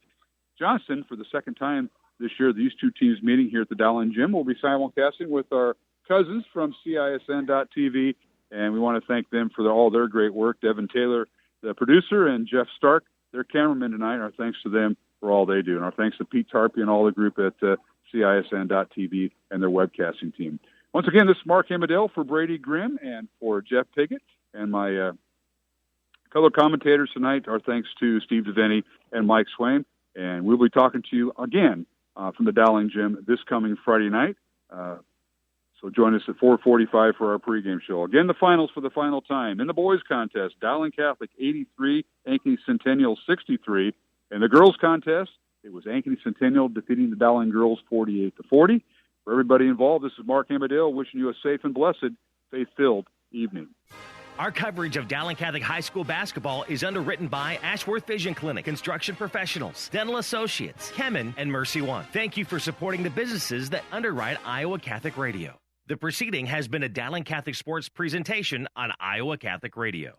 [SPEAKER 2] Johnston for the second time this year. These two teams meeting here at the Dowling Gym. We'll be simulcasting with our cousins from CISN.TV, and we want to thank them for all their great work. Devin Taylor, the producer, and Jeff Stark, their cameraman tonight. Our thanks to them for all they do. And our thanks to Pete Tarpey and all the group at CISN.TV and their webcasting team. Once again, this is Mark Hamadale for Brady Grimm and for Jeff Piggott. And my color commentators tonight, our thanks to Steve DeVinny and Mike Swain. And we'll be talking to you again from the Dowling Gym this coming Friday night. So join us at 4:45 for our pregame show. Again, the finals for the final time. In the boys contest, Dowling Catholic 83, Ankeny Centennial 63. In the girls contest, it was Ankeny Centennial defeating the Dowling girls 48-40. For everybody involved, this is Mark Hamadale wishing you a safe and blessed, faith-filled evening.
[SPEAKER 1] Our coverage of Dowling Catholic High School basketball is underwritten by Ashworth Vision Clinic, Construction Professionals, Dental Associates, Kemen, and Mercy One. Thank you for supporting the businesses that underwrite Iowa Catholic Radio. The proceeding has been a Dowling Catholic Sports presentation on Iowa Catholic Radio.